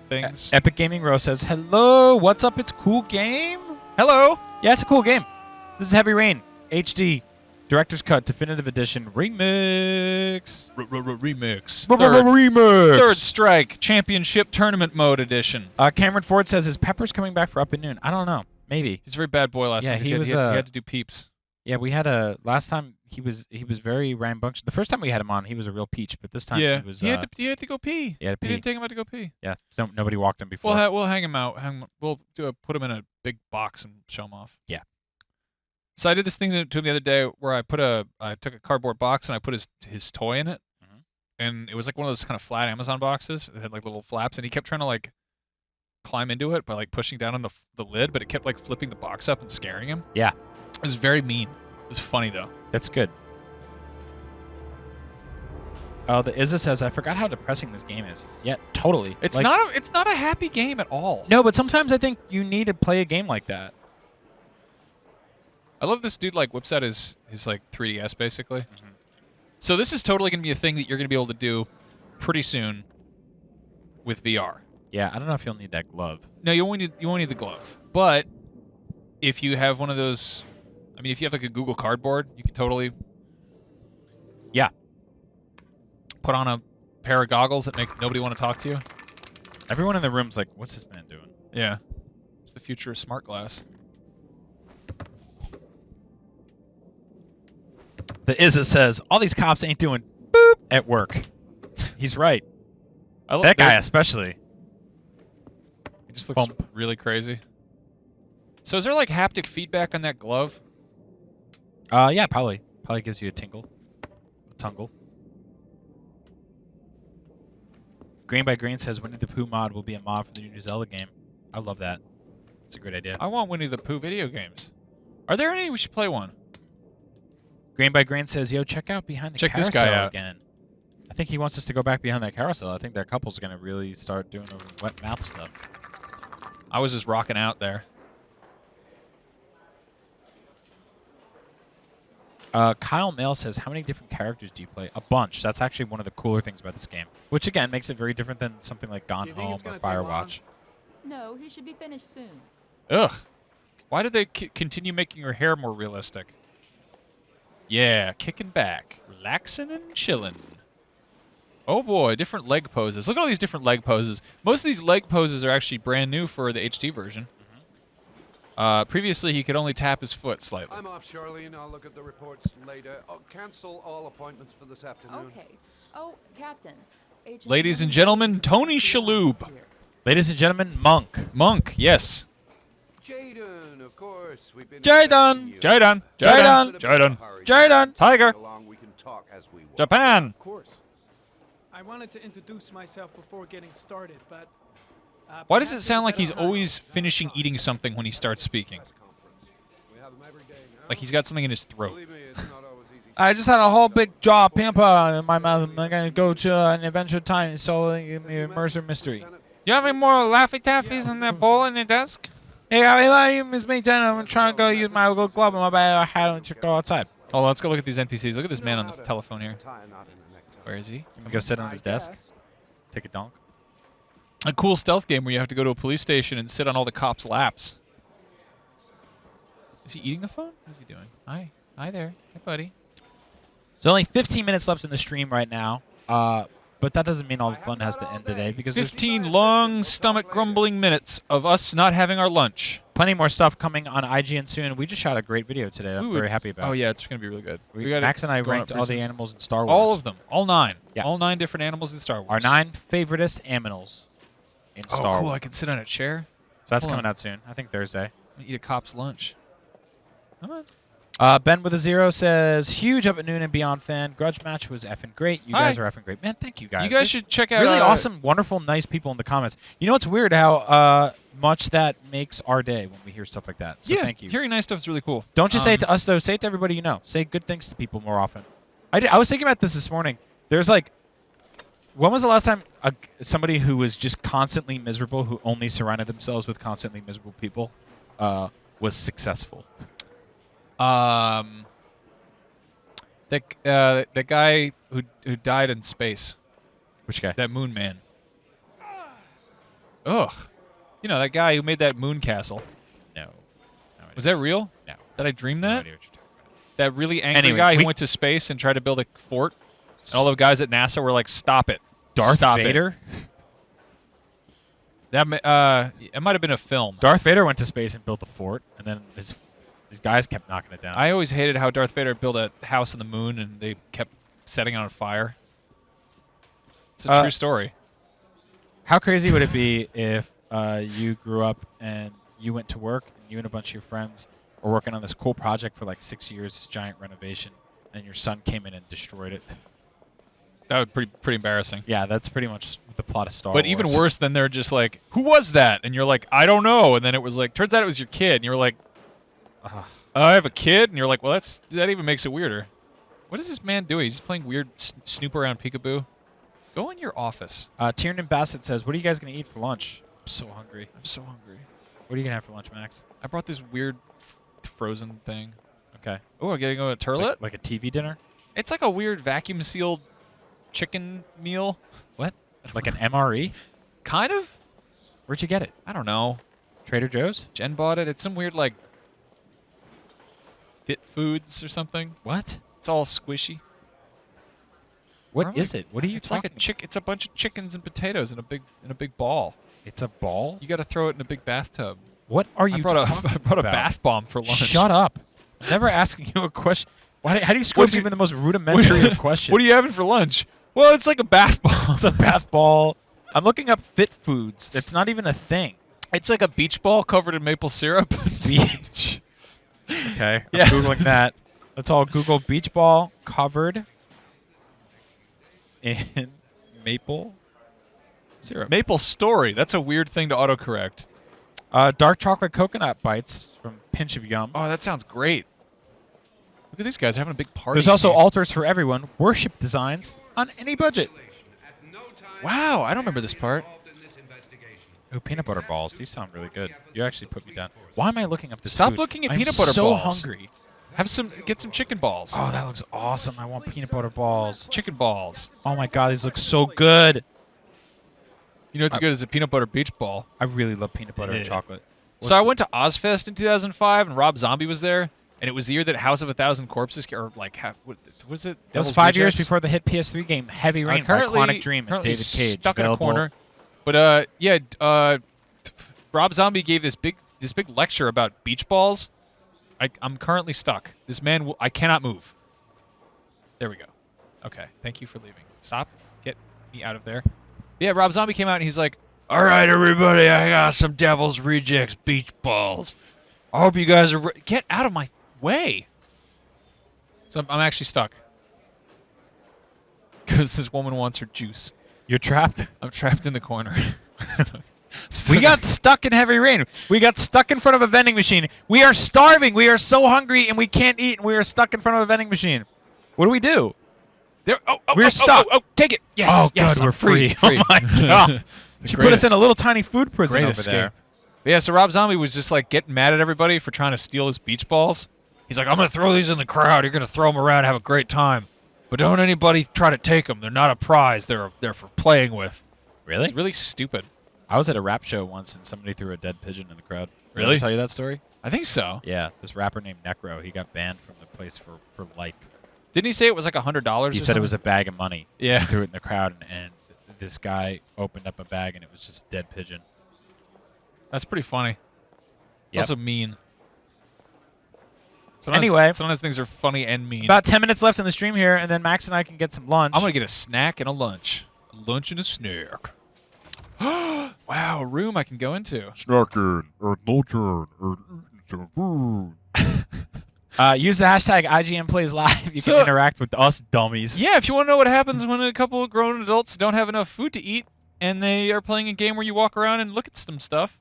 things. Epic Gaming Rose says, "Hello, what's up? It's Cool Game." Hello. Yeah, it's a cool game. This is Heavy Rain HD Director's Cut Definitive Edition Remix. Remix. Remix. Third Strike Championship Tournament Mode Edition. Cameron Ford says, "Is Peppers coming back for Up and Noon?" I don't know. Maybe. He's a very bad boy last Yeah, time. 'Cause he was, he had to do peeps. Yeah, we had a last time he was very rambunctious. The first time we had him on, he was a real peach, but this time he was. he had to go pee. He had to pee. He didn't take him out to go pee. Yeah, nobody walked him before. We'll hang him out. We'll put him in a big box and show him off. Yeah. So I did this thing to him the other day where I took a cardboard box and I put his toy in it, and it was like one of those kind of flat Amazon boxes that had like little flaps, and he kept trying to like climb into it by like pushing down on the lid, but it kept like flipping the box up and scaring him. Yeah. It was very mean. It was funny though. That's good. Oh, the Izza says, "I forgot how depressing this game is." Yeah, totally. It's not a happy game at all. No, but sometimes I think you need to play a game like that. I love this dude like whips out his like 3DS basically. So this is totally going to be a thing that you're going to be able to do pretty soon with VR. Yeah, I don't know if you'll need that glove. No, you won't need the glove. But if you have one of those, I mean, if you have like a Google Cardboard, you could totally put on a pair of goggles that make nobody want to talk to you. Everyone in the room's like, "What's this man doing?" Yeah. It's the future of smart glass. The Izza says, "All these cops ain't doing boop at work." He's right. That guy especially. He just looks really crazy. So is there like haptic feedback on that glove? Yeah, probably. Probably gives you a tingle. A tungle. Grain by Grain says, "Winnie the Pooh mod will be a mod for the new Zelda game." I love that. It's a great idea. I want Winnie the Pooh video games. Are there any? We should play one. Grain by Grain says, "Yo, check out behind the Check carousel this guy out again." I think he wants us to go back behind that carousel. I think their couple's going to really start doing the wet mouth stuff. I was just rocking out there. Kyle Mail says, "How many different characters do you play?" A bunch. That's actually one of the cooler things about this game. Which, again, makes it very different than something like Gone Home or Firewatch. No, he should be finished soon. Ugh. Why did they continue making her hair more realistic? Yeah, kicking back, relaxing and chilling. Oh boy, different leg poses. Look at all these different leg poses. Most of these leg poses are actually brand new for the HD version. Previously, he could only tap his foot slightly. I'm off, Charlene. I'll look at the reports later. I'll cancel all appointments for this afternoon. Okay. Oh, Captain. Ladies and gentlemen, Tony Shalhoub. Ladies and gentlemen, Monk. Monk, yes. Jaden, of course. We've been Jaden. Jaden. Jaden. Jaden. Jaden. Tiger. We can talk as we want. Japan. Of course. I wanted to introduce myself before getting started, but... Why does it sound like he's always finishing eating something when he starts speaking? Like he's got something in his throat. I just had a whole big jar of pampa in my mouth. I'm going to go to an Adventure Time solving a murder mystery. Do you have any more Laffy Taffies in that bowl on your desk? Hey, it's me, Jen. I'm trying to go use my little glove in my bag. I had to go outside. Hold on, let's go look at these NPCs. Look at this man on the telephone here. Where is he? Can we go sit on his desk? Take a donk? A cool stealth game where you have to go to a police station and sit on all the cops' laps. Is he eating the phone? What's he doing? Hi. Hi there. Hey, buddy. There's only 15 minutes left in the stream right now. But that doesn't mean all the fun has to end today. Because 15 long, stomach-grumbling minutes of us not having our lunch. Plenty more stuff coming on IGN soon. We just shot a great video today. I'm very happy about it. Oh, yeah, it's going to be really good. Max and I ranked all the animals in Star Wars. All of them. All 9. Yeah. All 9 different animals in Star Wars. Our 9 favoriteest animals in Star cool. Wars. I can sit on a chair. So that's coming out soon. I think Thursday. I'm going to eat a cop's lunch. Come on. Ben with a 0 says, "Huge Up at Noon and Beyond fan. Grudge match was effing great. You guys are effing great." Man, thank you guys. You guys should check out... Really awesome, wonderful, nice people in the comments. You know, it's weird how much that makes our day when we hear stuff like that. So thank you. Hearing nice stuff is really cool. Don't just say it to us, though. Say it to everybody you know. Say good things to people more often. I was thinking about this morning. There's like... When was the last time somebody who was just constantly miserable, who only surrounded themselves with constantly miserable people, was successful? That guy who died in space. Which guy? That Moon Man. Ugh. You know, that guy who made that moon castle. No, I idea. Was that real? No. Did I dream No that? idea what you're talking about. That really angry Anyway, guy who went to space and tried to build a fort, and all the guys at NASA were like, "Stop it, Darth Stop Vader? That it might have been a film. Darth Vader went to space and built a fort, and then his guys kept knocking it down. I always hated how Darth Vader built a house on the moon and they kept setting it on fire. It's a true story. How crazy would it be if you grew up and you went to work and you and a bunch of your friends were working on this cool project for like 6 years, this giant renovation, and your son came in and destroyed it? That would be pretty embarrassing. Yeah, that's pretty much the plot of Star Wars. But even worse than they're just like, "Who was that?" And you're like, "I don't know." And then it was like, turns out it was your kid. And you're like, "I have a kid." And you're like, "Well, that even makes it weirder." What is this man doing? He's just playing weird snoop around peekaboo. Go in your office. Tiernan Bassett says, "What are you guys going to eat for lunch?" I'm so hungry. I'm so hungry. What are you going to have for lunch, Max? I brought this weird frozen thing. Okay. Oh, I'm getting a turlet? Like a TV dinner? It's like a weird vacuum-sealed chicken meal. What? Like an MRE? Kind of. Where'd you get it? I don't know. Trader Joe's? Jen bought it. It's some weird, like, Fit Foods or something. What? It's all squishy. What is it? What are you It's like talking It's a bunch of chickens and potatoes in a big ball. It's a ball? You got to throw it in a big bathtub. What are you I brought a about? bath bomb for lunch. Shut up. I'm never asking you a question. How do you score even the most rudimentary of questions? What are you having for lunch? Well, it's like a bath ball. It's a bath ball. I'm looking up Fit Foods. That's not even a thing. It's like a beach ball covered in maple syrup. Beach. Okay. Yeah. I'm Googling that. Let's all Google beach ball covered in maple syrup. Maple Story. That's a weird thing to autocorrect. Dark chocolate coconut bites from Pinch of Yum. Oh, that sounds great. Look at these guys having a big party. There's also altars for everyone. Worship designs on any budget. Wow, I don't remember this part. Oh, peanut butter balls. These sound really good. You actually put me down. Why am I looking up this Stop food? looking at I'm peanut butter so balls. hungry. Get some chicken balls. Oh, that looks awesome. I want peanut butter balls. Chicken balls. Oh my god, these look so good. You know what's good as a peanut butter beach ball. I really love peanut butter and chocolate. So I went to Ozfest in 2005, and Rob Zombie was there, and it was the year that House of a Thousand Corpses, or like, what was it? That was Devil's 5 years Rejects? before the hit PS3 game Heavy Rain by Currently, Quantic Dream and David Cage. stuck in a available. corner. But Rob Zombie gave this big lecture about beach balls. I'm currently stuck. This man, I cannot move. There we go. Okay, thank you for leaving. Stop. Get me out of there. Yeah, Rob Zombie came out and he's like, "All right, everybody, I got some Devil's Rejects beach balls. I hope you guys are get out of my way." So I'm actually stuck because this woman wants her juice. You're trapped? I'm trapped in the corner. We got stuck in Heavy Rain. We got stuck in front of a vending machine. We are starving. We are so hungry and we can't eat, and we are stuck in front of a vending machine. What do we do? We're stuck. Oh, take it. Yes. Oh, yes, good. I'm We're free. free. Oh, my God. She put us in a little tiny food prison Great over escape. there. But yeah, so Rob Zombie was just like getting mad at everybody for trying to steal his beach balls. He's like, "I'm going to throw these in the crowd. You're going to throw them around and have a great time. But don't anybody try to take them. They're not a prize. They're for playing with." Really? It's really stupid. I was at a rap show once, and somebody threw a dead pigeon in the crowd. Did Really? I tell you that story? I think so. Yeah. This rapper named Necro, he got banned from the place for life. Didn't he say it was like $100? He said it was a bag of money. Yeah. He threw it in the crowd, and this guy opened up a bag, and it was just dead pigeon. That's pretty funny. It's Yep. also mean. Sometimes things are funny and mean. About 10 minutes left in the stream here, and then Max and I can get some lunch. I'm going to get a snack and a lunch. Lunch and a snack. Wow, a room I can go into. Snacking or luncheon or food. Use the hashtag IGN Plays Live. You can interact with us dummies. Yeah, if you want to know what happens when a couple of grown adults don't have enough food to eat and they are playing a game where you walk around and look at some stuff.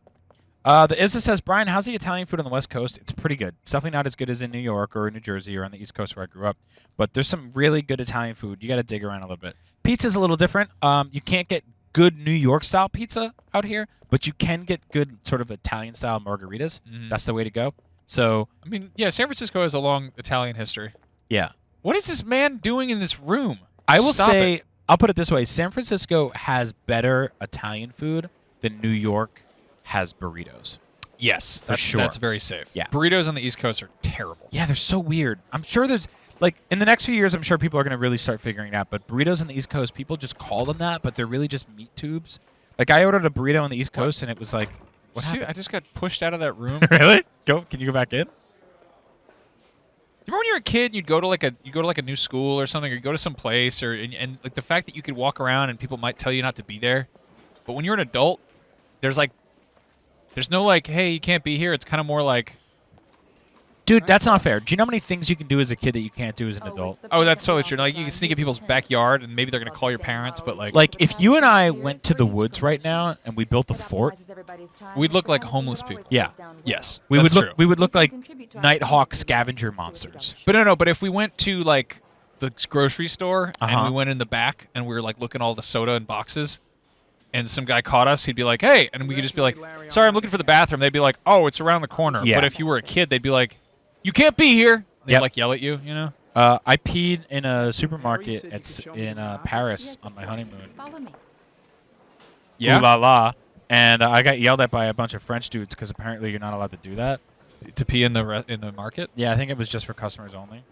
The Izza says, "Brian, how's the Italian food on the West Coast?" It's pretty good. It's definitely not as good as in New York or New Jersey or on the East Coast where I grew up. But there's some really good Italian food. You got to dig around a little bit. Pizza's a little different. You can't get good New York-style pizza out here, but you can get good sort of Italian-style margaritas. That's the way to go. So, I mean, yeah, San Francisco has a long Italian history. Yeah. What is this man doing in this room? I will Stop say, it. I'll put it this way. San Francisco has better Italian food than New York has burritos. Yes, For sure. That's very safe. Yeah. Burritos on the East Coast are terrible. Yeah, they're so weird. I'm sure there's like in the next few years, I'm sure people are going to really start figuring it out. But burritos on the East Coast, people just call them that, but they're really just meat tubes. Like I ordered a burrito on the East Coast, and it was like, what See, happened? I just got pushed out of that room. Really? Can you go back in? You remember when you were a kid and you'd go to like a new school or something, or you go to some place, or and like the fact that you could walk around and people might tell you not to be there, but when you're an adult, there's no like, hey, you can't be here. It's kind of more like, dude, that's not fair. Do you know how many things you can do as a kid that you can't do as an adult? oh, that's totally true. Like you can sneak in people's backyard and maybe they're gonna call your parents, but Like if you and I went to the woods right now and we built a fort, we'd look like homeless people. yeah, Yes, we that's would look true. we would look like Nighthawk scavenger monsters. But no. But if we went to like the grocery store and Uh-huh. we went in the back and we were like looking at all the soda in boxes, and some guy caught us, he'd be like, "Hey," and we could just be like, "Sorry, I'm looking for the bathroom." They'd be like, "Oh, it's around the corner." Yeah. But if you were a kid, they'd be like, "You can't be here." They'd Yep. like yell at you, you know. I peed in a supermarket in Paris on my honeymoon. Follow me. Yeah. Ooh la la. And I got yelled at by a bunch of French dudes because apparently you're not allowed to do that. To pee in the market. Yeah, I think it was just for customers only.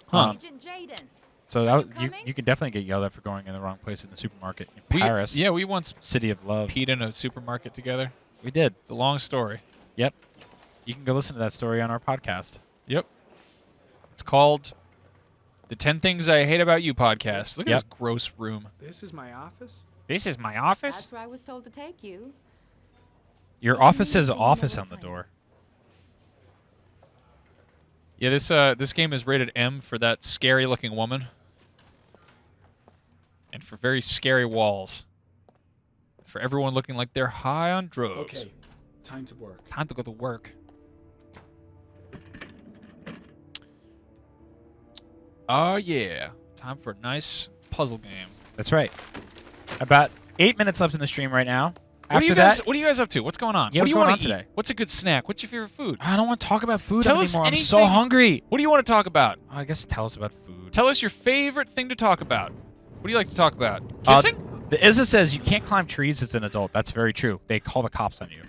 Huh. Agent Jaden. So that was, you coming? can definitely get yelled at for going in the wrong place in the supermarket in Paris. Yeah, we once City of Love. peed in a supermarket together. We did. It's a long story. Yep. You can go listen to that story on our podcast. Yep. It's called the 10 Things I Hate About You podcast. Look at Yep. this gross room. This is my office? This is my office. That's where I was told to take you. Your office says office on the door. Yeah, this game is rated M for that scary looking woman. And for very scary walls. For everyone looking like they're high on drugs. Okay, time to work. Time to go to work. Oh yeah. Time for a nice puzzle game. That's right. About 8 minutes left in the stream right now. What After are you guys that, what are you guys up to? What's going on? Yeah, what do you what's want going to on eat? today? What's a good snack? What's your favorite food? I don't want to talk about food Tell us anymore. I'm so anything. hungry. What do you want to talk about? I guess tell us about food. Tell us your favorite thing to talk about. What do you like to talk about? Kissing? The ISA says you can't climb trees as an adult. That's very true. They call the cops on you.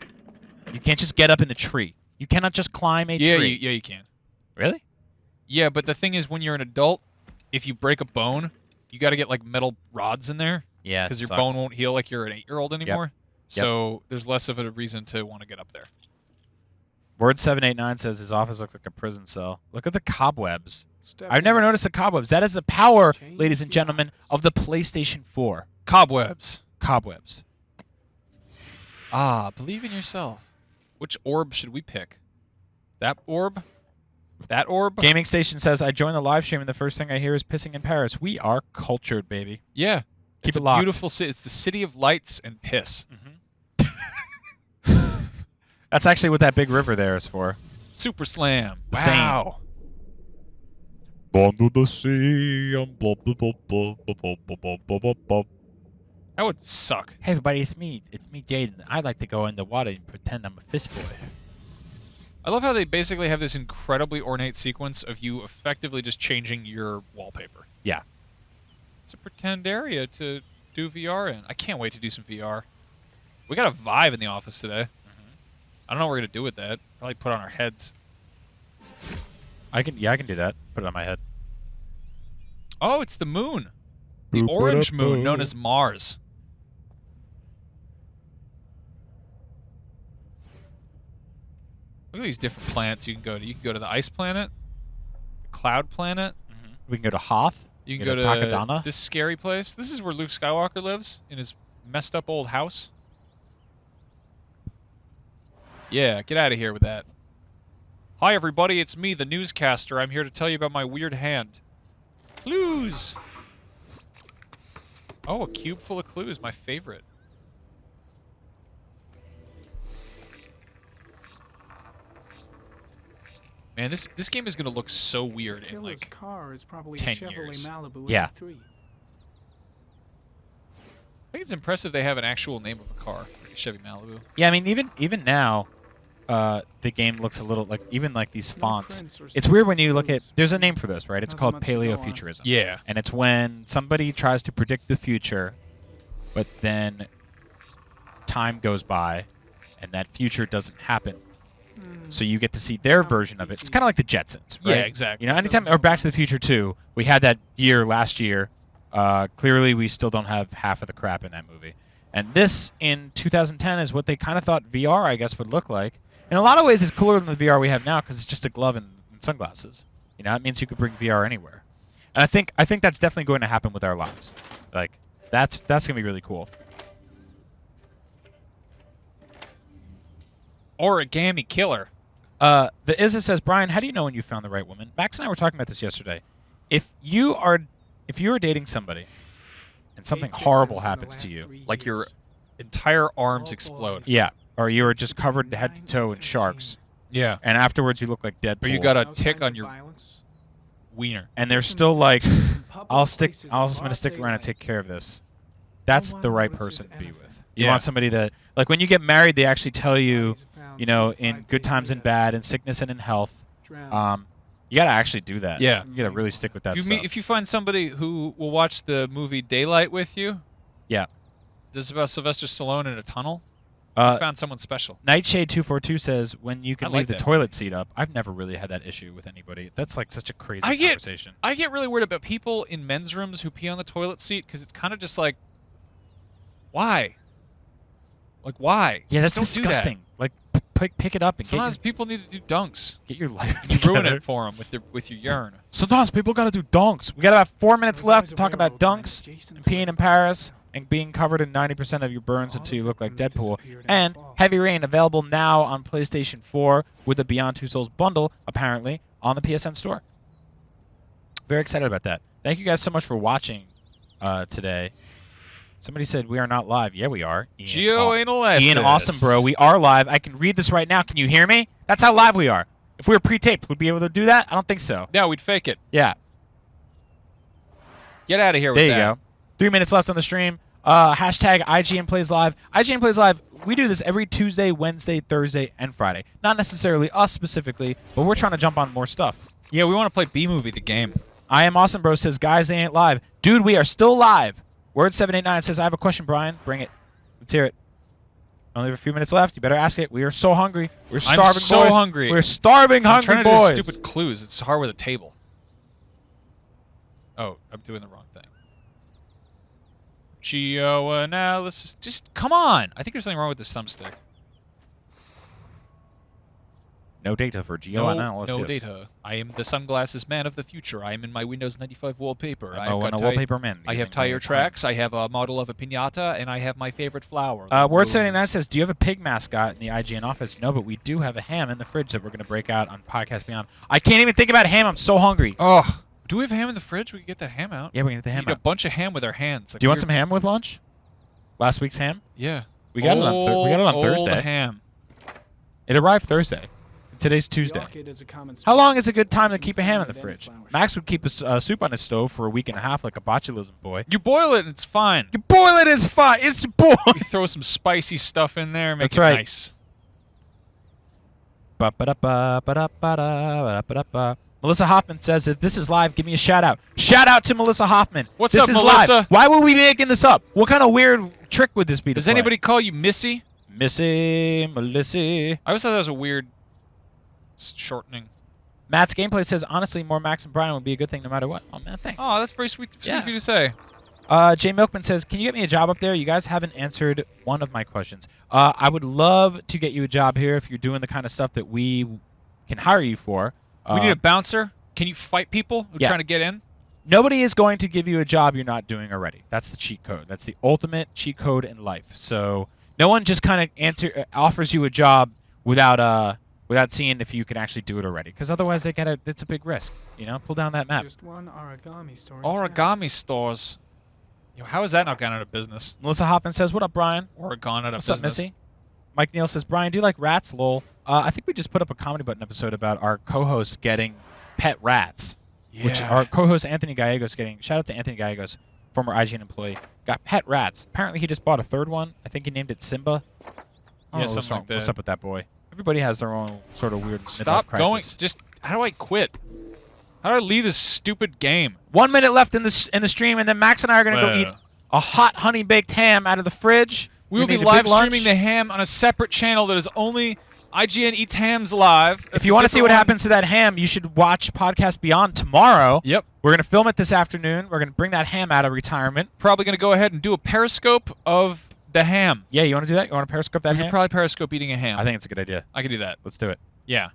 You can't just get up in a tree. You cannot just climb a tree. Yeah, you can. Really? Yeah, but the thing is, when you're an adult, if you break a bone, you got to get like metal rods in there. Yeah, because your bone won't heal like you're an 8-year-old anymore. Yep. So there's less of a reason to want to get up there. Word 789 says his office looks like a prison cell. Look at the cobwebs. I've never noticed the cobwebs. That is the power, ladies and gentlemen, of the PlayStation 4. Cobwebs. Cobwebs. Ah, believe in yourself. Which orb should we pick? That orb? That orb? Gaming Station says, I joined the live stream and the first thing I hear is pissing in Paris. We are cultured, baby. Yeah. Keep It's it a locked. beautiful city. It's the city of lights and piss. That's actually what that big river there is for. Super Slam. The same. Wow. Under the sea, and blah, blah, blah, blah, blah, blah, blah, blah, blah, blah. That would suck. Hey everybody, it's me, Jaden. I like to go in the water and pretend I'm a fish boy. I love how they basically have this incredibly ornate sequence of you effectively just changing your wallpaper. Yeah. It's a pretend area to do VR in. I can't wait to do some VR. We got a Vive in the office today. I don't know what we're going to do with that. Probably put on our heads. I can do that. Put it on my head. Oh, it's the moon. The orange moon known as Mars. Look at these different planets you can go to. You can go to the ice planet, the cloud planet. We can go to Hoth. You can go go to to Takadana. this scary place. This is where Luke Skywalker lives in his messed up old house. Yeah, get out of here with that. Hi, everybody. It's me, the newscaster. I'm here to tell you about my weird hand. Clues. Oh, a cube full of clues. My favorite. Man, this game is going to look so weird in Killer's like car is probably 10 a Chevrolet years. Malibu Yeah. 83. I think it's impressive they have an actual name of a car, like a Chevy Malibu. Yeah, I mean, even now, the game looks a little like even like these fonts. prints or It's weird when you look at. There's a name for this, right? It's Nothing called much to go on. paleofuturism. Yeah. And it's when somebody tries to predict the future, but then time goes by, and that future doesn't happen. So you get to see their version of it. It's kind of like the Jetsons, right? Yeah, exactly. You know, anytime, or Back to the Future 2, we had that year last year. Clearly, we still don't have half of the crap in that movie. And this, in 2010, is what they kind of thought VR, I guess, would look like. In a lot of ways, it's cooler than the VR we have now because it's just a glove and sunglasses. You know, it means you could bring VR anywhere. And I think that's definitely going to happen with our lives. Like, that's going to be really cool. Origami killer. The Izza says, Brian, how do you know when you found the right woman? Max and I were talking about this yesterday. If you are dating somebody and something horrible happens to you, Like your entire arms explode. yeah, or you are just covered head to toe in sharks, Yeah. and afterwards you look like Deadpool, Or you got a tick on your wiener. and they're still like, I'm gonna stick around and take care of this. That's the right person to be with. You Yeah. want somebody that, like, when you get married, they actually tell you, you know, in good times and bad, in sickness and in health. You gotta actually do that. Yeah. You gotta really stick with that stuff. If you find somebody who will watch the movie Daylight with you, yeah. this is about Sylvester Stallone in a tunnel. You found someone special. Nightshade242 says, when you can I leave like the that. toilet seat up. I've never really had that issue with anybody. That's like such a crazy conversation. I get really worried about people in men's rooms who pee on the toilet seat because it's kind of just like, why? Like, why? Yeah, that's Just don't do that. disgusting. Like, pick it up and Sometimes people need to do dunks. get your life You together. ruin it for them with your urine. Sometimes people gotta do dunks. We got about 4 minutes left to talk about dunks and peeing in Paris and being covered in 90% of your burns until you look like Deadpool. And Heavy Rain, available now on PlayStation 4 with the Beyond Two Souls bundle, apparently, on the PSN store. Very excited about that. Thank you guys so much for watching today. Somebody said we are not live. Yeah, we are. Geoanalysis. Ian, awesome, bro. We are live. I can read this right now. Can you hear me? That's how live we are. If we were pre-taped, would we be able to do that? I don't think so. Yeah, we'd fake it. Yeah. Get out of here with There you that. go. 3 minutes left on the stream. Hashtag IGN Plays Live. IGN Plays Live. We do this every Tuesday, Wednesday, Thursday, and Friday. Not necessarily us specifically, but we're trying to jump on more stuff. Yeah, we want to play B-Movie, the game. I Am Awesome Bro says, guys, they ain't live. Dude, we are still live. Word789 says, I have a question, Brian. Bring it. Let's hear it. Only have a few minutes left. You better ask it. We are so hungry. We're starving, I'm so boys. hungry. We're starving, I'm hungry trying boys. to do stupid clues. It's hard with a table. Oh, I'm doing the wrong thing. Geoanalysis. Just come on. I think there's something wrong with this thumbstick. No data for geoanalysis. No data. I am the sunglasses man of the future. I am in my Windows 95 wallpaper. I'm a wallpaper man. I have tire tracks. I have a model of a pinata, and I have my favorite flower. Word79 says, do you have a pig mascot in the IGN office? No, but we do have a ham in the fridge that we're going to break out on Podcast Beyond. I can't even think about ham. I'm so hungry. Oh, do we have ham in the fridge? We can get that ham out. Yeah, we can get the ham We need out. a bunch of ham with our hands. Like Do you want some ham with lunch? Last week's ham? Yeah. We got it on Old Thursday. ham. It arrived Thursday. Today's Tuesday. How long is a good time to keep a ham in the fridge? Max would keep a soup on his stove for a week and a half like a botulism boy. You boil it and it's fine. You boil it, it's fine. It's boil. You throw some spicy stuff in there, make That's it right. nice. Melissa Hoffman says, if this is live, give me a shout out. Shout out to Melissa Hoffman. What's this up, is Melissa? Live. Why would we be making this up? What kind of weird trick would this be? Does anybody call you Missy? Melissa? I always thought that was a weird shortening. Matt's gameplay says, honestly, more Max and Brian would be a good thing no matter what. Oh, man, thanks. Oh, that's very sweet of you to say. Jay Milkman says, can you get me a job up there? You guys haven't answered one of my questions. I would love to get you a job here if you're doing the kind of stuff that we can hire you for. We need a bouncer. Can you fight people who are trying to get in? Nobody is going to give you a job you're not doing already. That's the cheat code. That's the ultimate cheat code in life. So no one just kind of offers you a job without seeing if you can actually do it already. Because otherwise, it's a big risk. You know, pull down that map. Just one origami store. Origami stores. Yo, how is that not gone out of business? Melissa Hoffman says, what up, Brian? Or gone out of What's business. up, Missy? Mike Neal says, Brian, do you like rats? Lol. I think we just put up a Comedy Button episode about our co-host getting pet rats. Yeah. Which our co-host Anthony Gallegos getting, shout out to Anthony Gallegos, former IGN employee, got pet rats. Apparently he just bought a third one. I think he named it Simba. Yeah, something like that. What's up with that boy? Everybody has their own sort of weird Stop midlife crisis. going. Just, how do I quit? How do I leave this stupid game? 1 minute left in the stream, and then Max and I are going to go eat a hot honey-baked ham out of the fridge. We will be need a live big lunch. streaming the ham on a separate channel that is only IGN Eats Hams Live. If you want to see what happens to that ham, you should watch Podcast Beyond tomorrow. Yep. We're going to film it this afternoon. We're going to bring that ham out of retirement. Probably going to go ahead and do a Periscope of the ham. Yeah, you want to do that? You want to Periscope that We ham? could probably Periscope eating a ham. I think it's a good idea. I could do that. Let's do it. Yeah.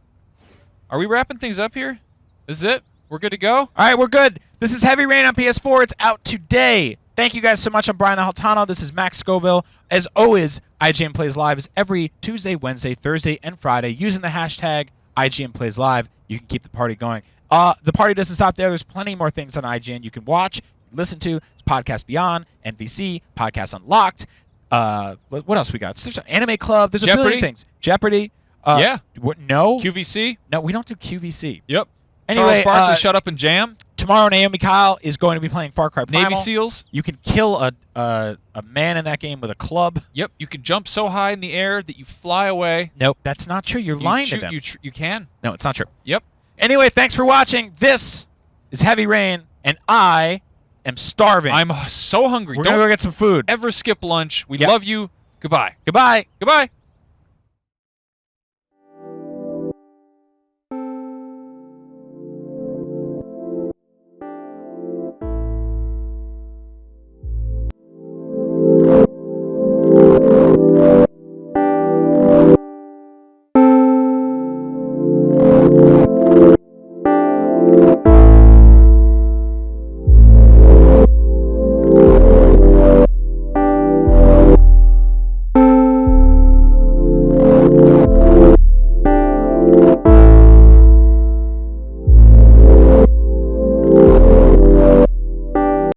Are we wrapping things up here? This is it? We're good to go? All right, we're good. This is Heavy Rain on PS4. It's out today. Thank you guys so much. I'm Brian Altano. This is Max Scoville. As always, IGN Plays Live is every Tuesday, Wednesday, Thursday, and Friday. Using the hashtag IGN Plays Live, you can keep the party going. The party doesn't stop there. There's plenty more things on IGN you can watch, listen to. It's Podcast Beyond, NVC, Podcast Unlocked. What else we got? There's an Anime Club. There's a Jeopardy? billion things. Jeopardy. Yeah. No. QVC? No, we don't do QVC. Yep. Anyway, Charles Barkley, Shut Up and Jam. Tomorrow, Naomi Kyle is going to be playing Far Cry Primal. Navy SEALs. You can kill a man in that game with a club. Yep. You can jump so high in the air that you fly away. Nope, that's not true. You're lying to shoot- them. You can. No, it's not true. Yep. Anyway, thanks for watching. This is Heavy Rain, and I am starving. I'm so hungry. We're Don't going to go get some food. ever skip lunch. We Yep. love you. Goodbye. Goodbye. Goodbye.